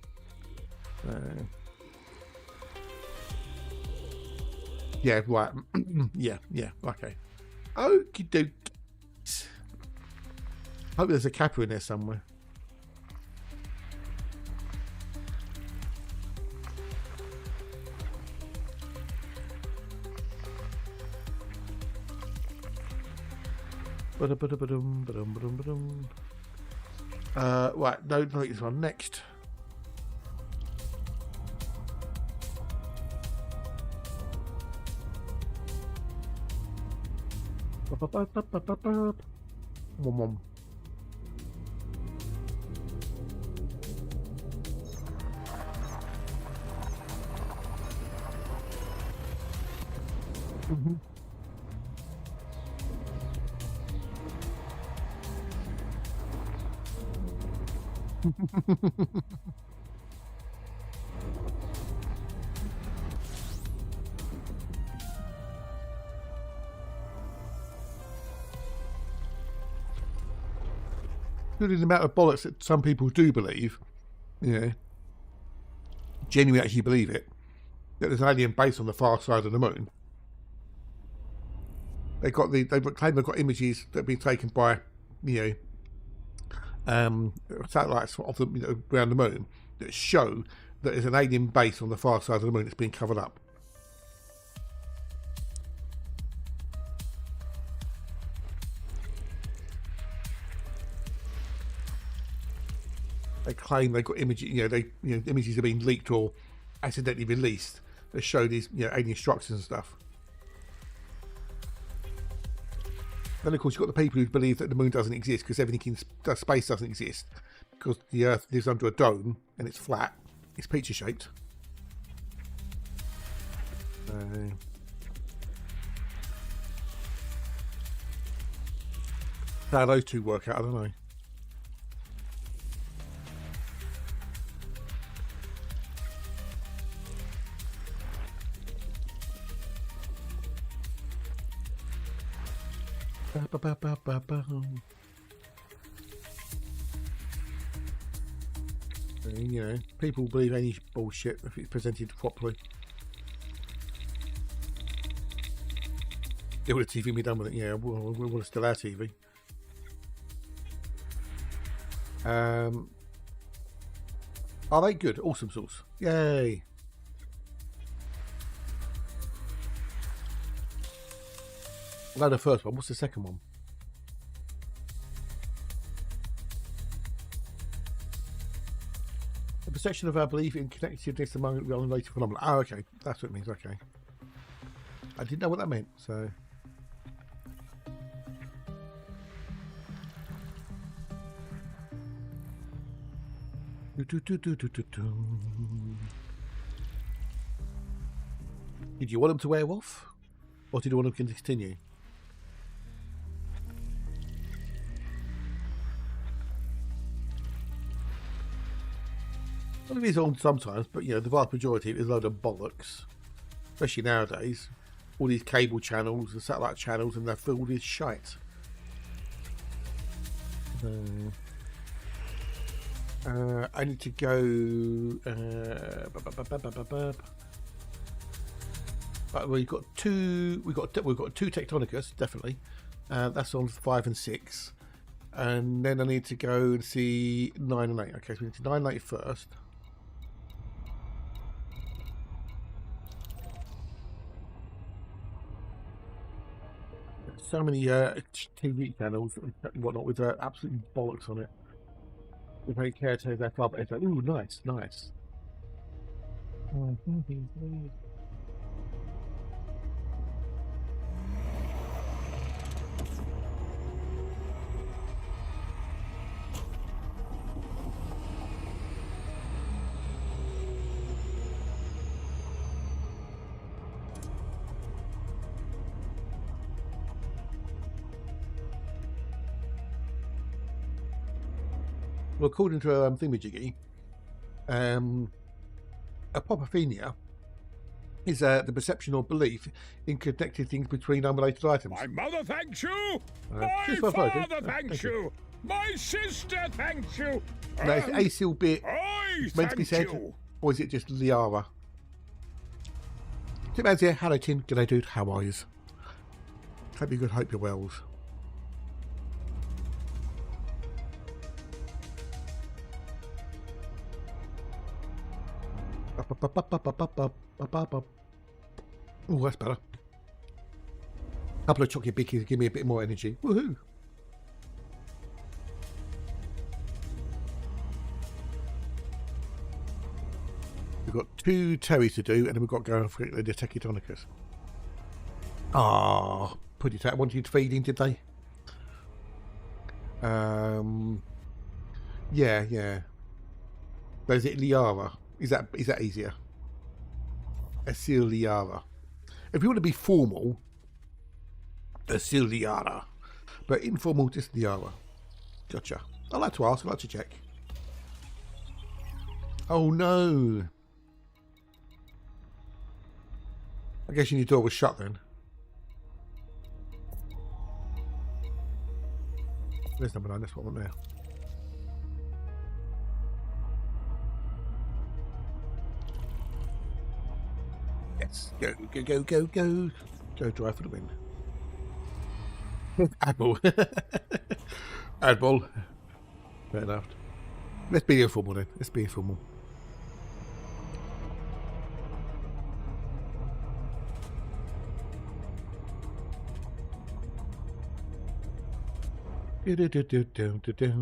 Yeah, right. yeah, okay. Okie doke. Hope there's a kappa in there somewhere. Right, no, take this one next. Mom. The amount of bollocks that some people do believe, genuinely actually believe it, that there's an alien base on the far side of the moon. They've claimed they've got images that have been taken by, satellites of the, around the moon that show that there's an alien base on the far side of the moon that's been covered up. They claim they've got images, images have been leaked or accidentally released that show these, alien structures and stuff. Then, of course, you've got the people who believe that the moon doesn't exist because everything in space doesn't exist because the Earth lives under a dome and it's flat, it's pizza-shaped. How those two work out, I don't know. People believe any bullshit if it's presented properly. It would have TV be done with it, yeah, we'll still our TV. Are they good? Awesome sauce. Yay. No, the first one. What's the second one? The perception of our belief in connectedness among related phenomena. Oh, okay. That's what it means. Okay. I didn't know what that meant, so. Did you want them to wear off? Or did you want them to continue? Well, it is on sometimes, but the vast majority of it is a load of bollocks. Especially nowadays. All these cable channels and satellite channels, and they're filled with shite. I need to go. But we've got two. We've got two Tectonicus, definitely. That's on 5 and 6, and then I need to go and see 9 and 8. Okay, so we need to 9 and 8 first. So many TV channels and whatnot with absolutely bollocks on it. We don't care to that far, but it's like, ooh, nice, nice. Well, according to thingamajiggy, apophenia is the perception or belief in connected things between unrelated items. My mother thanks you. My just what I father do. thanks you. My sister thanks you. Now, is the ASIL bit I meant to be said, thank you. or is it just Liara? Tim Man's here. Hello, Tim. G'day, dude. How are you? Hope you're good. Hope you're well. Oh, that's better. A couple of chocolate bickies give me a bit more energy. Woohoo! We've got 2 Terrys to do, and then we've got to go and forget the Tectonicus. Ah, put it out. Wanted feeding, did they? Yeah. But is it Liara? Is that easier? Asil Liara. If you want to be formal, Asil Liara. But informal, just Liara. Gotcha. I like to ask, I like to check. Oh no! I guess your door was shut then. There's number 9, that's what I want there. Yes, go, go, go, go, go. Go drive for the win. Admiral. Admiral. Fair enough. Let's be informal then. Let's be informal. Do, do, do, do, do, do, do.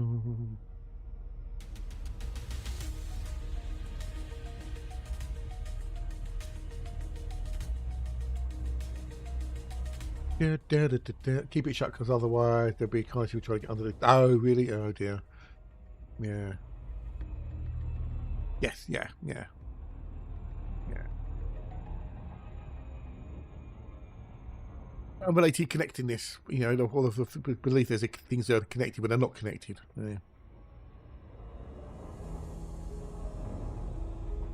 Keep it shut because otherwise there'll be kind of people trying to get under the... Oh, really? Oh, dear. Yeah. Yes, yeah, yeah. Yeah. Unrelated connectingness. You know, all of the belief there's things that are connected, but they're not connected. Yeah.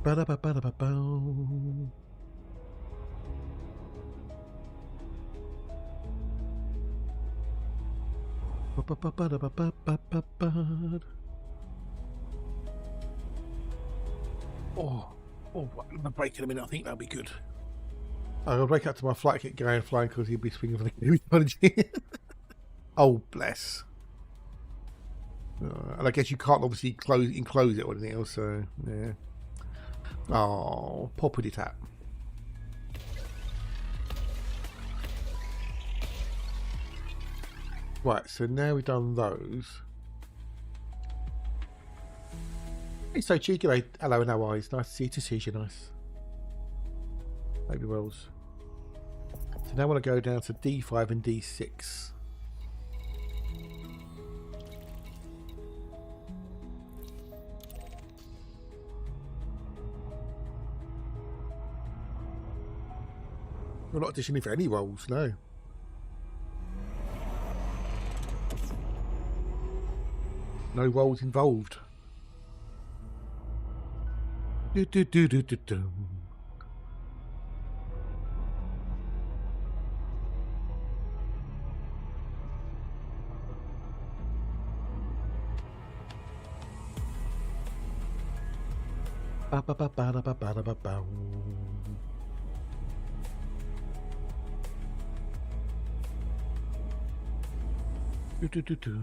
Ba-da-ba-ba-da-ba-bow. Oh, I'm gonna break in a minute. I think that'll be good. I'm gonna break out to my flight kit going flying because he'll be swinging for the energy. Oh, bless. And I guess you can't obviously enclose it or anything else. So yeah. Oh, poppity tap. Right, so now we've done those. It's so cheeky. Hello and how are you? It's nice to see you. Nice. Maybe Wells. So now I want to go down to D5 and D6. We're not auditioning for any roles, no. No roles involved. Do do do do do do. Ba ba ba ba ba ba ba ba ba. Do do do do.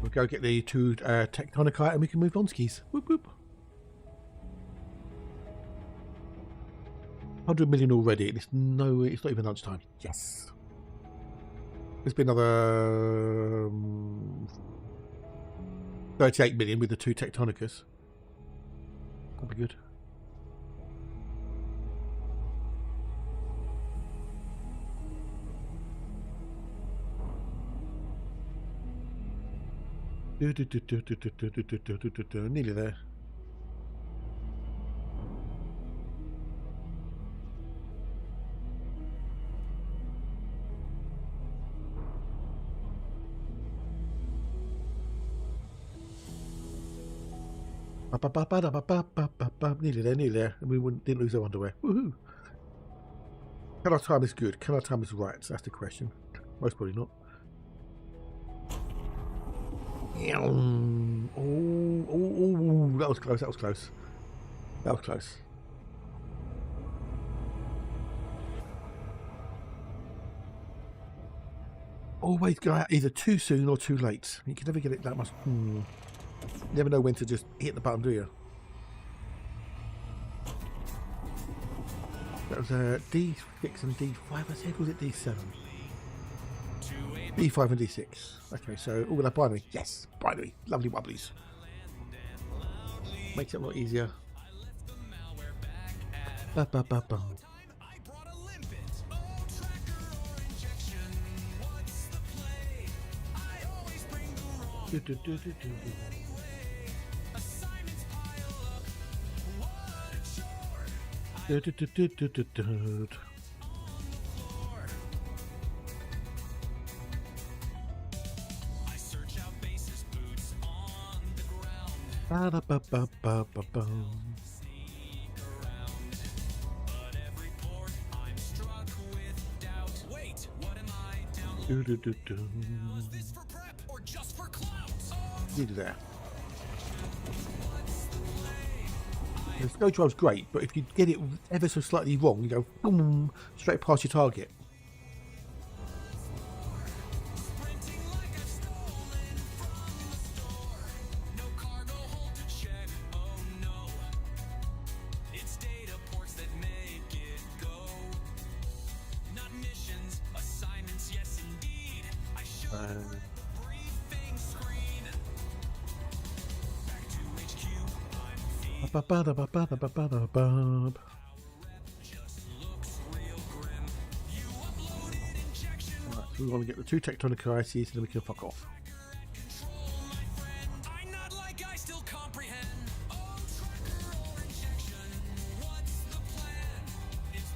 We'll go get the 2 tectonic item and we can move on skis. Whoop whoop. 100 million already. It's not even lunchtime. Yes. There's been another 38 million with the 2 tectonicus. That'll be good. Nearly there. Nearly there, nearly there. And we didn't lose our underwear. Woohoo! Can our time is good? Can our time is right? That's the question. Most probably not. Oh, that was close, that was close. That was close. Always go out either too soon or too late. You can never get it that much. You never know when to just hit the button, do you? That was D6 and D5, I said. Was it D7? D5 and D6. Okay, so all that binary. Yes, binary. Lovely wobblies. Makes it a lot easier. Ba, ba, ba, ba. Do, do, do, do, do, do. Do, do, do, do, do, do, do. Ba-da-ba-ba-ba-ba-ba. Wait, what am I down? Do-do-do-do. Was this for prep or just for clout? You do there. The snow drive's great, but if you get it ever so slightly wrong, you go boom, straight past your target. Sprinting like I've stolen from the store. No cargo hold to check. Oh no. It's data ports that make it go. Not missions, assignments, yes indeed. I should briefing screen. Back to HQ. I'm feed. Ba-ba-da-ba-ba-da-ba-ba-da-ba. Just looks real grim. You uploaded injection. Right, so we want to get the 2 tectonic crises and then we can fuck off. Control, my friend. I'm not like I still comprehend. Oh, tracker or injection. What's the plan? It's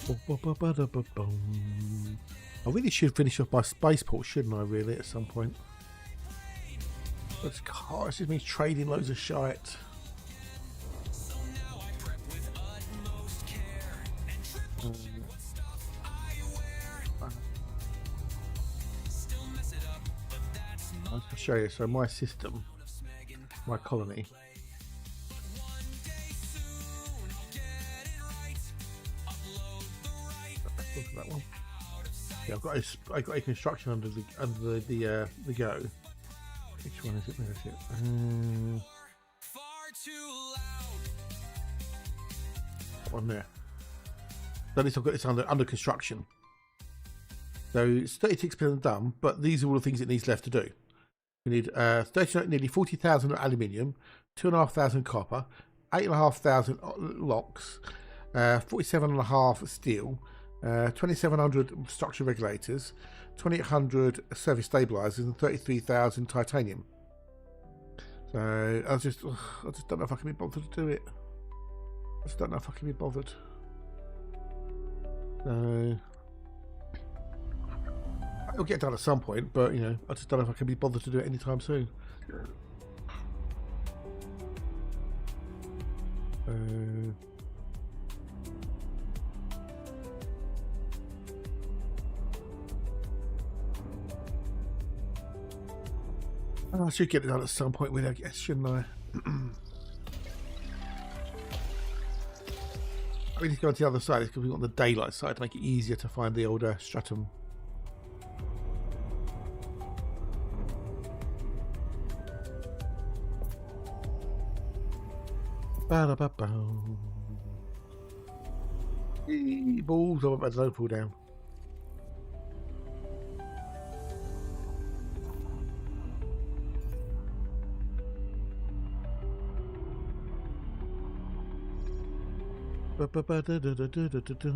power. Ba-ba-ba-da-ba-bum. I really should finish off my spaceport, shouldn't I, really, at some point? But it's just means trading loads of shite. So now I prep with utmost care and triple check what stuff I wear. Still mess it up, but that's I'll show you. So my system, my colony, one day soon. I'll get it right. Upload the right look at that one. Yeah, I've got a construction under the go. Which one is it? Where is it? far too loud. That one there. So at least I've got this under construction. So it's 36% done, but these are all the things it needs left to do. We need nearly 40,000 aluminium, 2,500 copper, 8,500 locks, 47.5 steel, 2,700 structure regulators, 2,800 surface stabilizers, and 33,000 titanium. So I just don't know if I can be bothered to do it. I just don't know if I can be bothered. So it'll get done at some point, but you know, I just don't know if I can be bothered to do it anytime soon. I should get it done at some point with it, I guess, shouldn't I? We need to go on to the other side because we want the daylight side to make it easier to find the old stratum. Ba-da-ba-bow. Eee, balls, I want my low pull down. Ba-ba-ba-da-da-da-da-da-da.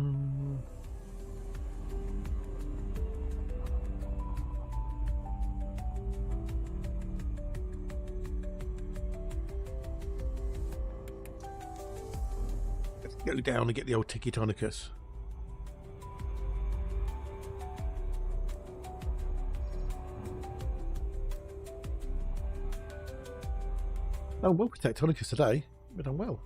Let's go down and get the old Tikitonicus. Oh, well, Tectonicus today. We've done well.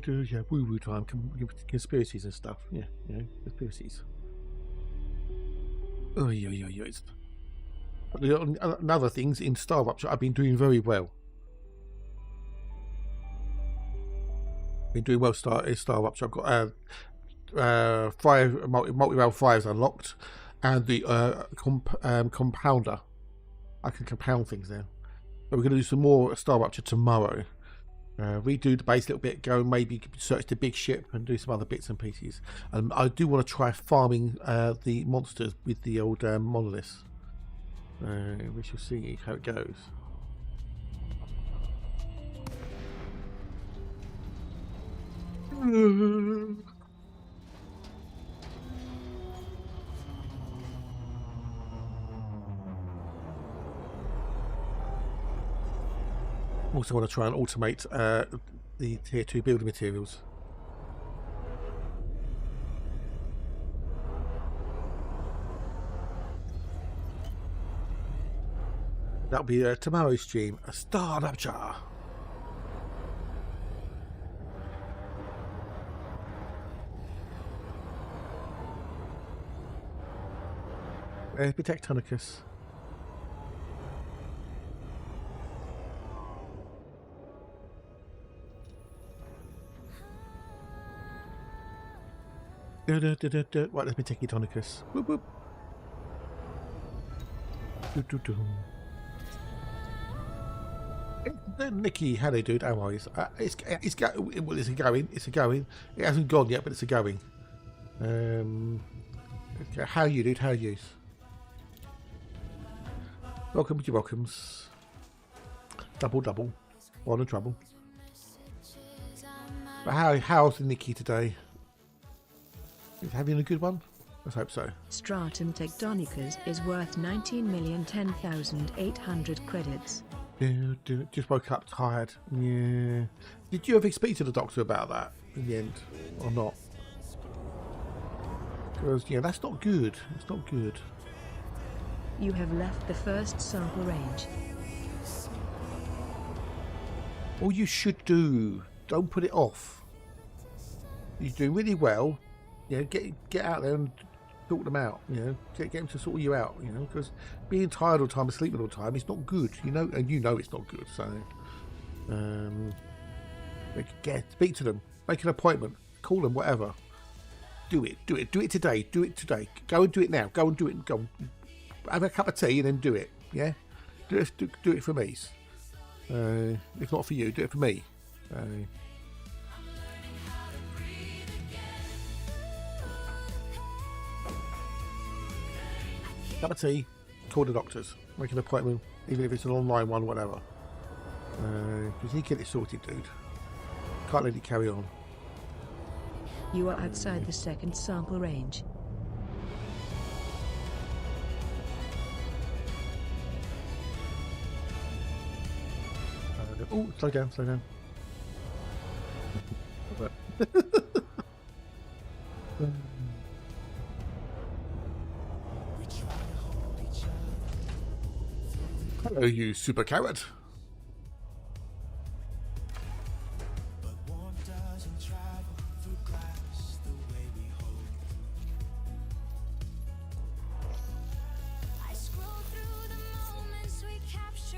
Yeah, woo-woo time, conspiracies and stuff. Yeah, you know, conspiracies. Oh, yeah. And other things in Star Rupture, I've been doing very well. Been doing well in Star Rupture. I've got 5 multi-rail 5s unlocked, and the compounder. I can compound things now. But we're going to do some more Star Rupture tomorrow. Redo the base a little bit, go maybe search the big ship and do some other bits and pieces. I do want to try farming the monsters with the old monoliths. We shall see how it goes. Also want to try and automate the tier 2 building materials. That'll be tomorrow's stream, a star rapture. Where's my Tectonicus? Right, let me take Tectonicus. Whoop, whoop. Nikki, how they do it? How are you? It's well, it's a going. It's a going. It hasn't gone yet, but it's a going. Okay, how you, dude? How you? Welcome to your welcomes. Double. One and trouble. But how's the Nikki today? Is having a good one? Let's hope so. Stratum Tectonicus is worth 19,010,800 credits. Just woke up tired. Yeah. Did you ever speak to the doctor about that in the end, or not? Because that's not good. It's not good. You have left the first sample range. All you should do, don't put it off. You're doing really well. Get out there and sort them out. Get them to sort you out. Because being tired all the time and sleeping all the time is not good. And it's not good. So, speak to them, make an appointment, call them, whatever. Do it today. Go and do it now. Go and do it. Go. Have a cup of tea and then do it. Yeah, do it for me. If not for you, do it for me. Cup of tea, call the doctors, make an appointment, even if it's an online one, whatever. Because you get it sorted, dude. Can't let it carry on. You are outside the second sample range. Oh, slow down. Hello, you super carrot.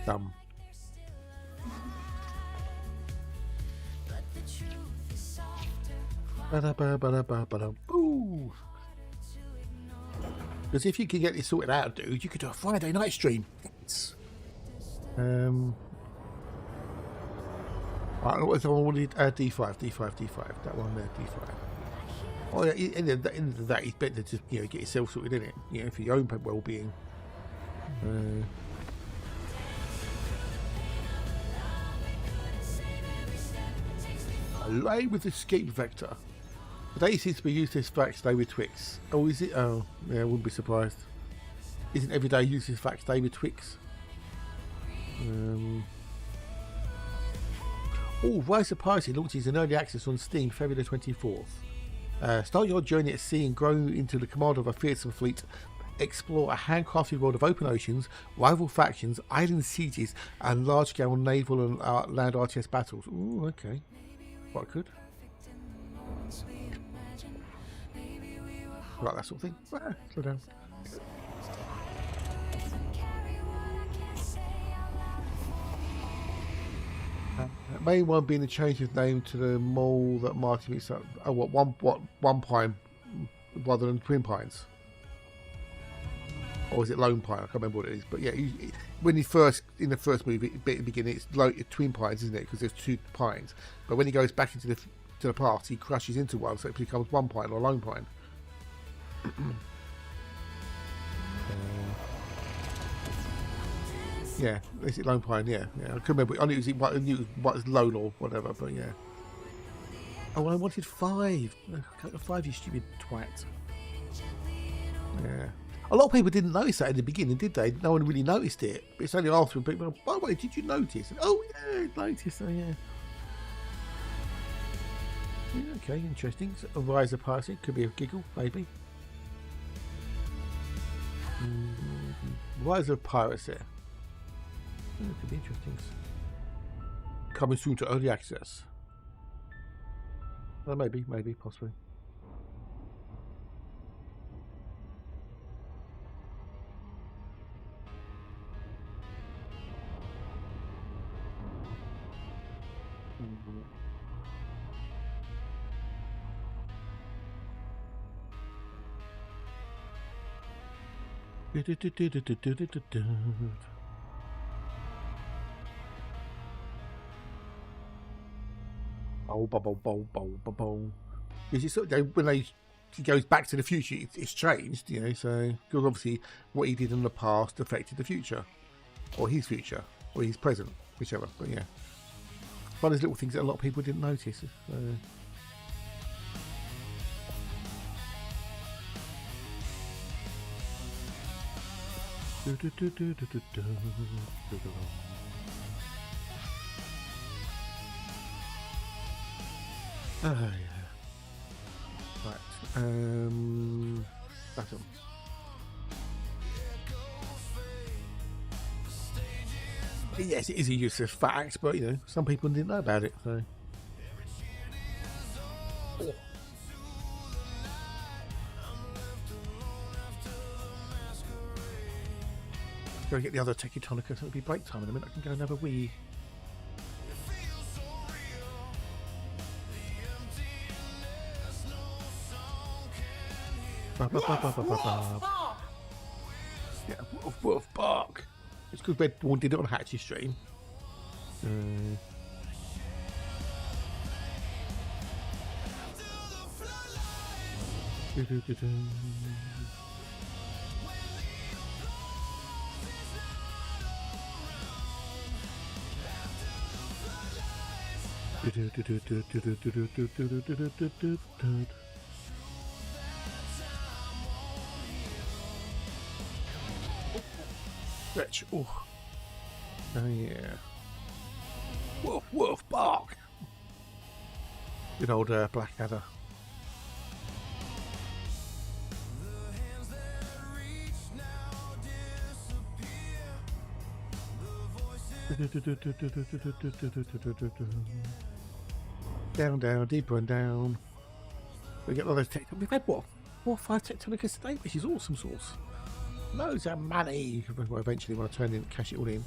Dumb. Ooh. Because if you could get this sorted out, dude, you could do a Friday night stream. Right, what was already D5. That one there, D5. Oh, yeah, end of the day, it's better to just get yourself sorted, isn't it? For your own well-being. Away with escape vector. Today seems to be used this fact day with Twix. Oh, is it? Oh, yeah, I wouldn't be surprised. Isn't every day used this fact day with Twix? Rise of Piracy launches in early access on Steam February the 24th. Start your journey at sea and grow into the commander of a fearsome fleet. Explore a handcrafted world of open oceans, rival factions, island sieges, and large-scale naval and land RTS battles. Ooh, okay. Quite good. Like that sort of thing. Slow down. Main one being the change of name to the mole that marked me. So, one pine rather than twin pines, or is it lone pine? I can't remember what it is. But yeah, when he first in the first movie, at the beginning, it's twin pines, isn't it? Because there's two pines. But when he goes back into the past, he crashes into one, so it becomes one pine or lone pine. Yeah, is it Lone Pine? Yeah, yeah. I couldn't remember. I knew it was Lone or whatever, but yeah. Oh, I wanted 5. I got 5, you stupid twat. Yeah. A lot of people didn't notice that in the beginning, did they? No one really noticed it. But it's only after when people, by the way, did you notice? And, oh, yeah, I noticed. Oh, yeah. Yeah, okay, interesting. So, a rise of piracy. Could be a giggle, maybe. Rise of piracy. Yeah, could be interesting. Coming soon to early access. Well, maybe, possibly. Oh, bow. Is it sort of, when he goes back to the future, it's changed, you know. So because obviously what he did in the past affected the future, or his future, or his present, whichever. But yeah, one of those little things that a lot of people didn't notice. So. Oh yeah. Right. Bottom. Yes, it is a useless fact, but you know, some people didn't know about it, so. Oh. Go get the other Teketonica, so it'll be break time in a minute. I can go and have a wee. Yeah, wolf bark. It's good Red Dawn did it on Hatch's stream. Stretch. Oh yeah. Wolf bark. Good old Blackadder. Down, deeper and down. We get all those tech. We've had what? 4 or 5 Tektonicas today, which is awesome sauce. Loads of money. Well, eventually, when I turn in, cash it all in.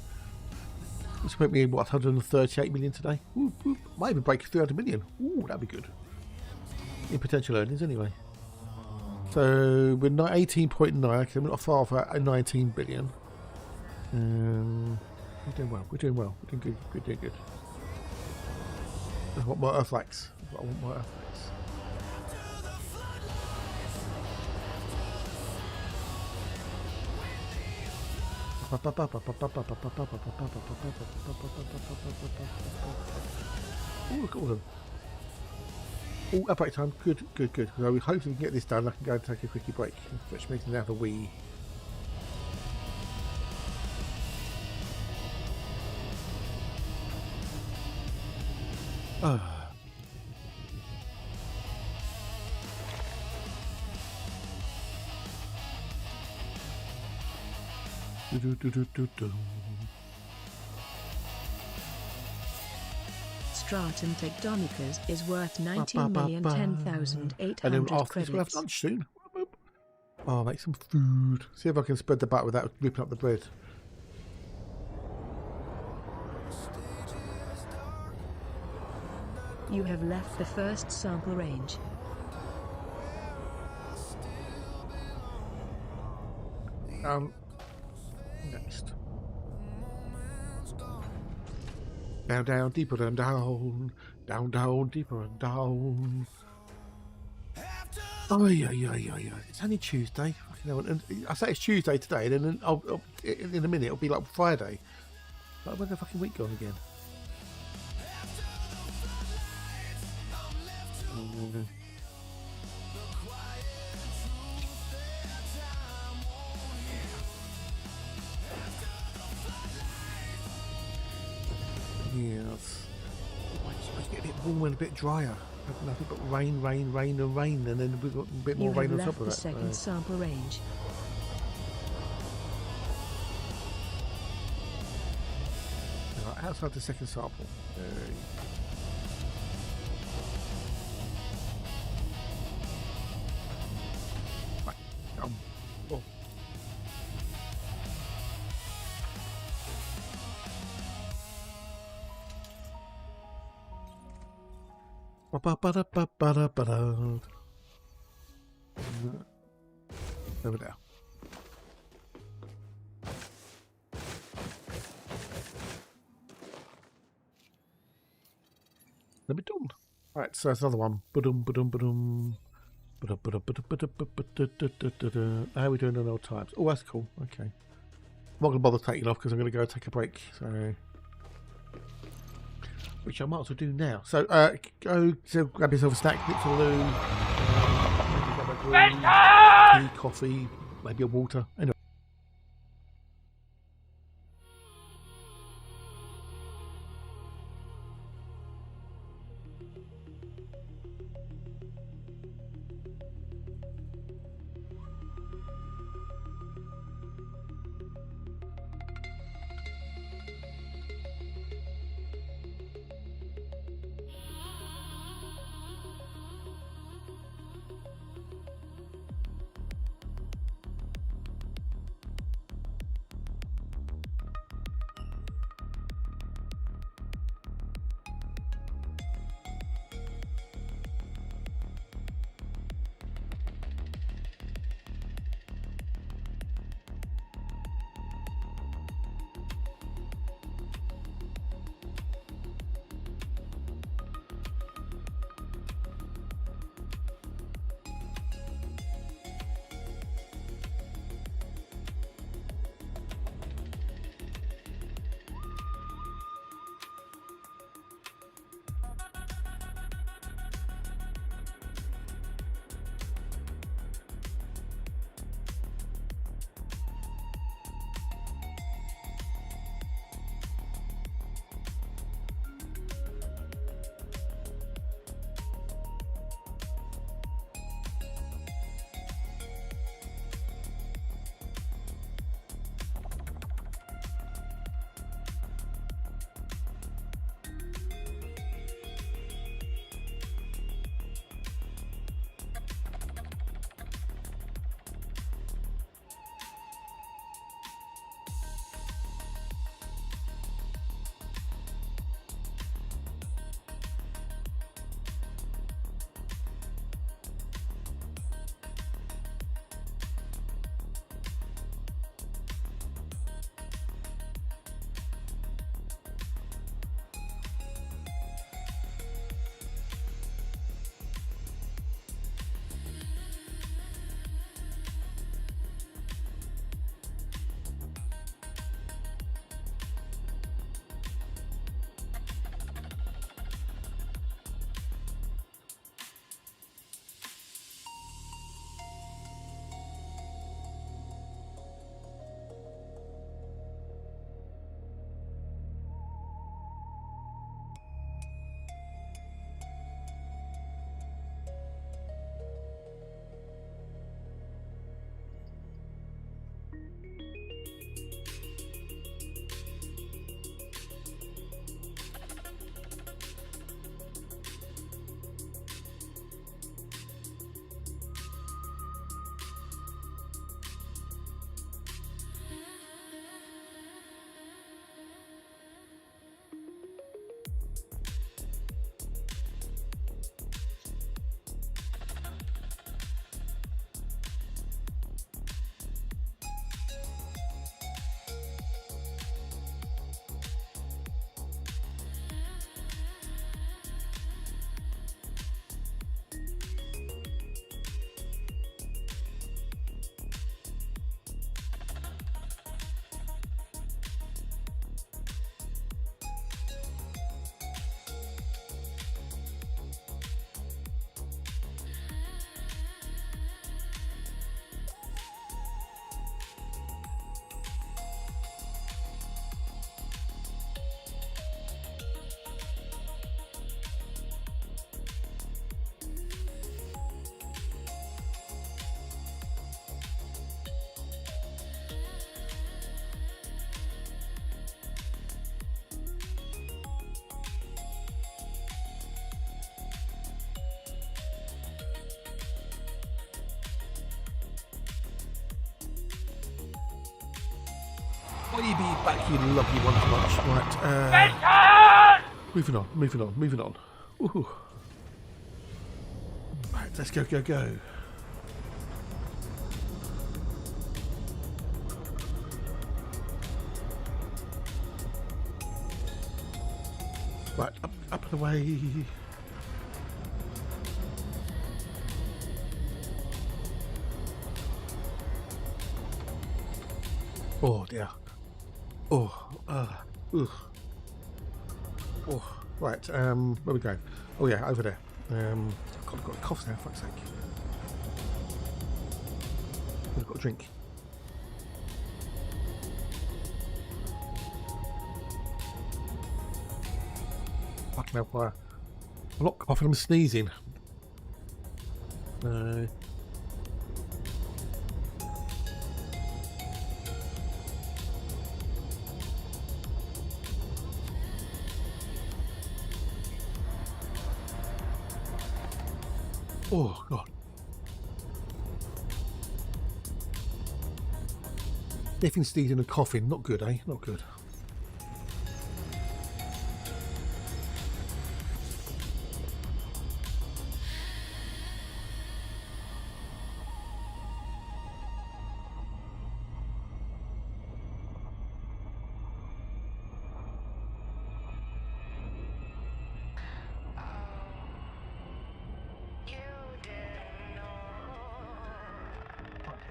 It's put me in what, 138 million today. Ooh, ooh. Might even break 300 million. Ooh, that'd be good. In potential earnings, anyway. So we're not 18.9. Okay, we're not far off at 19 billion. We're doing well. We're doing well. We're doing good. We're doing good. I want more Earthlights. I want more Earthlights. Oh, look at all of them. Oh, up break time. Good. So we hopefully can get this done. I can go and take a quickie break, which makes me have a wee. Oh. Stratum Tektonicas is worth 19,010,800 And then after this, we'll have credits. lunch soon. Oh, I'll make some food. See if I can spread the butter without ripping up the bread. You have left the first sample range. Next. Down, deeper and down. Down, deeper and down. Oh, yeah. It's only Tuesday. And I say it's Tuesday today, and then in a minute it'll be like Friday. Like, where's the fucking wheat gone again? Yes. It's supposed to get a bit warmer and a bit drier. Nothing but rain, rain, rain, and rain, and then we've got a bit You more rain have on top left of the that. second sample range. Right, outside the second sample. Right. Oh. Ba-ba-da-ba-ba-da-ba-da. Over there. Let me done. Right, so that's another one. Ba-dum, ba-dum, ba-dum. Ba-dum, ba-dum, ba-dum, ba-dum, ba-dum. How are we doing on old times? Oh, that's cool. Okay. I'm not going to bother taking off because I'm going to go take a break. So, which I might as well do now. So, go to grab yourself a snack, nip to the loo, maybe grab a brew, tea, coffee, maybe a water. Anyway. Maybe back, you lucky one much. Right. Moving on. Woohoo. Right, let's go. Right, up and away. Oh dear. Oh, ugh. Oh, right, where we going? Oh yeah, over there. I've got a cough now, for fuck's sake. I've got a drink. Fucking hellfire. I'm not coughing, I'm sneezing. Oh god. Definitely sneezing and coughing, not good, eh? Not good.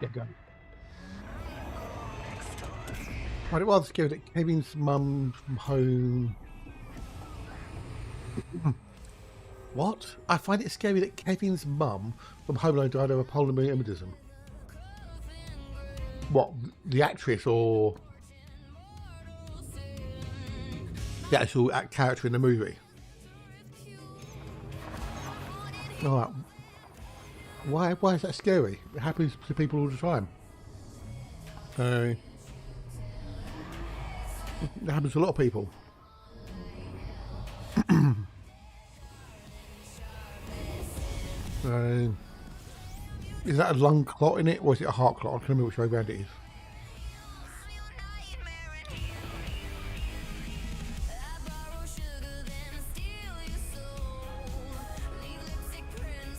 Get going. Right, it was scared at Kevin's mum from home. What? I find it scary that Kevin's mum from Home Alone died of a pulmonary embolism. What? The actress or the actual character in the movie? Alright. Why is that scary? It happens to people all the time. It happens to a lot of people. Is that a lung clot in it, or is it a heart clot? I can't remember which way around it is.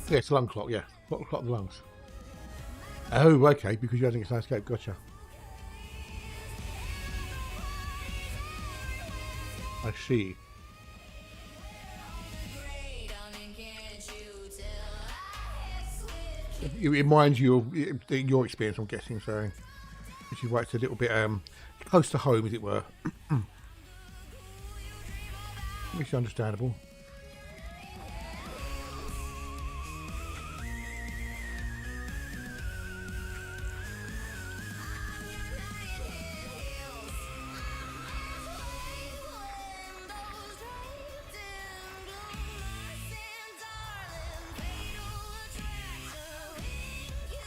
Yeah, it's a lung clot, yeah. Clot of the lungs. Oh, okay, because you hadn't escape. Gotcha. I see. It reminds you of your experience, I'm guessing, so which is why it's a little bit close to home, as it were. Which is understandable.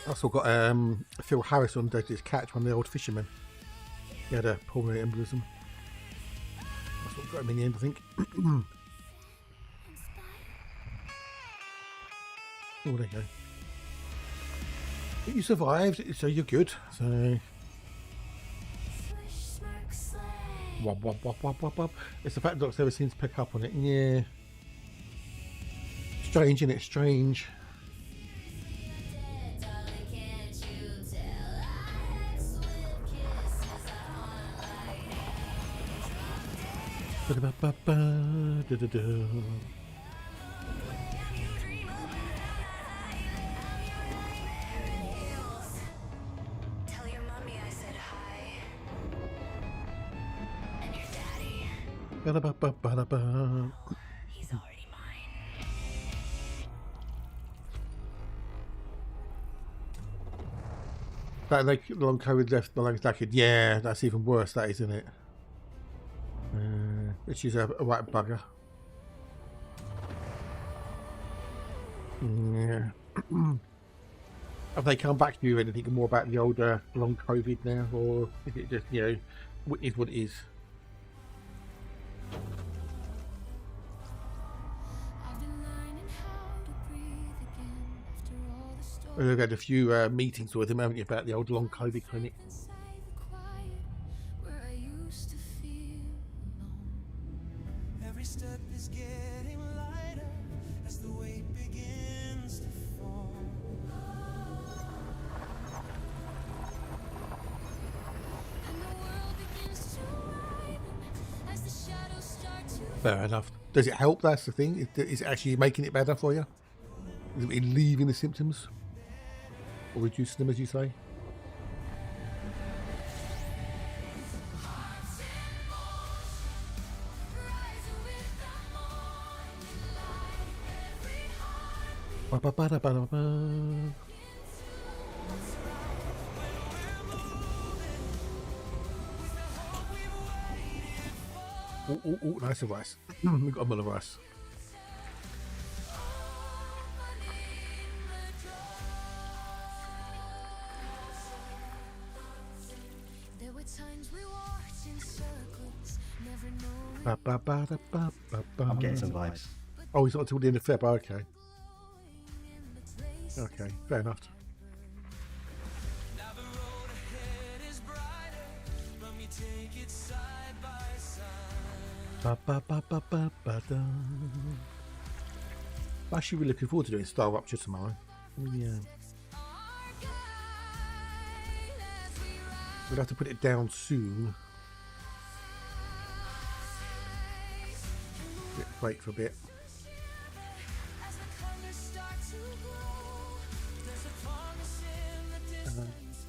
I also got Phil Harris on Dead His Catch, one of the old fishermen. He had a pulmonary embolism. That's what got him in the end, I think. Oh, there you go. But you survived, so you're good. So, wop, wop, wop, wop, wop, wop. It's the fact that Doctor ever seems to pick up on it. Yeah. Strange, isn't it? Strange. Tell your mommy I said hi. And your daddy. He's already mine. That like long COVID left the lungs knackered. Yeah, that's even worse. That isn't it? Which is a right bugger. Yeah. Have they come back to you anything more about the older long COVID now, or is it just, you know, is what it is? Well, they've had a few meetings with him, haven't you, about the old long COVID clinic? every step is getting lighter as the weight begins to fall. And the world begins to widen as the shadows start to Fair enough. Does it help? That's the thing. Is it actually making it better for you? Is it relieving the symptoms? Or reducing them, as you say? Ba-ba-ba-da-ba-da-ba. Oh, nice advice. We got a lot of rice. There were times we walked in circles, never knowing Ba-ba-ba-da-ba-ba-ba. I'm getting some vibes. Oh, he's not until the end of Feb. Okay. in the place. Okay, fair enough. Now the road ahead is brighter, let me take it side by side. Ba-ba-ba-ba-ba-ba-da. I'm actually really looking forward to doing Star Rupture tomorrow. Yeah. Our guide as we rise. We'll have to put it down soon. Wait for a bit. As the colors start to glow, there's a promise in the distance.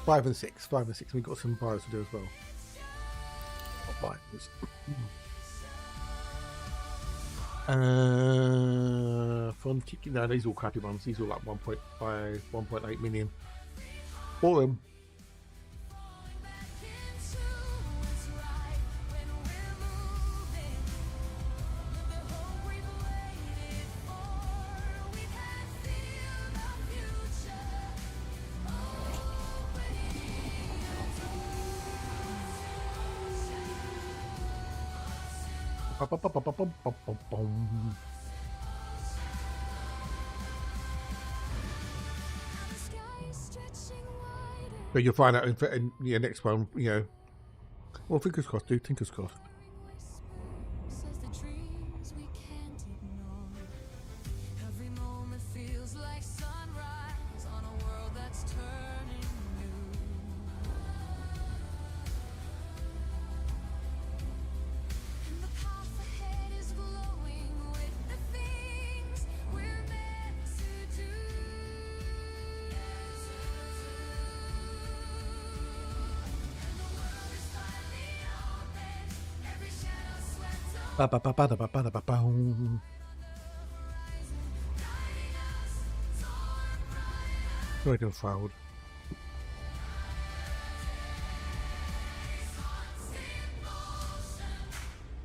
5 and 6. 5 and 6. We've got some bios to do as well. Not bios. From no, these are all crappy ones. These are all like 1.5, 1.8 million. For them. Into what's right when we're moving. The hope we've waited for. We've had feel the future. Ba-ba-ba-ba-ba-bum-bum-bum. The sky is stretching wider. But you'll find out in the next one, you know. Well, fingers crossed, dude. Fingers crossed. Says the dreams we can't ignore. Every moment feels like sunrise on a world that's turning new. And the path ahead is glowing with the things we're meant to do. And the world is finally open. Every shadow swept away. Ba-ba-ba-ba-da-ba-ba-da-ba-bum. Right on forward.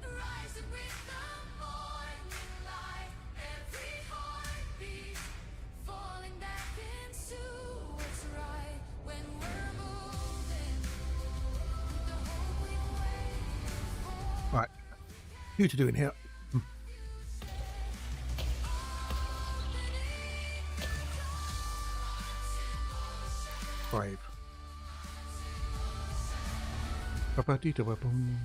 Rising with the morning light, every heartbeat falling back into what's right when we're moving with the hope we've waited for. Right. Who to do in here? 5. Ba-ba-dee-da-ba-bum.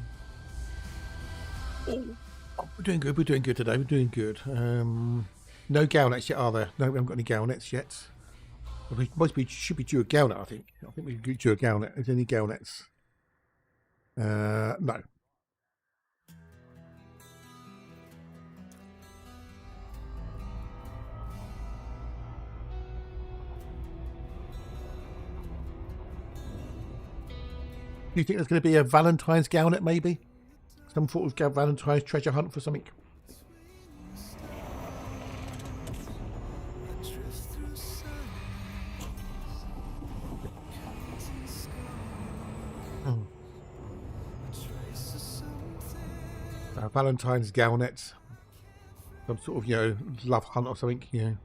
Oh, we're doing good. We're doing good today. We're doing good. No Galnets yet, are there? No, we haven't got any Galnets yet. We should be due a Galnet, I think. I think we could due a Galnet. Is there any Galnets? No. Do you think there's going to be a Valentine's Galnet, maybe? Some sort of Valentine's treasure hunt for something? Valentine's Galnet. Some sort of, you know, love hunt or something, you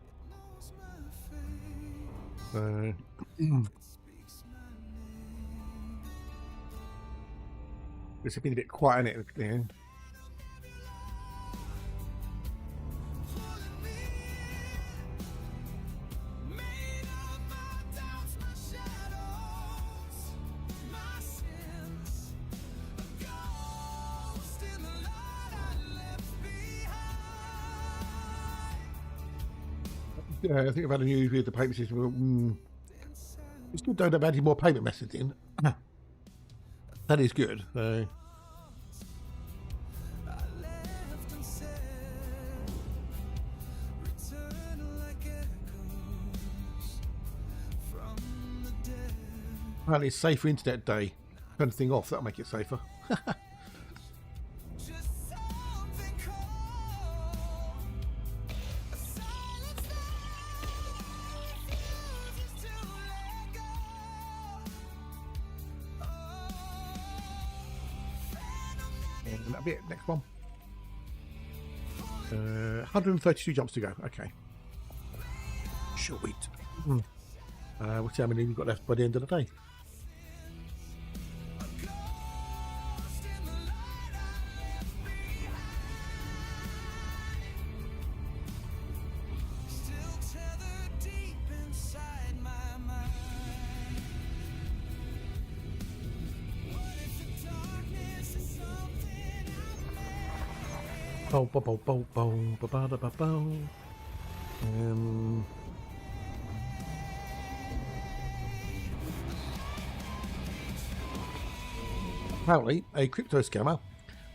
know. It's been a bit quiet, isn't it? You know? Made of my doubts, my shadows, my sins. A ghost in the light I left Yeah, I think about the news with the payment system. It's good though they've added more payment methods in. That is good. So. Apparently it's safer internet day. Turn the thing off, that'll make it safer. Just something cold. A silence that refuses to let go. And that'll be it. Next one. 132 jumps to go. Okay. Sweet. We'll see how many we've got left by the end of the day. Still tethered deep inside my mind. What if the darkness is something I Bow, bow, bow, bow, bow, bow, bow, bow, bow. Apparently, a crypto scammer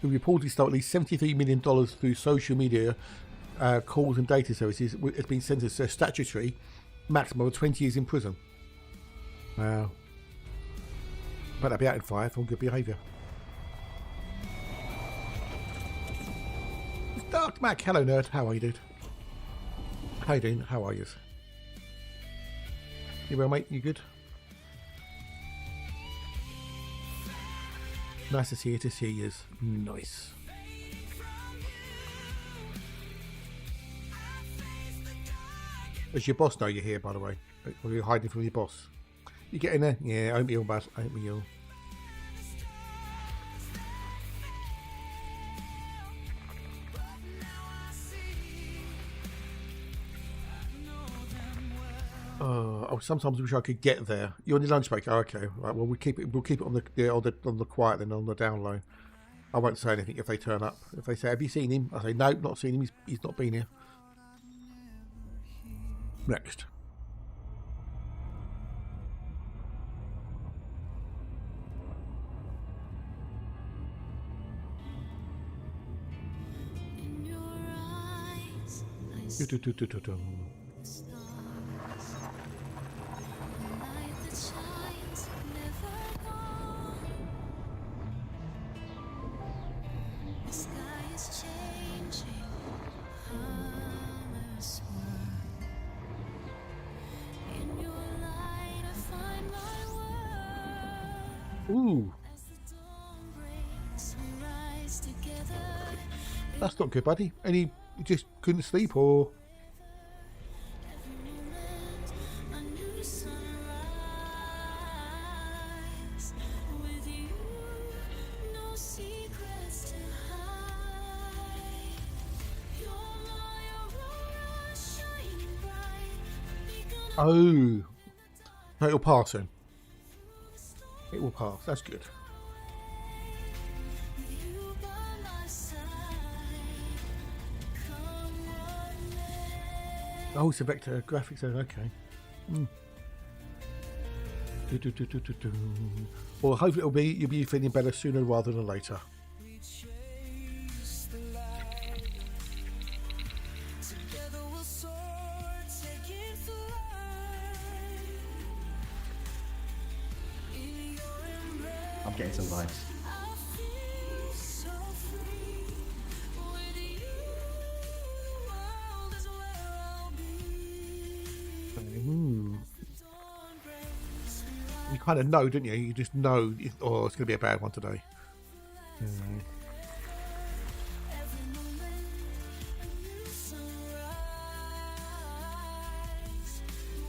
who reportedly stole at least $73 million through social media calls and data services has been sentenced to a statutory maximum of 20 years in prison. Wow. But they'll be out in 5 on good behaviour. Dark Mac, hello nerd, how are you, dude? How you doing? How are you? You well, mate? You good? Nice to see you. To see you. Nice. Does your boss know you're here, by the way? Or are you hiding from your boss? You get in there? Yeah, I hope you're bad. I hope you're. Oh, sometimes I wish I could get there. You're on your lunch break. Oh, okay, right. Well, we'll keep it on the quiet then, on the down low. I won't say anything if they turn up. If they say, "Have you seen him?" I say, "No, not seen him. He's not been here." Next. In your eyes, I see Do-do-do-do-do-dum. the stars. The light that shines, never gone. The sky is changing, colors swirl. In your light, I find my world. Ooh, As the dawn breaks, we rise together. that's not good, buddy. You just couldn't sleep, or Every moment, a new sunrise. With you, no secrets to hide. You're my aurora, shining bright. Beacon oh, no, it'll pass then. through the storm. It will pass. That's good. With you by my side. Come what may. Oh, it's a vector graphics then. Okay. Do-do-do-do-do-do. Well, hopefully you'll be feeling better sooner rather than later. We chase the light. Together we'll soar, taking flight. In your embrace, I'm getting some vibes. I feel so free. With you, the world is where I'll be. Dawn breaks, You kind of know, don't you? You just know, oh, it's going to be a bad one today. every moment, a new sunrise.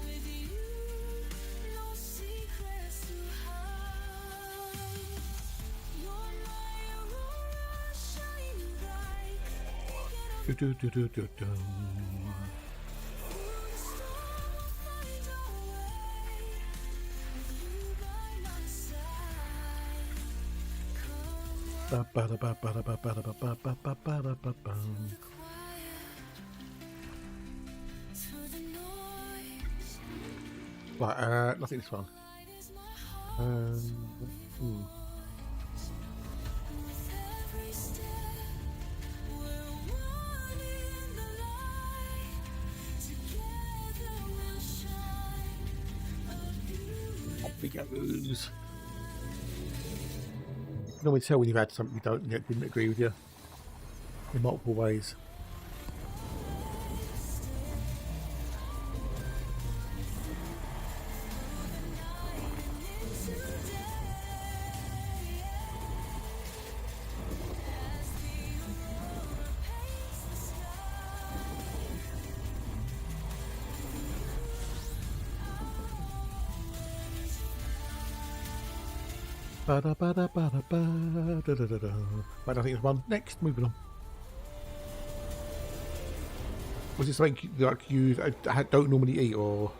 With you, no secrets to hide. You're my aurora, shining bright. Do-do-do-do-do-do. Through the storm, find our way. With you by my side. Come Ba-ba-da-ba-ba-da-ba-ba-da-ba-ba-ba-ba-ba. quiet to the noise. Right, nothing this one. Off we goes. You can always tell when you've had something that didn't agree with you in multiple ways. Right, I think it's one. Next, moving on. Was it something like you don't normally eat, or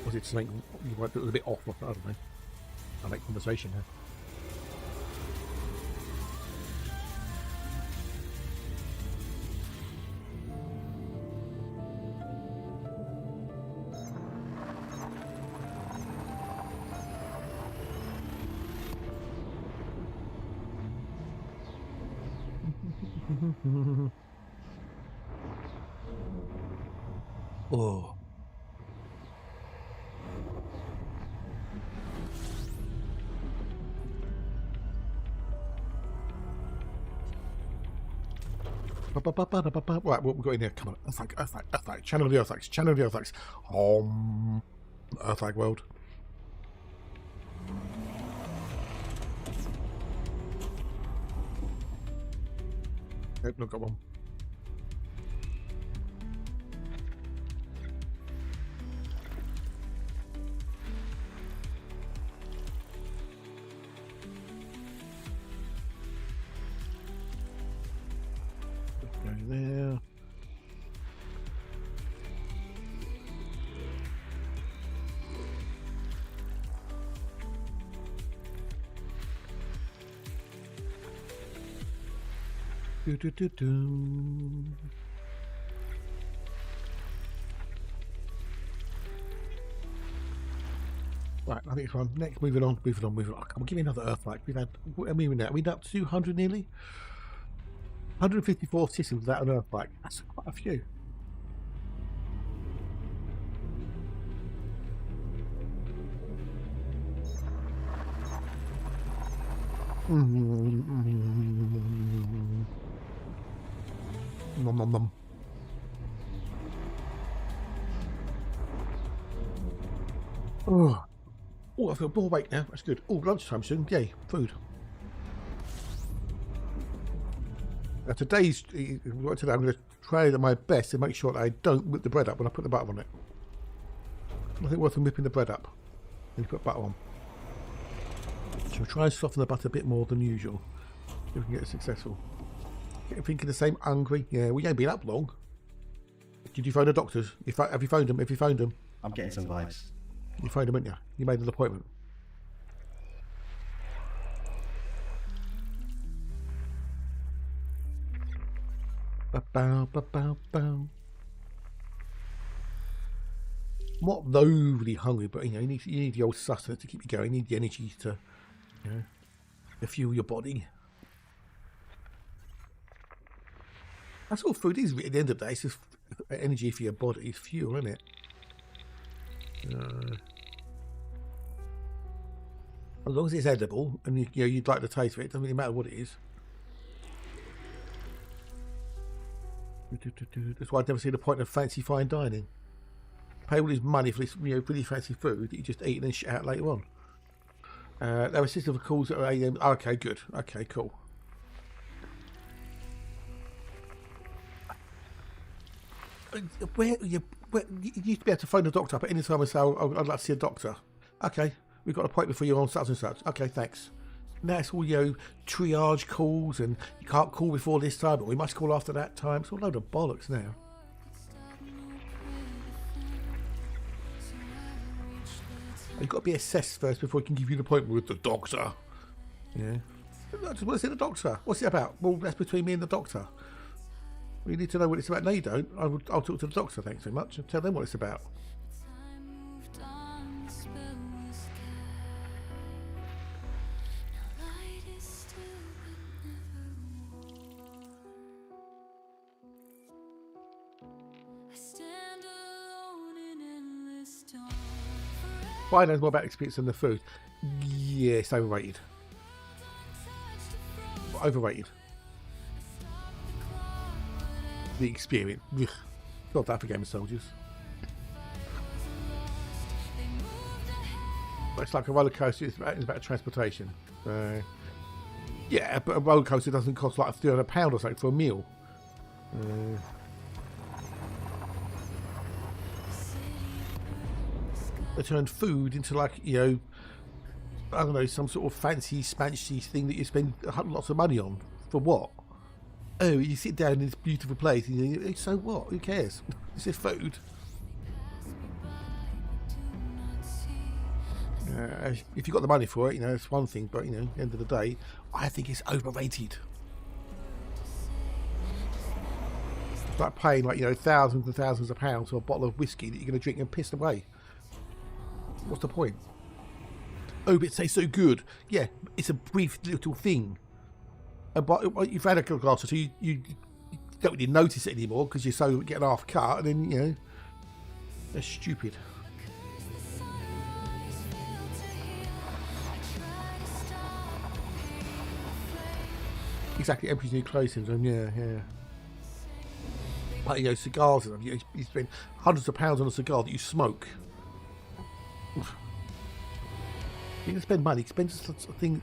was it something you might do a bit off? I don't know. I like conversation here. Oh. Right, what we've got in here? Come on, Earthlag, channel of the Earthlags, channel of the Earthlags. Earthlag world. Nope, not got one. Go there. Do do do do. Right, I think it's one. Next, moving on. Oh, come on, give me another Earthlag. We've had, I mean, now we're up to 200 nearly. 154 systems without an Earthlag. That's quite a few. Nom nom nom. Oh, I feel more awake now. That's good. Oh, lunchtime soon. Yay, food. Now today I'm going to try my best to make sure that I don't whip the bread up when I put the butter on it. Nothing worse than whipping the bread up when you put butter on. So we'll try and soften the butter a bit more than usual if we can get it successful. Get thinking the same hungry. Yeah, we ain't been up long. Did you phone the doctors? Have you phoned them? Have you phoned them? I'm getting some vibes. You phoned them, didn't you? You made an appointment. Ba-bow, ba-bow, bow. I'm not overly hungry, but you know, you need the old sustenance to keep you going. You need the energy to, you know, to fuel your body. That's all food is at the end of the day. It's just energy for your body. It's fuel, isn't it? As long as it's edible and you know you'd like the taste of it, doesn't really matter what it is. That's why I never see the point of fancy fine dining. Pay all this money for this, you know, really fancy food that you just eat and then shit out later on. There are systems of calls that are AM. Okay, good. Okay, cool. Where you used to be able to phone the doctor up at any time and say, oh, I'd like to see a doctor. Okay, we've got an appointment for you on such and such. Okay, thanks. Now it's all, you know, triage calls and you can't call before this time, but we must call after that time. It's all a load of bollocks now. You've got to be assessed first before we can give you an appointment with the doctor. Yeah. I just want to see the doctor. What's it about? Well, that's between me and the doctor. We need to know what it's about. No, you don't. I'll talk to the doctor, thanks so much, and tell them what it's about. Wine knows more about experience than the food. Yeah, it's overrated. Overrated. The experience. Ugh. Not that for Game of Soldiers. But it's like a roller coaster. It's about transportation. Yeah, but a roller coaster doesn't cost like £300 or something for a meal. They turned food into like, you know, I don't know, some sort of fancy smanchy thing that you spend lots of money on. For what? Oh, you sit down in this beautiful place and you think, so what? Who cares? This is food. If you've got the money for it, you know, it's one thing, but, you know, at the end of the day, I think it's overrated. It's like paying, like, you know, thousands and thousands of pounds for a bottle of whiskey that you're going to drink and piss away. What's the point? Oh, but it tastes so good. Yeah, it's a brief little thing. But you've had a glass or two, you don't really notice it anymore because you're so getting half cut, and then, you know, they're stupid. Exactly, empties new clothes syndrome. Yeah. Like, you know, cigars and stuff. You spend hundreds of pounds on a cigar that you smoke. You can spend money. Spend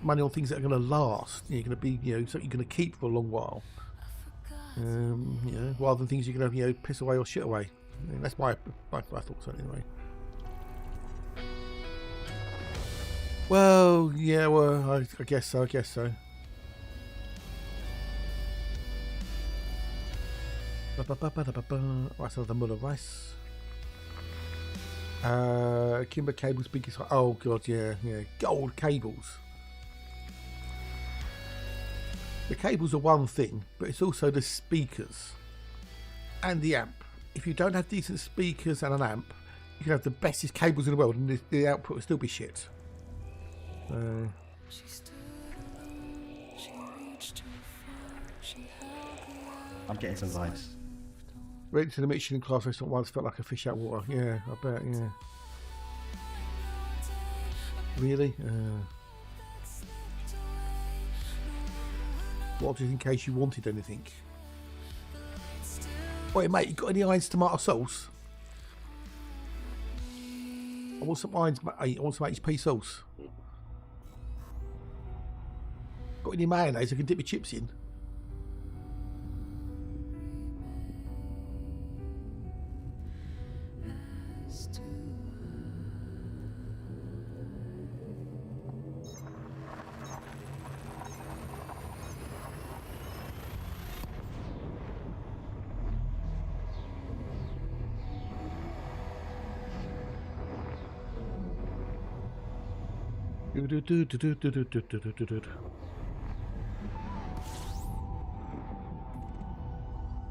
money on things that are going to last. You're going to be, you know, something you're going to keep for a long while. You know, rather than things you're going to, you know, piss away or shit away. I mean, that's my thoughts on it anyway. Well, yeah, well, I guess so. Right, so the Muller rice. Kimber cables biggest. Oh god, yeah, gold cables. The cables are one thing, but it's also the speakers and the amp. If you don't have decent speakers and an amp, you can have the bestest cables in the world, and the output will still be shit. She stood alone, she reached too far, she held the I'm getting some vibes. Went to the Michelin class restaurant once, felt like a fish out of water. Yeah, I bet, yeah. Really? What, just in case you wanted anything? Wait, mate, you got any Heinz tomato sauce? I want some Heinz, I want some HP sauce. Got any mayonnaise I can dip my chips in?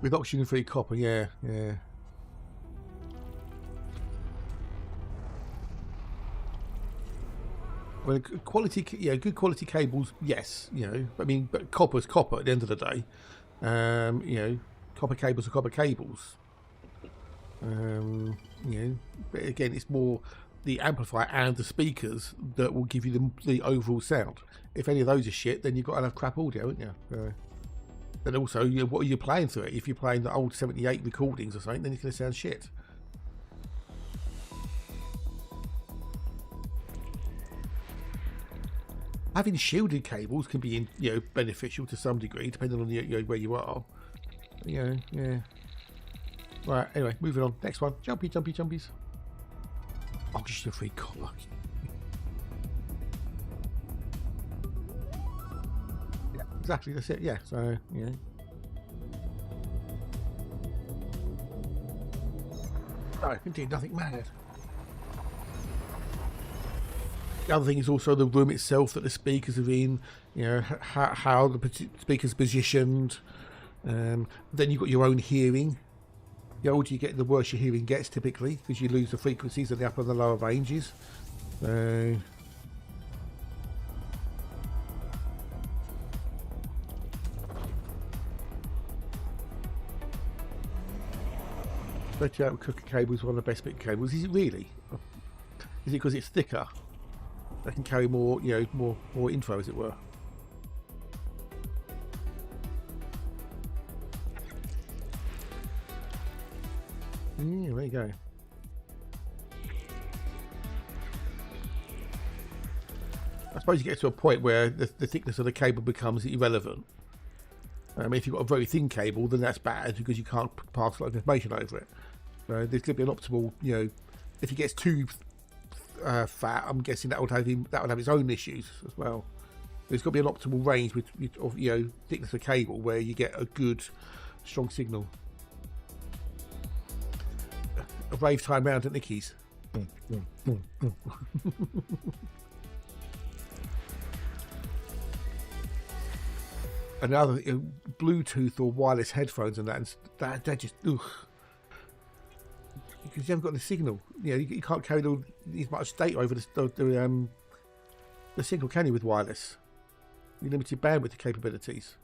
With oxygen-free copper, yeah. Well, good quality cables, yes, you know. I mean, but copper's copper at the end of the day. You know, copper cables are copper cables. You know, but again, it's more the amplifier and the speakers that will give you the overall sound. If any of those are shit, then you've got to have crap audio, haven't you? And also, you know, what are you playing through it? If you're playing the old 78 recordings or something, then it's going to sound shit. Having shielded cables can be, you know, beneficial to some degree, depending on you know, where you are. Yeah. Right. Anyway, moving on. Next one. Jumpies. Oxygen-free copper. Yeah, exactly. That's it. Yeah. So, yeah. No, indeed, nothing mad. The other thing is also the room itself that the speakers are in. You know, how the speaker's positioned. Then you've got your own hearing. The older you get, the worse your hearing gets typically, because you lose the frequencies at the upper and the lower ranges. But cooker cable is one of the best bit cables. Is it really? Is it because it's thicker? They can carry more, you know, more info, as it were. Yeah, there you go. I suppose you get to a point where the thickness of the cable becomes irrelevant. If you've got a very thin cable, then that's bad because you can't pass a lot of information over it. So there's going to be an optimal, you know, if it gets too fat, I'm guessing that would have its own issues as well. There's got to be an optimal range of, you know, thickness of cable where you get a good, strong signal. A rave time round at Nicky's. Another, you know, Bluetooth or wireless headphones and that just ugh. Because you haven't got the signal. You know, you can't carry as much data over the signal, can you, with wireless? You're limited bandwidth capabilities.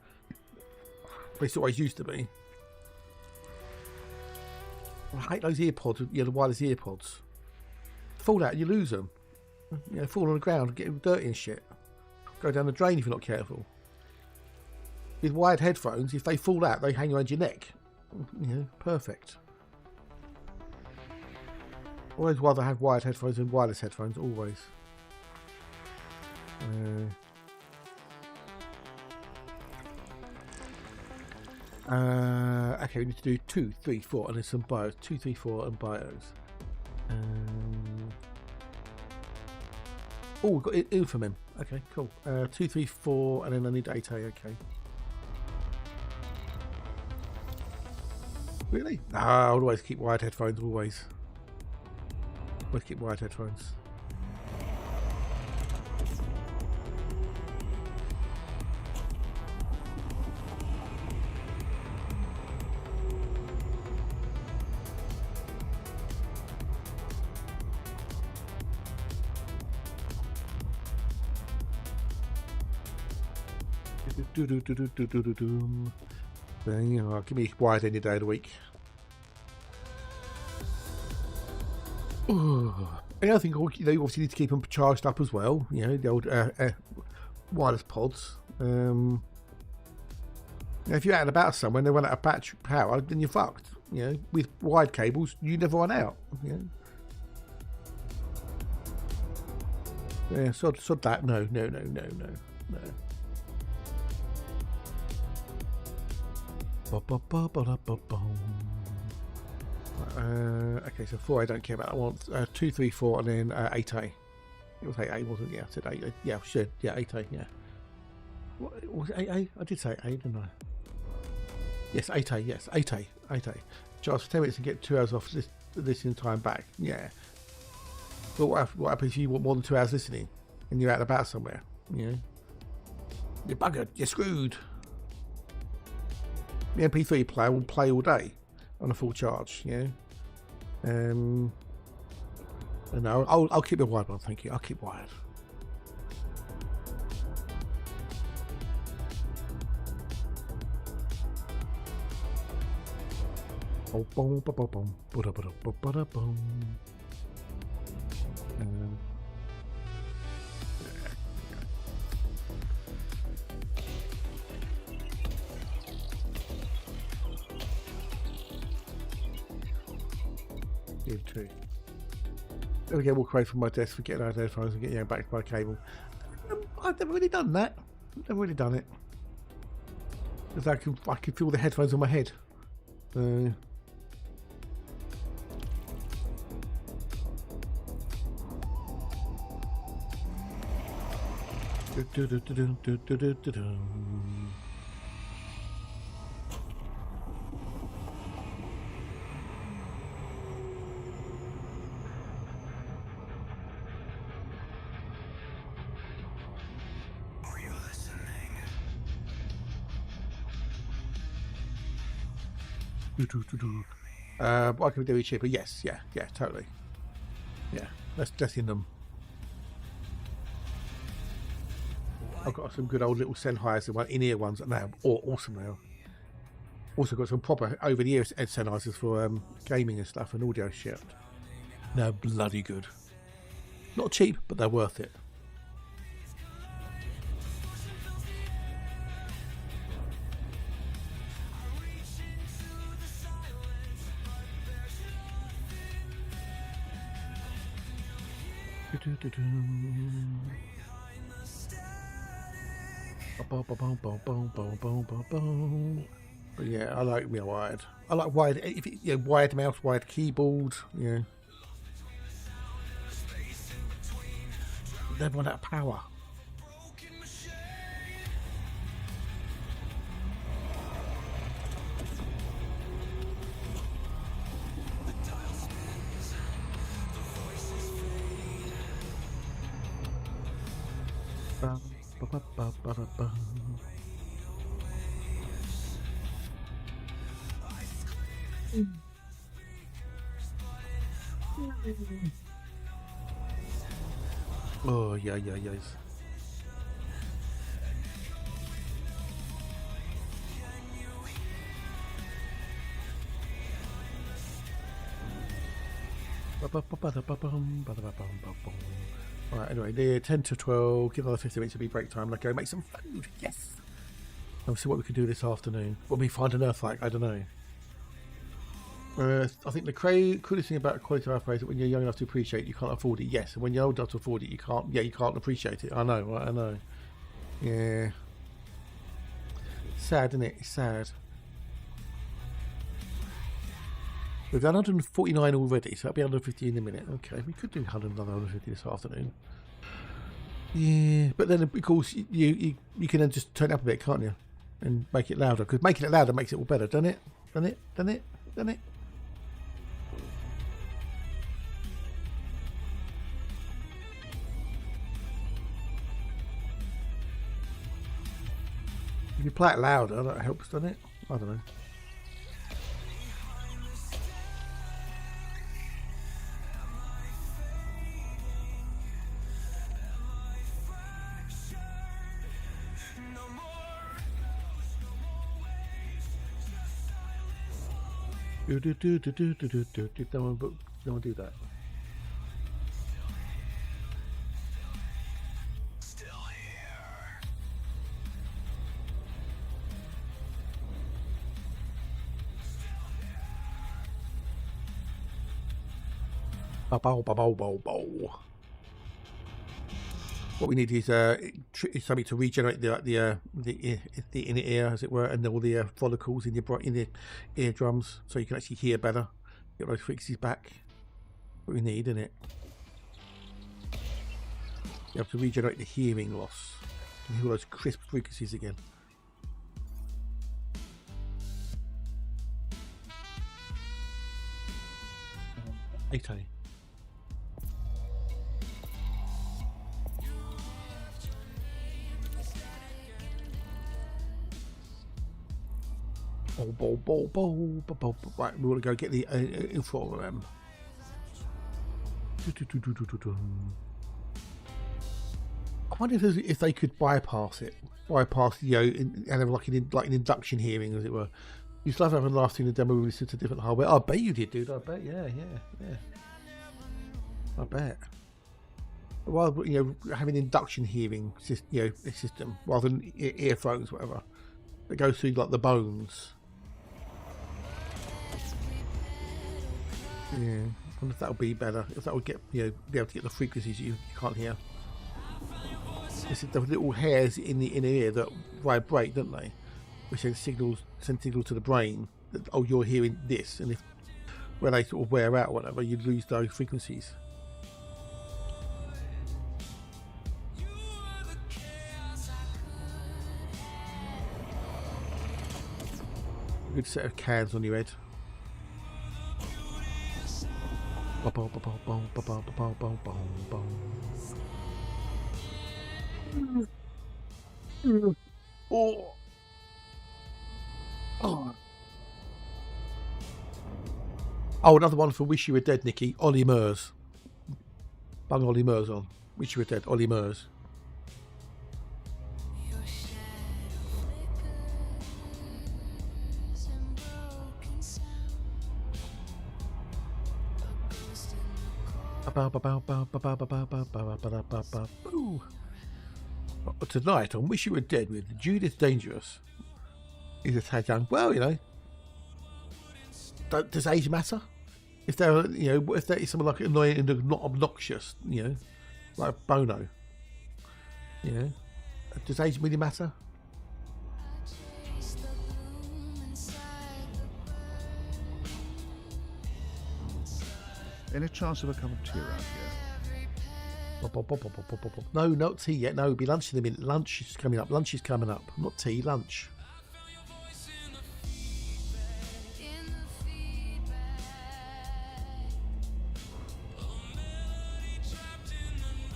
But it's always used to be. I hate those earpods, you know, the wireless earpods. Fall out and you lose them. You know, fall on the ground, get dirty and shit. Go down the drain if you're not careful. With wired headphones, if they fall out, they hang around your neck. You know, perfect. Always rather have wired headphones than wireless headphones, always. Okay, we need to do 2, 3, 4, and then some bios. 2, 3, 4, and bios. Oh, we've got ill from him. Okay, cool. 2, 3, 4, and then I need 8A. Okay. Really? No, I'll always keep wired headphones. Always. Always keep wired headphones. There you are. Give me wired any day of the week. And the other thing, you know, you obviously need to keep them charged up as well. You know, the old wireless pods. Now, if you're out and about somewhere and they run out of battery power, then you're fucked. You know, with wired cables, you never run out. You know? Yeah, sod that. No. Okay, so 4 I don't care about. I want 2, 3, 4, and then 8A. It was 8A, wasn't it? Yeah, I said 8A. Yeah, sure. Yeah, 8A. Yeah. What was it? 8A? I did say 8, didn't I? Yes, 8A. Yes, 8A. 8A. Charge for 10 minutes and get 2 hours off listening time back. Yeah. But what happens if you want more than 2 hours listening and you're out and about somewhere? You know, you're buggered. You're screwed. The MP3 player will play all day on a full charge, you know. No, I'll keep it wired one, thank you. I'll keep wired. Too. Then we get walk away from my desk for getting out of headphones and getting back to my cable. I've never really done that. Never really done it. Because I can feel the headphones on my head. What can we do with cheaper? Yes, yeah, totally. Yeah, let's in them. I've got some good old little Sennheisers, in-ear ones, and they're awesome now. Also got some proper over-the-ear Sennheisers for gaming and stuff and audio shit. They're bloody good. Not cheap, but they're worth it. But yeah, I like me wired. I like wired. If it, you know, wired mouse, wired keyboard. Yeah, they've run out of power. Oh yeah, yeah, yes. Right, anyway, near 10 to 12, give another 15 minutes to be break time. Let's go make some food. Yes. Let's see what we can do this afternoon. What we find on Earth like, I don't know. I think the coolest thing about quality life is that when you're young enough to appreciate it, you can't afford it. Yes, and when you're old enough to afford it, you can't. Yeah, you can't appreciate it. I know, right? I know. Yeah. Sad, isn't it? It's sad. We've done 149 already, so that'll be 150 in a minute. Okay, we could do 150 this afternoon. Yeah, but then of course you can then just turn it up a bit, can't you? And make it louder, because making it louder makes it all better, doesn't it? Doesn't it? Doesn't it? Doesn't it? If you play it louder, that helps, doesn't it? I don't know. Don't want to do that. Still here. What we need is something to regenerate the inner ear, as it were, and all the follicles in the eardrums, so you can actually hear better. Get those frequencies back. What we need, isn't it? You have to regenerate the hearing loss and hear all those crisp frequencies again. Okay. Right, we want to go get the info of them. I wonder if they could bypass it, and have like an induction hearing, as it were. You used to have a last thing the demo we listened to different hardware. I bet you did, dude. I bet, yeah. I bet. While having induction hearing, system rather than earphones, whatever, that goes through like the bones. Yeah, I wonder if that would be better. If that would get be able to get the frequencies you can't hear. It's the little hairs in the inner ear that vibrate, don't they? Which send signals to the brain that you're hearing this, and if when they sort of wear out or whatever, you lose those frequencies. Good set of cans on your head. Oh, another one for Wish You Were Dead, Nikki. Ollie Murs. Bung Ollie Murs on. Wish You Were Dead, Ollie Murs. Ooh. Tonight on Wish You Were Dead with Judith Dangerous. He's a tad young. Well, you know, does age matter? If they're, you know, if they're someone like annoying and not obnoxious, you know, like Bono, you know, does age really matter? Any chance of a cup of tea around here? No, not tea yet. No, it'll be lunch in a minute. Lunch is coming up. Lunch is coming up. Not tea, lunch.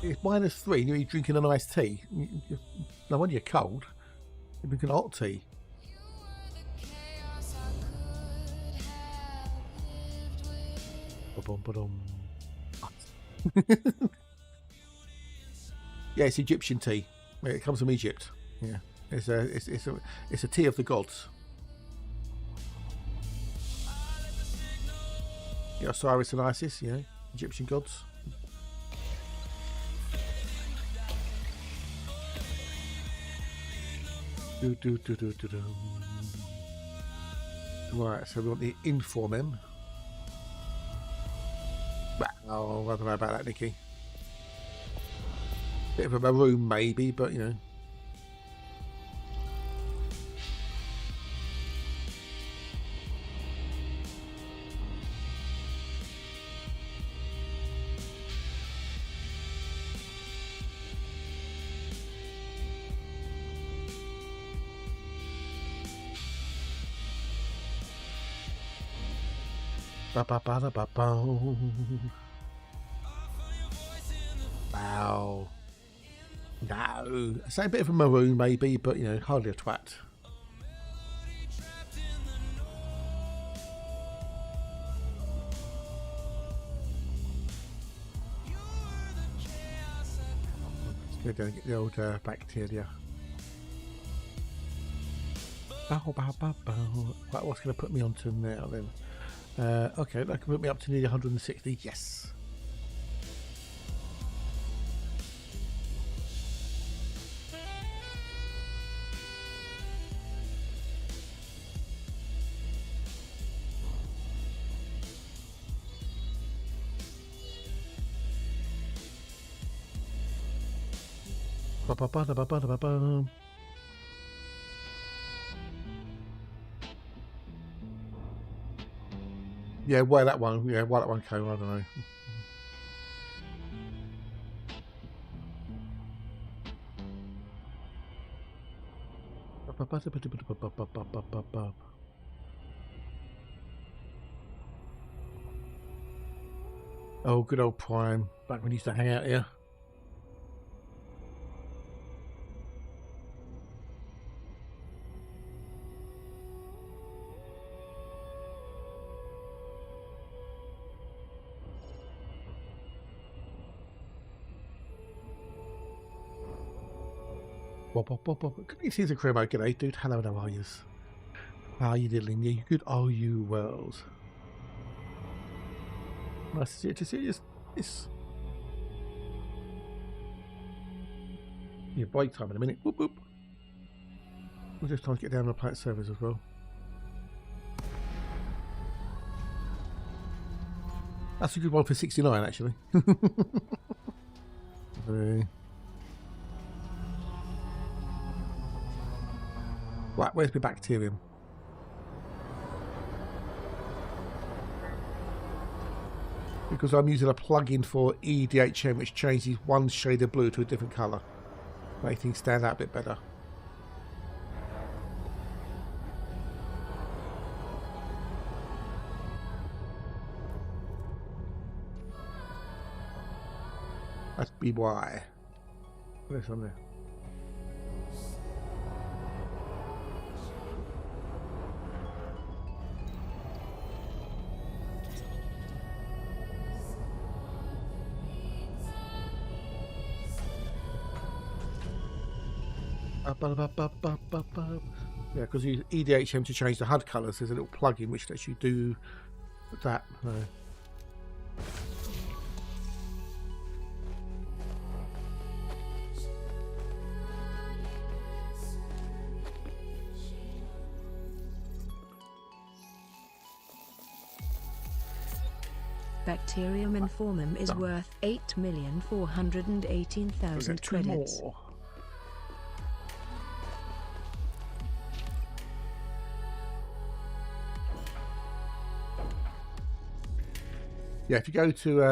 It's -3 and you're drinking an iced tea. No wonder you're cold. You're drinking hot tea. Yeah, it's Egyptian tea. It comes from Egypt. Yeah, it's a tea of the gods. Yeah, Osiris and Isis, you know, Egyptian gods. Right, so we want the Inform M. Oh, I don't know about that, Nikki. Bit of a maroon, maybe, but you know. Wow. No. I say a bit of a maroon maybe, but you know, hardly a twat. Let's go down and get the old bacteria. Bow, bow, bow, bow. Right, what's going to put me onto now then? Okay, that can put me up to nearly 160. Yes. Ba-ba-ba-da-ba-ba-da-ba-ba. Yeah, why that one? Yeah, why that one came? I don't know. Oh, good old Prime. Back when he used to hang out here. Good to see the crew, mate. G'day, dude. Hello, how are you? How are you diddling? You good? Are you well? Nice to see you. To see you. It's your break time in a minute. Whoop whoop. We're just trying to get down on the planet servers as well. That's a good one for 69, actually. Right, where's my bacterium? Because I'm using a plugin for EDHM which changes one shade of blue to a different colour. Make things stand out a bit better. That's BY. Where's on there? Yeah, because you use EDHM to change the HUD colours. There's a little plugin which lets you do that. Bacterium informum is Done. worth 8,418,000 2 credits. more. Yeah, if you go to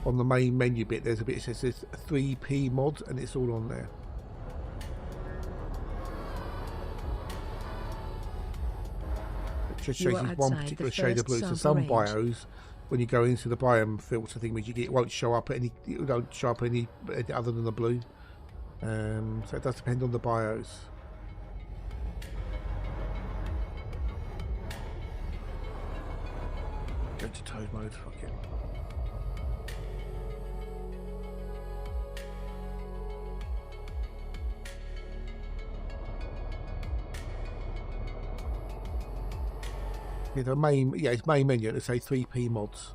on the main menu bit, there's a bit that says 3P mod, and it's all on there. It just You shows are you one outside particular the shade of first blue. So sample some range. bios, when you go into the biome filter thing, which it won't show up any, it don't show up any other than the blue. So it does depend on the bios. Go to toad mode. Fuck it. Yeah, the main, yeah, it's main menu. Let's say 3P mods.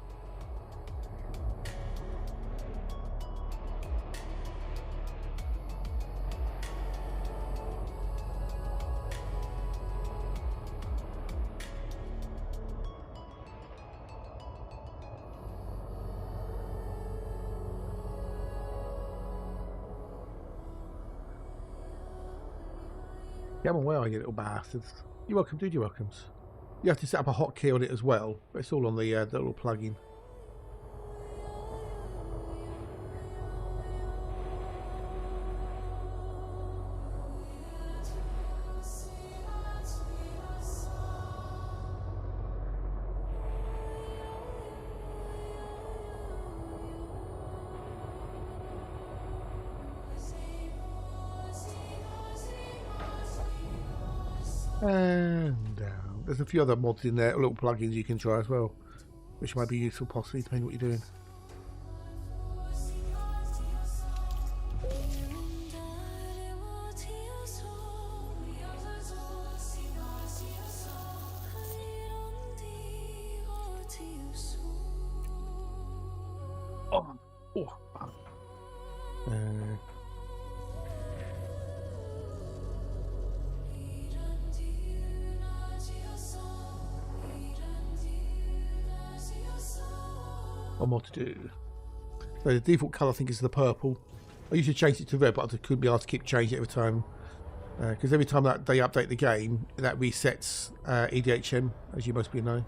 Come on, where are you, little bastards? You're welcome, dude. You're welcomes. You have to set up a hotkey on it as well. But it's all on the little plugin. And down. There's a few other mods in there, little plugins you can try as well, which might be useful possibly, depending on what you're doing. Oh. One more to do. So the default colour I think is the purple. I usually change it to red, but I couldn't be asked to keep changing it every time. Because every time that they update the game, that resets EDHM, as you most be know.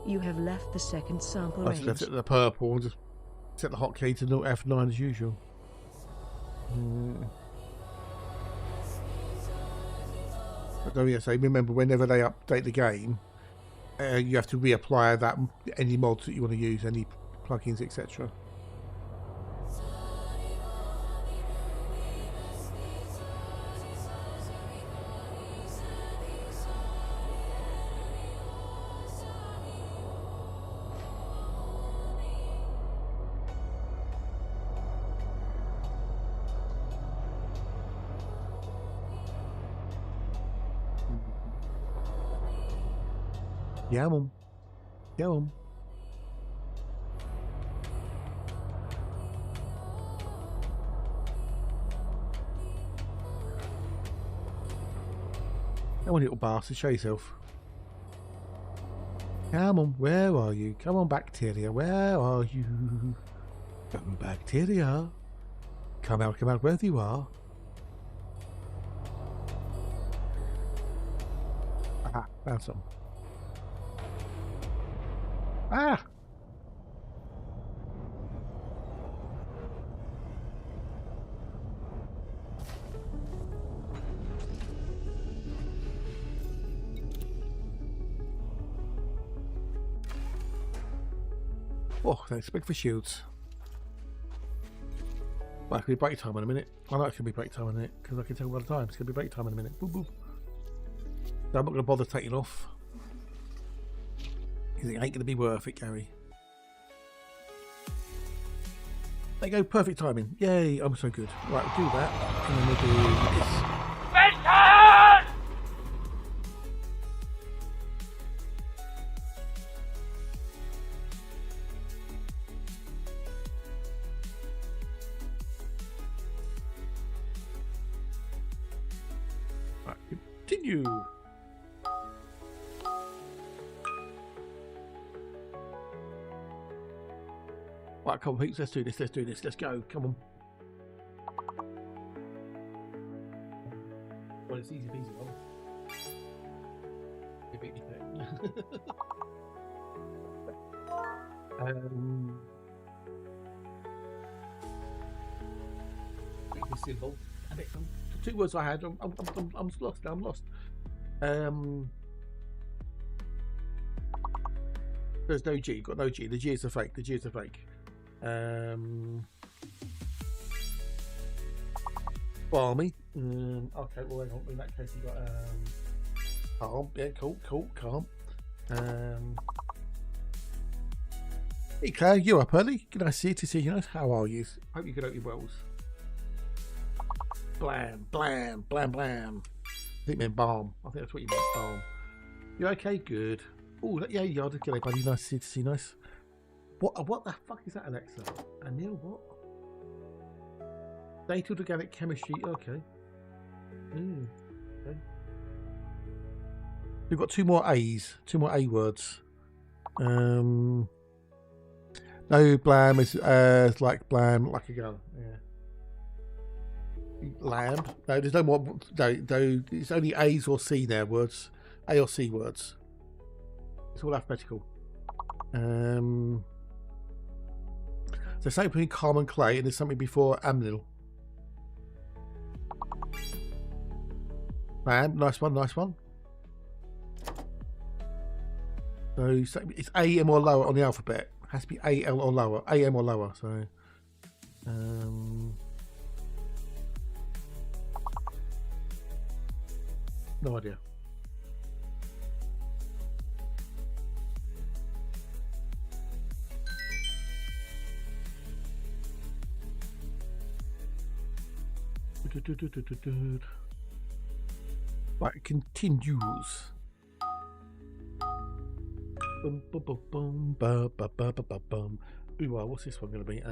You have left the second sample I just range. left it at the purple and just set the hotkey to F9 as usual. But don't say, remember, whenever they update the game, you have to reapply that any mods that you want to use, any plugins, etc. Yeah, mum. Yeah, mum. Come on, little bastard, show yourself. Come on, where are you? Come on, bacteria, where are you? Come on, bacteria. Come out, wherever you are. Aha, found some. Ah! Oh, thanks. Big for shields. Well, it's going to be break time in a minute. I know it's going to be break time in a minute because I can tell by the time. It's going to be break time in a minute. Boop, boop. So I'm not going to bother taking off. Because it ain't going to be worth it, Gary. There you go, perfect timing. Yay, I'm so good. Right, we'll do that. And then we'll do this. continue. Right, come on, peeps, let's do this, let's go, come on. Well, it's easy peasy, one. You beat me there. Symbol. The 2 words I had, I'm lost now, I'm lost. There's no G, got no G. The G is a fake, the G is a fake. Balmy. Okay, well, hang on. In that case, you got calm. Yeah, cool, calm. Hey Claire, you up early? Good nice to see you. How are you? Hope you get out your wells. Blam, blam, blam, blam. I think you meant balm. I think that's what you meant, balm. You okay? Good. Oh, yeah, you are. G'day, buddy. Nice to see you. Nice. What the fuck is that, Alexa? Anil, what? Data organic chemistry. Okay. Okay. We've got 2 more A's. 2 more A words. No, blam is like blam, like a gun. Yeah. Lamb. No, there's no more. No, it's only A's or C there. Words. A or C words. It's all alphabetical. So something between calm and clay, and there's something before amnil. Man, nice one, nice one. So it's A, M or lower on the alphabet. It has to be A, L or lower. A, M or lower. So, no idea. Right, it continues. Boom, boom, boom, boom, ba, ba, ba, ba, ba, bum. Ooh, well, what's this one going to be?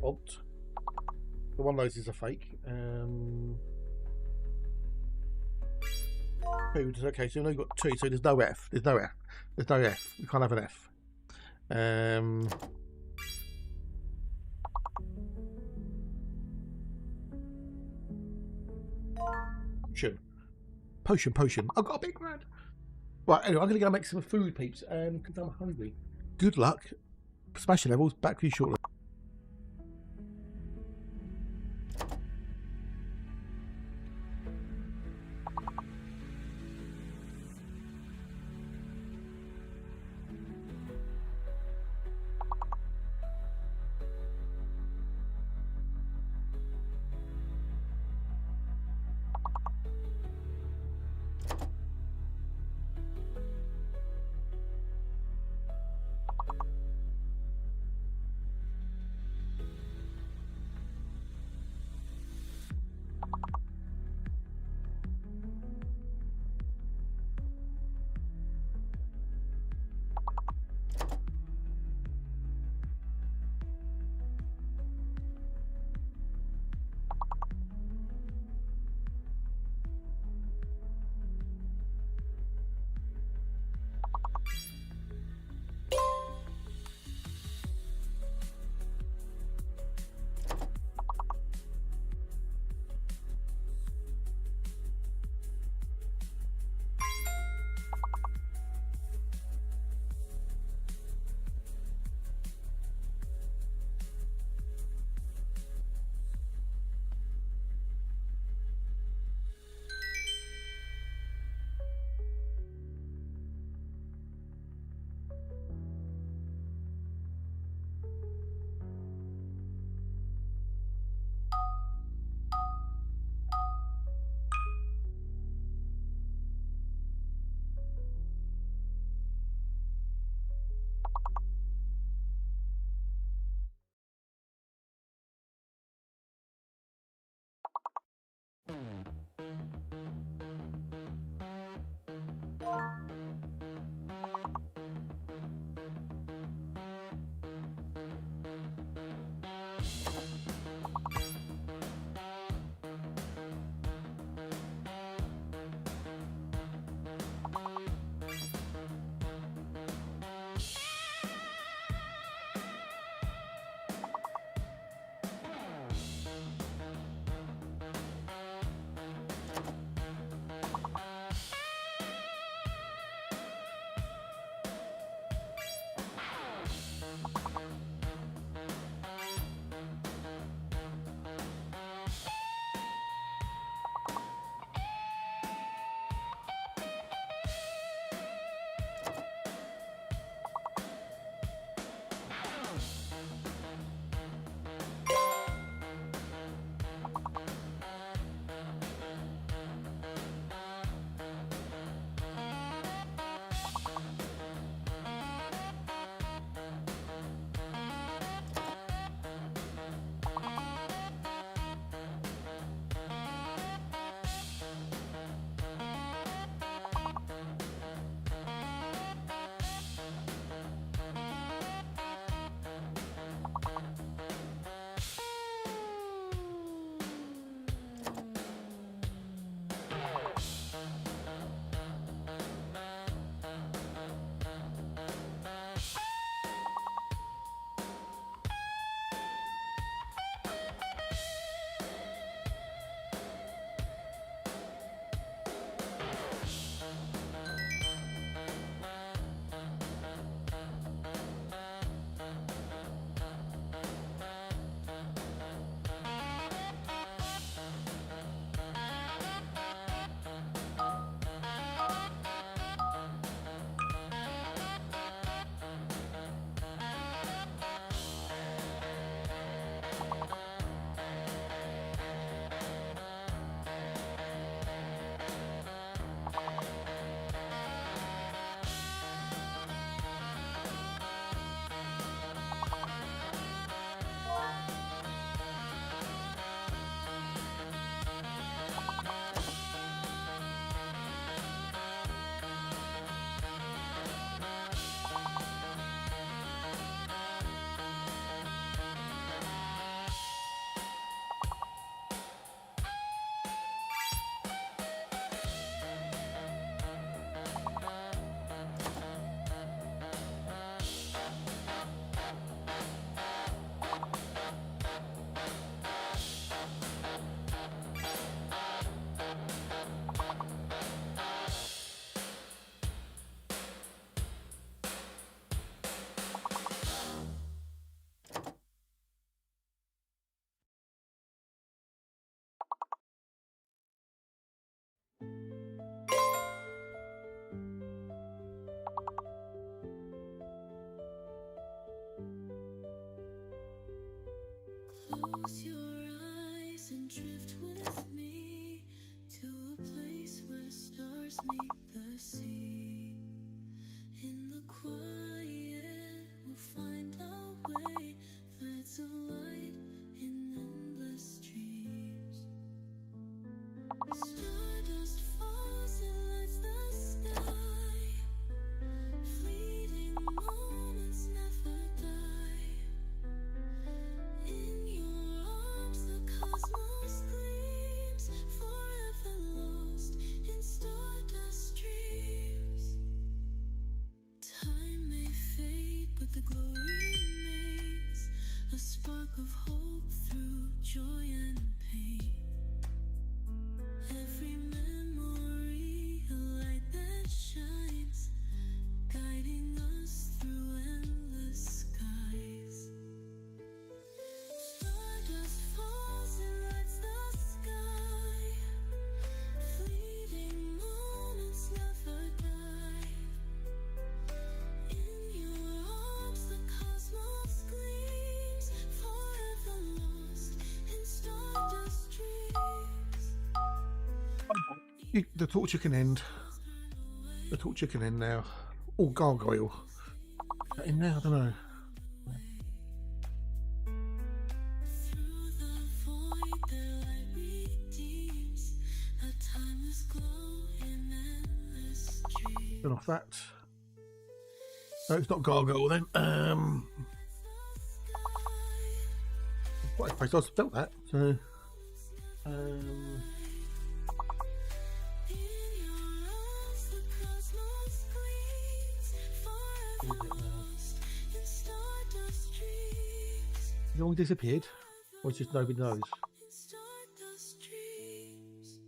Alt. The one of those is a fake. Okay, so we've only got 2, so there's no F. There's no F. There's no F. We can't have an F. Potion. I've got a big rat. Right, anyway, I'm going to go make some food, peeps, because I'm hungry. Good luck. Smashing levels. Back for you shortly. Close your eyes and drift with me to a place where stars meet the sea. In the quiet, we'll find our way. Threads of light in endless dreams. Stardust falls and lights the sky. Fleeting moments never die. In your arms, the cosmos gleams, forever lost in stardust dreams. Time may fade, but the glow remains, a spark of hope through joy and pain. Every memory, a light that shines, guiding us through endless skies. Stardust falls and lights the sky. Fleeting moments never die. In your arms, the cosmos gleams, forever lost in stardust dreams. The torture can end. The torture can end now. Or gargoyle. In now, I don't know. Through the void, their light redeems a timeless glow in endless dreams. Turn off that. No, it's not gargoyle then. Quite surprised I spelt that. So, In your arms, the cosmos gleams, forever lost in stardust dreams. it all disappeared. Or it's just nobody knows. In stardust dreams.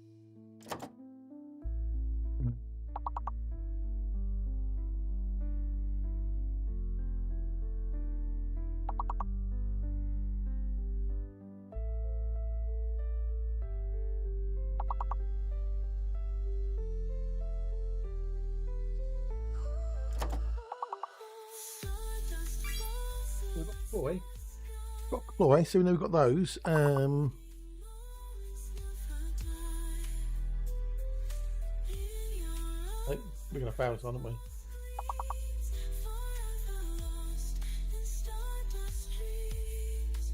Stardust falls and Boy. Got boy, so we know we've got those. moments never die. In your arms, We're going to bounce on, aren't we? forever lost in stardust dreams.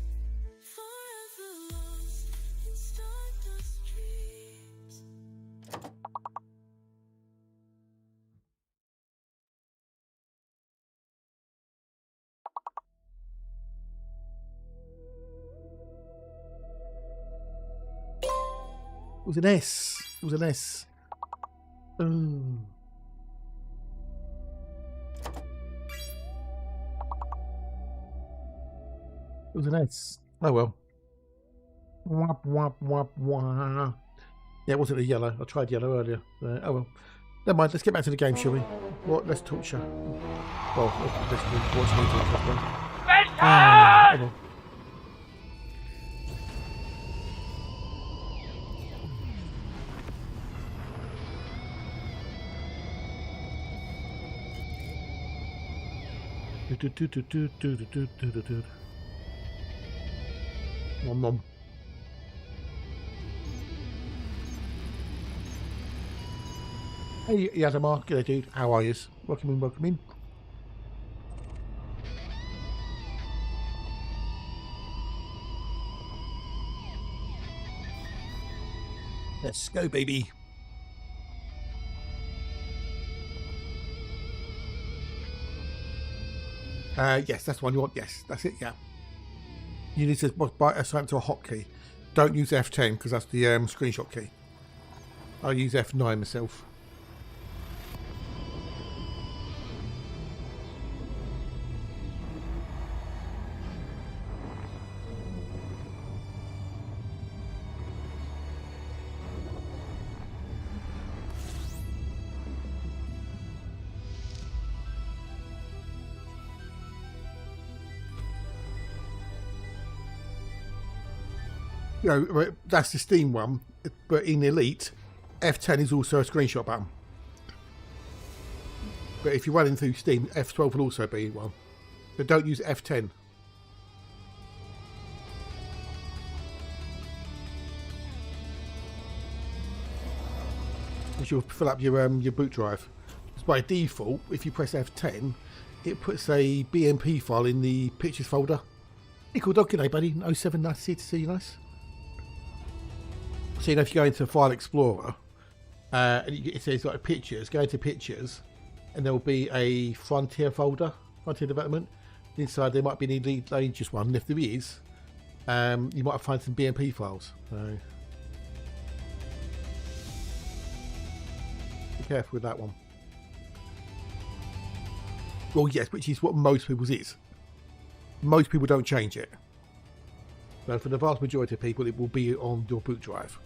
Forever lost in stardust dreams. It was an S. It was an S. Ooh. It was an S. Oh well. Wap, wap, wap, wah. Yeah, it wasn't a yellow. I tried yellow earlier. Oh well. Never mind. Let's get back to the game, shall we? What? Let's torture. Well, let's watch me torture. Oh well. Nom nom. Hey Yadamar, g'day dude, how are you? Welcome in, welcome in. Let's go, baby. Yes, that's the one you want. Yes, that's it. Yeah. You need to assign it to a hotkey. Don't use F10 because that's the screenshot key. I use F9 myself. You know, that's the Steam one, but in Elite, F10 is also a screenshot button. But if you're running through Steam, F12 will also be one. But don't use F10. Which will fill up your boot drive. So by default, if you press F10, it puts a BMP file in the pictures folder. Hey, cool dog, g'day buddy. 07, nice to see you, nice. So you know, if you go into File Explorer, and it says like pictures, go into pictures, and there will be a Frontier folder, Frontier Development. Inside there might be an ELWs one, and if there is, you might find some BMP files. So be careful with that one. Well, yes, which is what most people's is. Most people don't change it. So for the vast majority of people, it will be on your boot drive.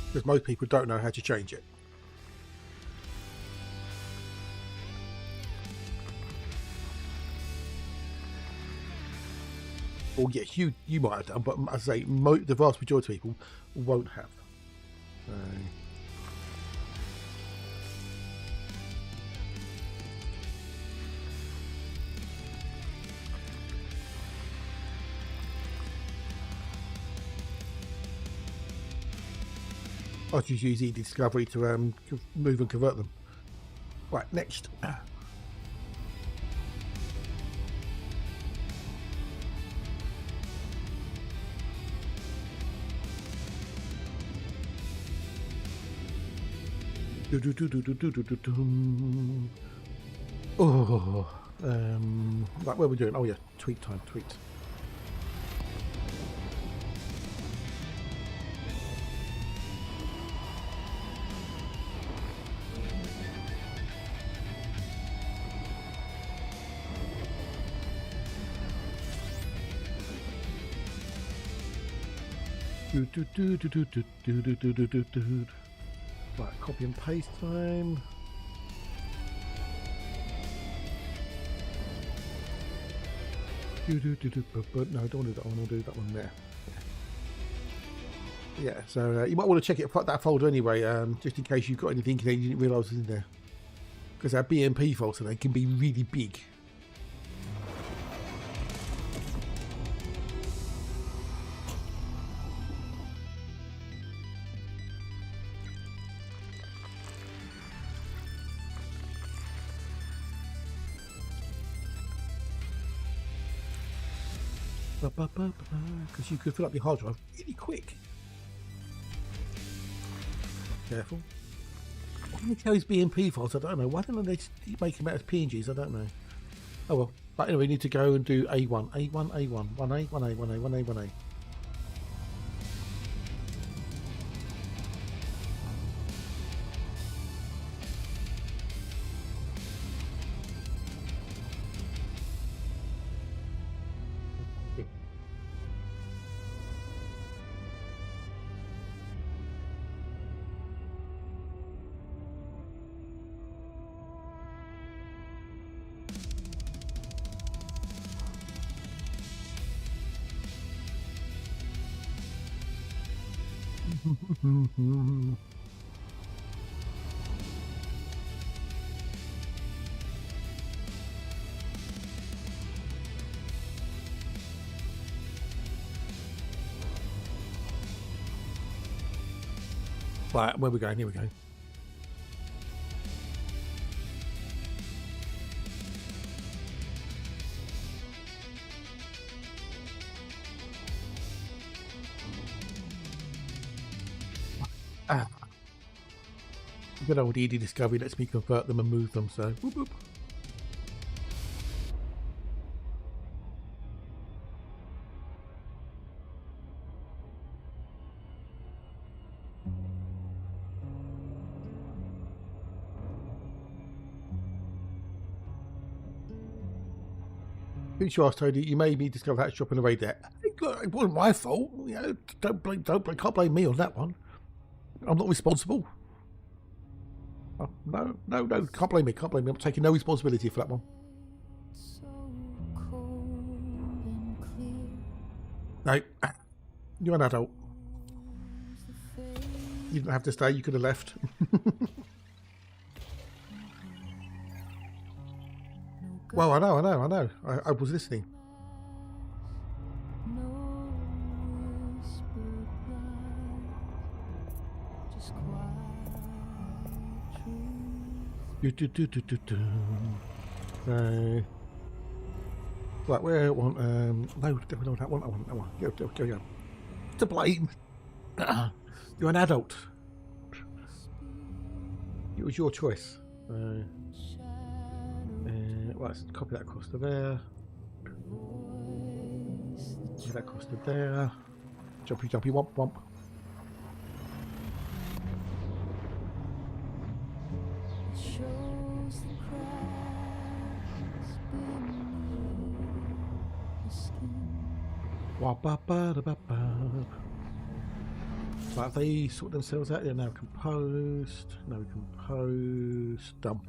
Because most people don't know how to change it. Well, yes, you might have done, but as I say, the vast majority of people won't have. I just use eDiscovery to move and convert them. Right, next. Oh, right, what are we doing? Oh yeah, tweet time, tweet. Right, copy and paste time. But no, I don't want to do that one. I'll do that one there. Yeah, so you might want to check it, that folder anyway, just in case you've got anything in there you didn't realise was in there. Because our BMP files today can be really big. Because you could fill up your hard drive really quick. Careful. Why do they tell these BMP files? I don't know. Why don't they make them out as PNGs? I don't know. Oh well. But anyway, we need to go and do A1. A1, A1. 1A, 1A, 1A, 1A, 1A. Right, where are we going? Here we go. Good old eDiscovery lets me convert them and move them, so whoop whoop. Pretty sure I told you you made me discover how to shop in the raid there. It wasn't my fault. You know, can't blame me on that one. I'm not responsible. Oh, no, can't blame me, I'm taking no responsibility for that one. No, you're an adult. You didn't have to stay, you could have left. Well, I know. I was listening. Right, where I want no, definitely not that one. I want that one. Go. To blame. You're an adult. It was your choice. Right, let's copy that across to there. Copy that across to there. Jumpy, womp, womp. Shows the cracks beneath the skin. Wah-ba-ba-da-ba-ba. Right, they sort themselves out. They're now composed. No composed. Done.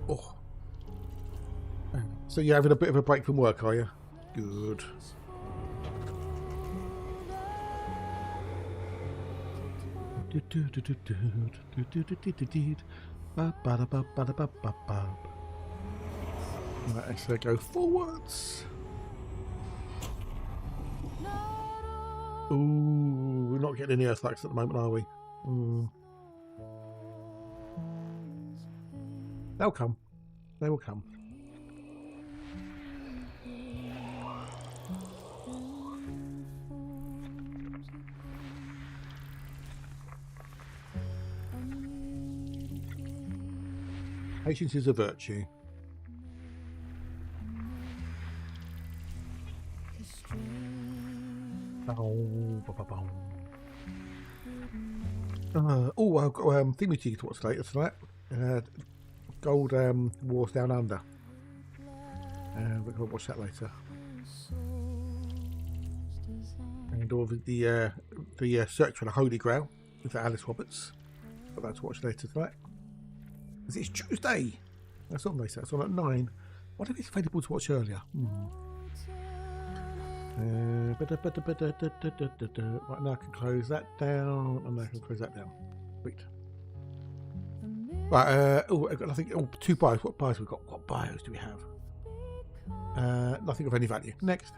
Oh. So you're having a bit of a break from work, are you? Good. Right, let's go forwards. Ooh, we're not getting any earthquakes at the moment, are we? They'll come. They will come. Patience is a virtue. Oh, I've got thingy to watch later tonight. Gold Wars Down Under. We're going to watch that later. And all the Search for the Holy Grail with Alice Roberts. Got that to watch later tonight. Because it's Tuesday. That's on later. It's on at 9. What if it's available to watch earlier? Right, now I can close that down, and I can close that down. Sweet. Right, I think 2 bios. What bios we got? What bios do we have? Nothing of any value. Next.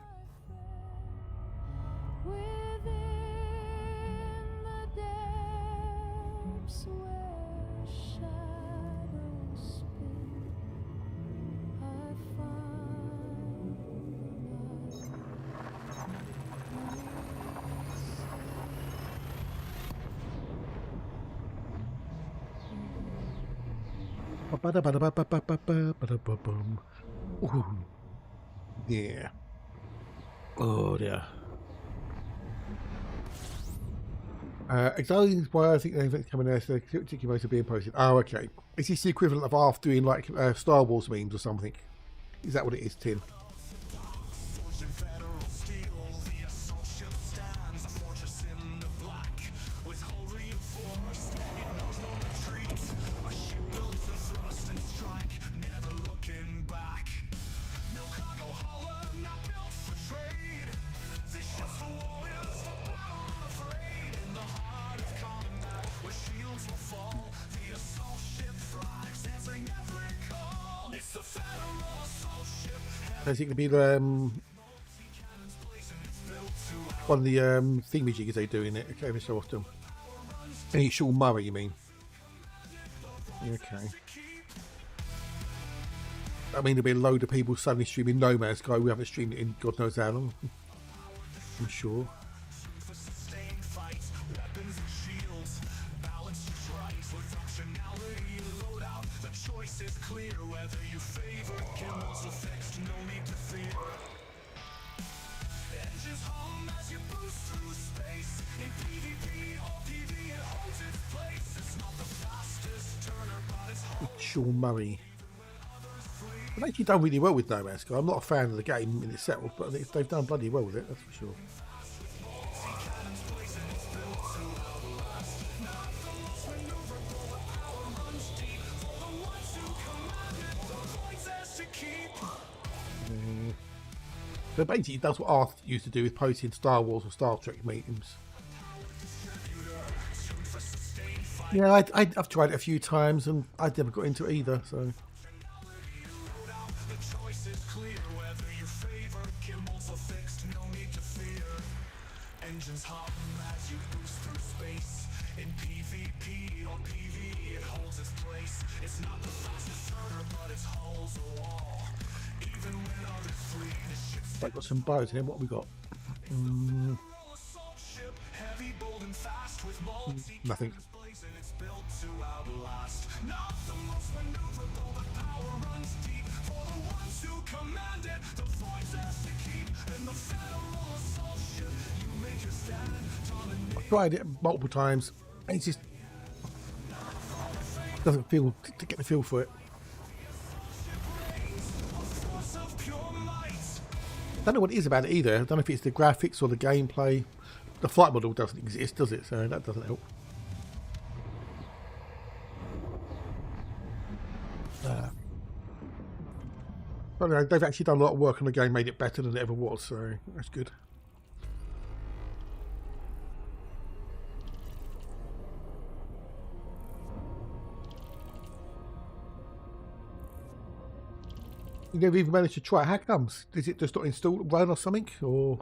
Ooh. Yeah. Oh dear. Explains why I think they're coming there, so particular ways of being posted. Oh, okay. Is this the equivalent of half doing like Star Wars memes or something? Is that what it is, Tim? Is it going to be the one of the thingamajiggers they do in it? Okay, every so often. Any Sean Murray, you mean? Okay. I mean, there'll be a load of people suddenly streaming No Man's Sky. We haven't streamed it in God knows how long. I'm sure. Sean Murray. They've actually done really well with No Man's Sky. I'm not a fan of the game in itself, but they've done bloody well with it, that's for sure. So basically it does what Arth used to do with posting Star Wars or Star Trek memes. Yeah, I've tried it a few times and I never got into it either, so. Engines hum as you boost through space. In PvP or PvE, it holds its place. It's not the fastest turner, but its hull's a wall. Even when others flee, the ship's Right, got some bows here. What have we got? assault ship, heavy, bold, and fast with multi Nothing. blazing. It's built to outlast. Not the most maneuverable, but power runs deep. For the ones who command it, the void's has to keep. And the federal assault ship, you make your stand. I've tried it multiple times. It just doesn't feel to get the feel for it. I don't know what it is about it either. I don't know if it's the graphics or the gameplay. The flight model doesn't exist, does it? So that doesn't help. But no, they've actually done a lot of work on the game, made it better than it ever was, so that's good. You never even managed to try it. How comes? Is it just not installed, run or something? Or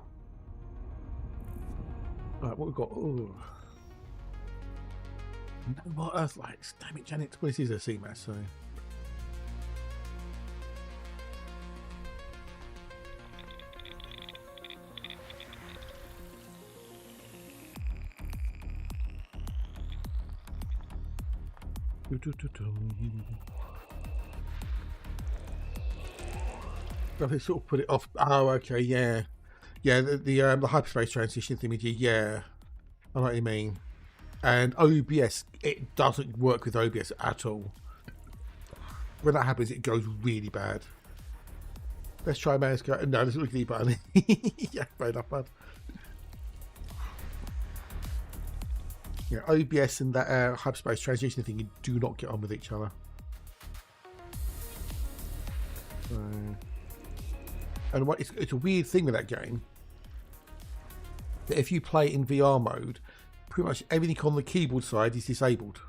right, what we've got? Oh, no more Earthlights. Damn it, Janet. Well, this is a CMAS, so. They sort of put it off. Oh, okay, yeah, yeah. The hyperspace transition thing, yeah, I know what you mean. And OBS, it doesn't work with OBS at all. When that happens, it goes really bad. Let's try mouse go. No, let's look at the button. Yeah, fair enough, bud. Yeah, OBS and that hyperspace transition thing, you do not get on with each other. So. And what it's a weird thing with that game that if you play in VR mode, pretty much everything on the keyboard side is disabled,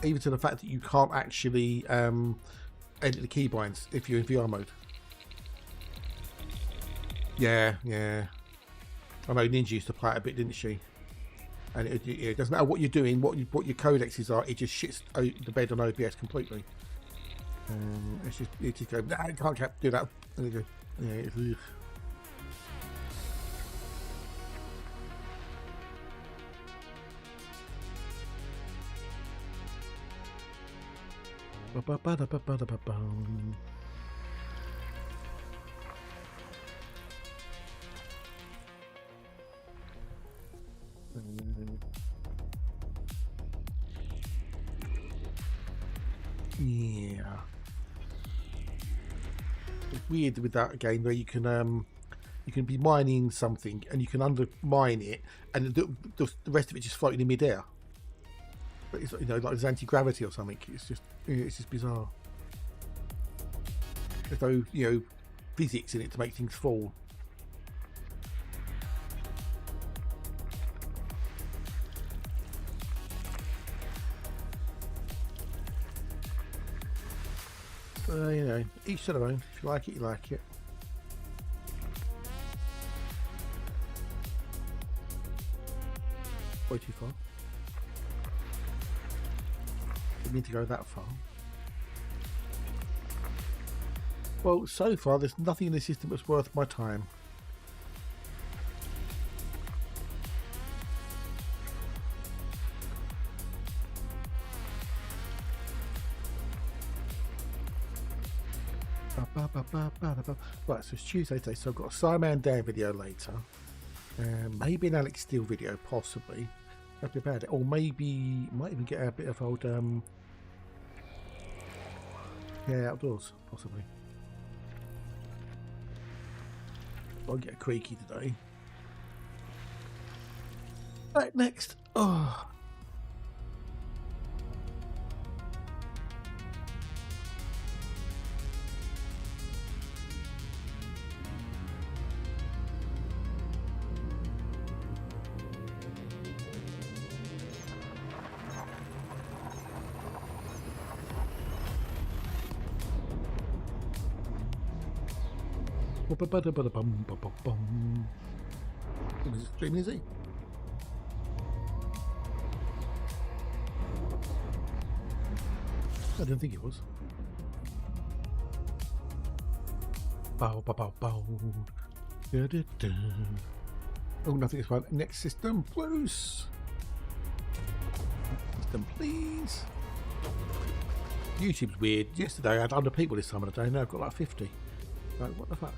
even to the fact that you can't actually edit the keybinds if you're in VR mode. Yeah, I know Ninja used to play it a bit, didn't she? And it doesn't matter what you're doing, what your codexes are, it just shits the bed on OBS completely. It just goes, nah, I can't do that. And you go, yeah, it's ugh. Yeah. It's weird with that game where you can be mining something and you can undermine it, and the rest of it just floating in midair. But it's, you know, like there's anti-gravity or something. It's just bizarre. There's no, you know, physics in it to make things fall. You know, each to their own. If you like it, you like it. Way too far. Didn't need to go that far. Well, so far there's nothing in the system that's worth my time. Right, so it's Tuesday today, so I've got a Cyman Dan video later. Maybe an Alex Steele video, possibly. That'd be about it. Or maybe, might even get a bit of old, yeah, outdoors, possibly. I'll get a creaky today. Right, next. Oh. He's streaming, is he? I didn't think it was. Bow, bow, bow, bow. Da, da, da. Oh, nothing is fine. Next system, Bruce. System, please. YouTube's weird. Yesterday I had 100 people this time of the day. Now I've got like 50. Like, what the fuck?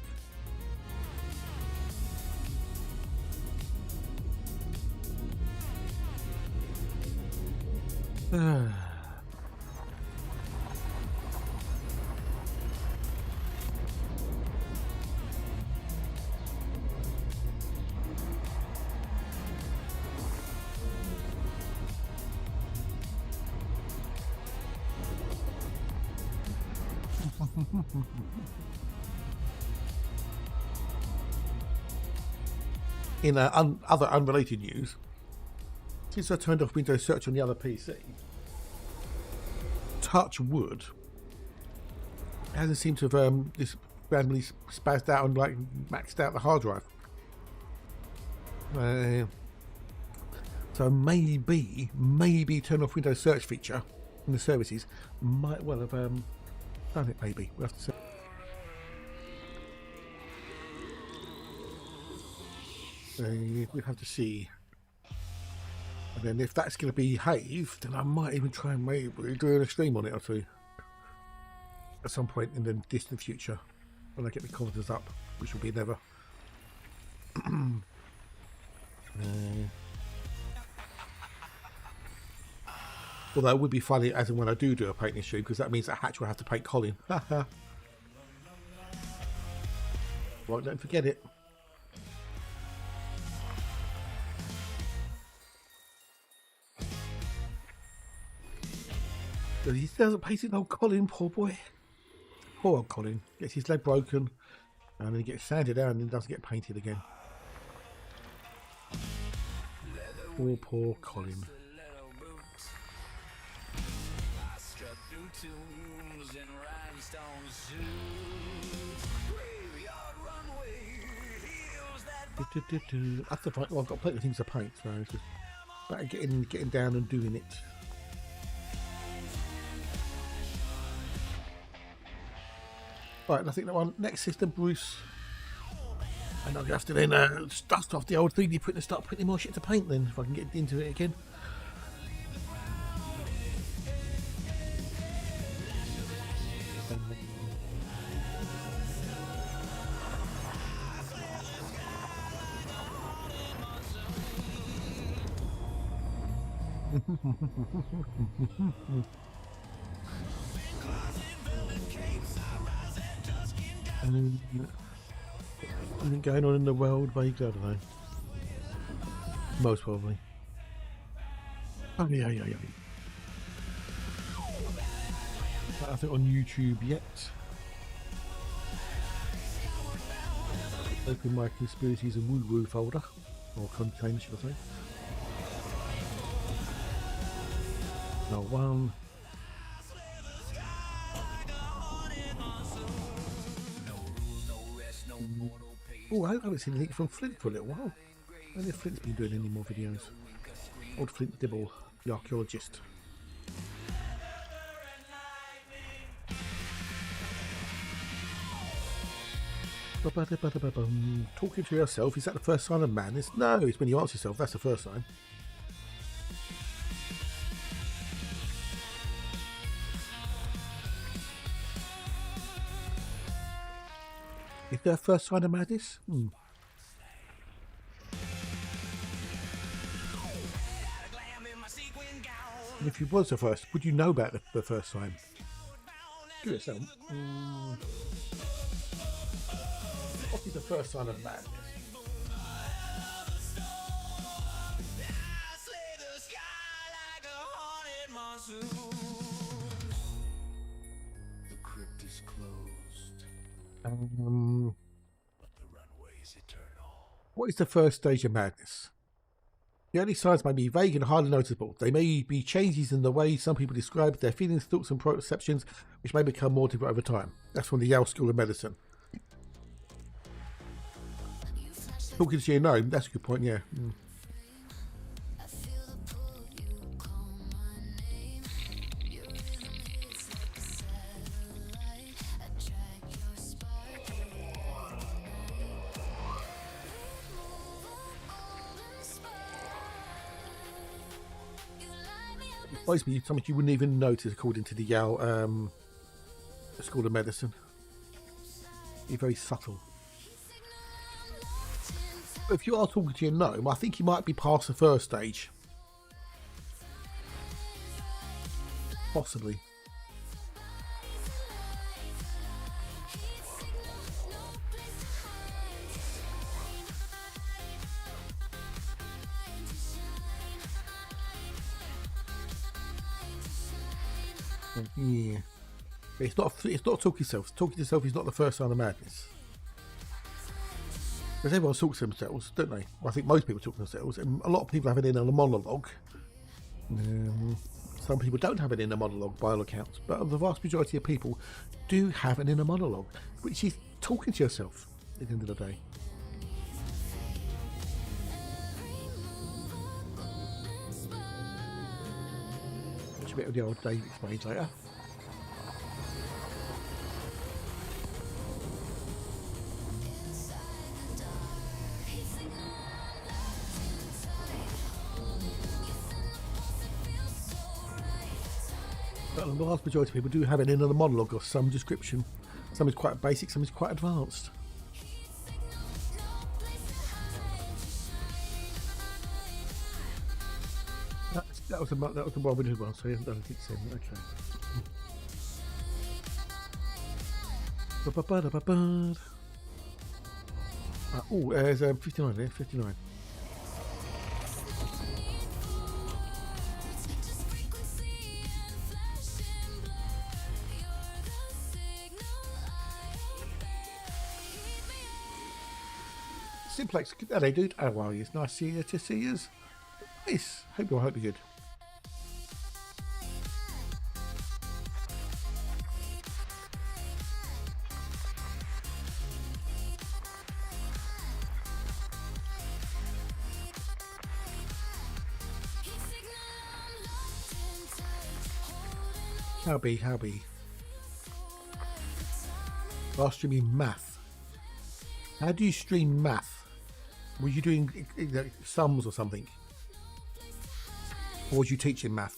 In other unrelated news, since I turned off Windows Search on the other PC, touch wood, it hasn't seemed to have just randomly spazzed out and like maxed out the hard drive. So maybe turn off Windows Search feature in the services might well have done it. Maybe we'll have to see. We'll have to see. And then if that's going to behave, then I might even try and maybe do a stream on it or two at some point in the distant future when I get the confidence up, which will be never. Although it would be funny as and when I do a painting stream, because that means that Hatch will have to paint Colin. Well, don't forget it. He doesn't paint it, old Colin, poor boy. Poor old Colin. Gets his leg broken and then he gets sanded out and then doesn't get painted again. Poor Colin. That's the point. Well, I've got plenty of things to paint, so it's just about getting down and doing it. Right, I think that one. Next system, Bruce. And I'll have to then dust off the old 3D print and start putting more shit to paint then, if I can get into it again. Anything going on in the world, vaguely, I don't know. Most probably. Oh, yeah. Nothing on YouTube yet. Open my conspiracies and woo-woo folder, or container, should I say. No one. Oh, I haven't seen anything from Flint for a little while. I wonder if Flint's been doing any more videos. Old Flint Dibble, the archaeologist. Talking to yourself, is that the first sign of madness? No, it's when you answer yourself, that's the first sign. Is there a first sign of madness? And if it was the first, would you know about the first sign? Give it a second. What is the first sign of madness? The crypt is closed. But the runway is eternal. What is the first stage of madness? The early signs may be vague and hardly noticeable. They may be changes in the way some people describe their feelings, thoughts and perceptions, which may become more difficult over time. That's from the Yale School of Medicine. Talking to your gnome, that's a good point, yeah. Mm. Basically, something you wouldn't even notice according to the Yale School of Medicine. You're very subtle. But if you are talking to your gnome, I think you might be past the first stage. Possibly. Yeah. It's not talking to yourself. Talking to yourself is not the first sign of madness. Because everyone talks to themselves, don't they? Well, I think most people talk to themselves, and a lot of people have an inner monologue. Some people don't have an inner monologue by all accounts, but the vast majority of people do have an inner monologue, which is talking to yourself at the end of the day. Which a bit of the old Dave explains later. But the vast majority of people do have an inner monologue of some description. Some is quite basic, some is quite advanced. That was the well-written one, so I don't think so. Okay. Oh, there's 59 there, 59. Simplex, hello dude, how are you? It's nice to see you. Nice, hope you're good. Howby. Last streaming math. How do you stream math? Were you doing sums or something? Or was you teaching math?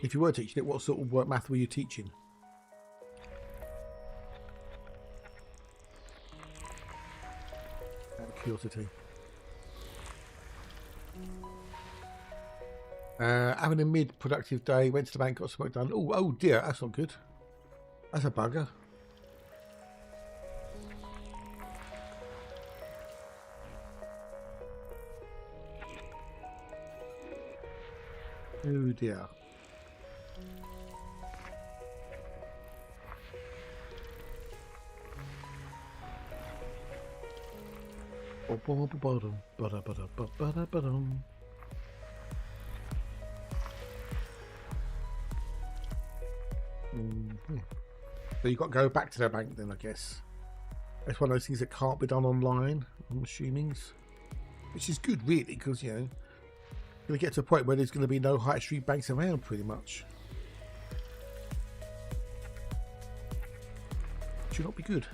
If you were teaching it, what sort of math were you teaching? Out of curiosity. Having a mid-productive day, went to the bank, got some work done. Oh dear, that's not good. That's a bugger. Oh dear. So you've got to go back to the bank then, I guess. It's one of those things that can't be done online, I'm assuming. Which is good, really, because, you know, going to get to a point where there's going to be no high street banks around, pretty much. Should not be good.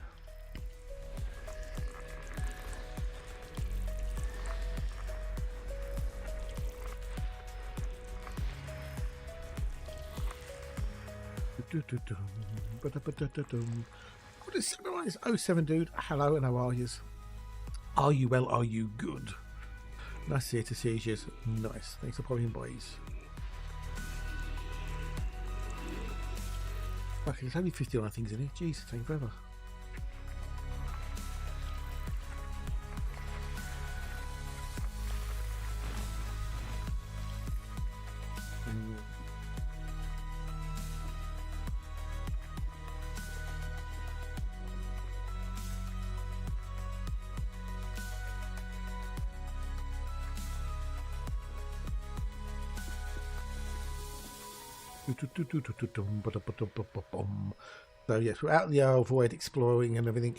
What is sunrise? 07 dude. Hello, and how are you? Are you well? Are you good? Nice to see you. Nice. Thanks for popping boys. Fucking, there's only 59 things in it. Jeez, it's taking forever. So yes, we're out in the Void exploring and everything.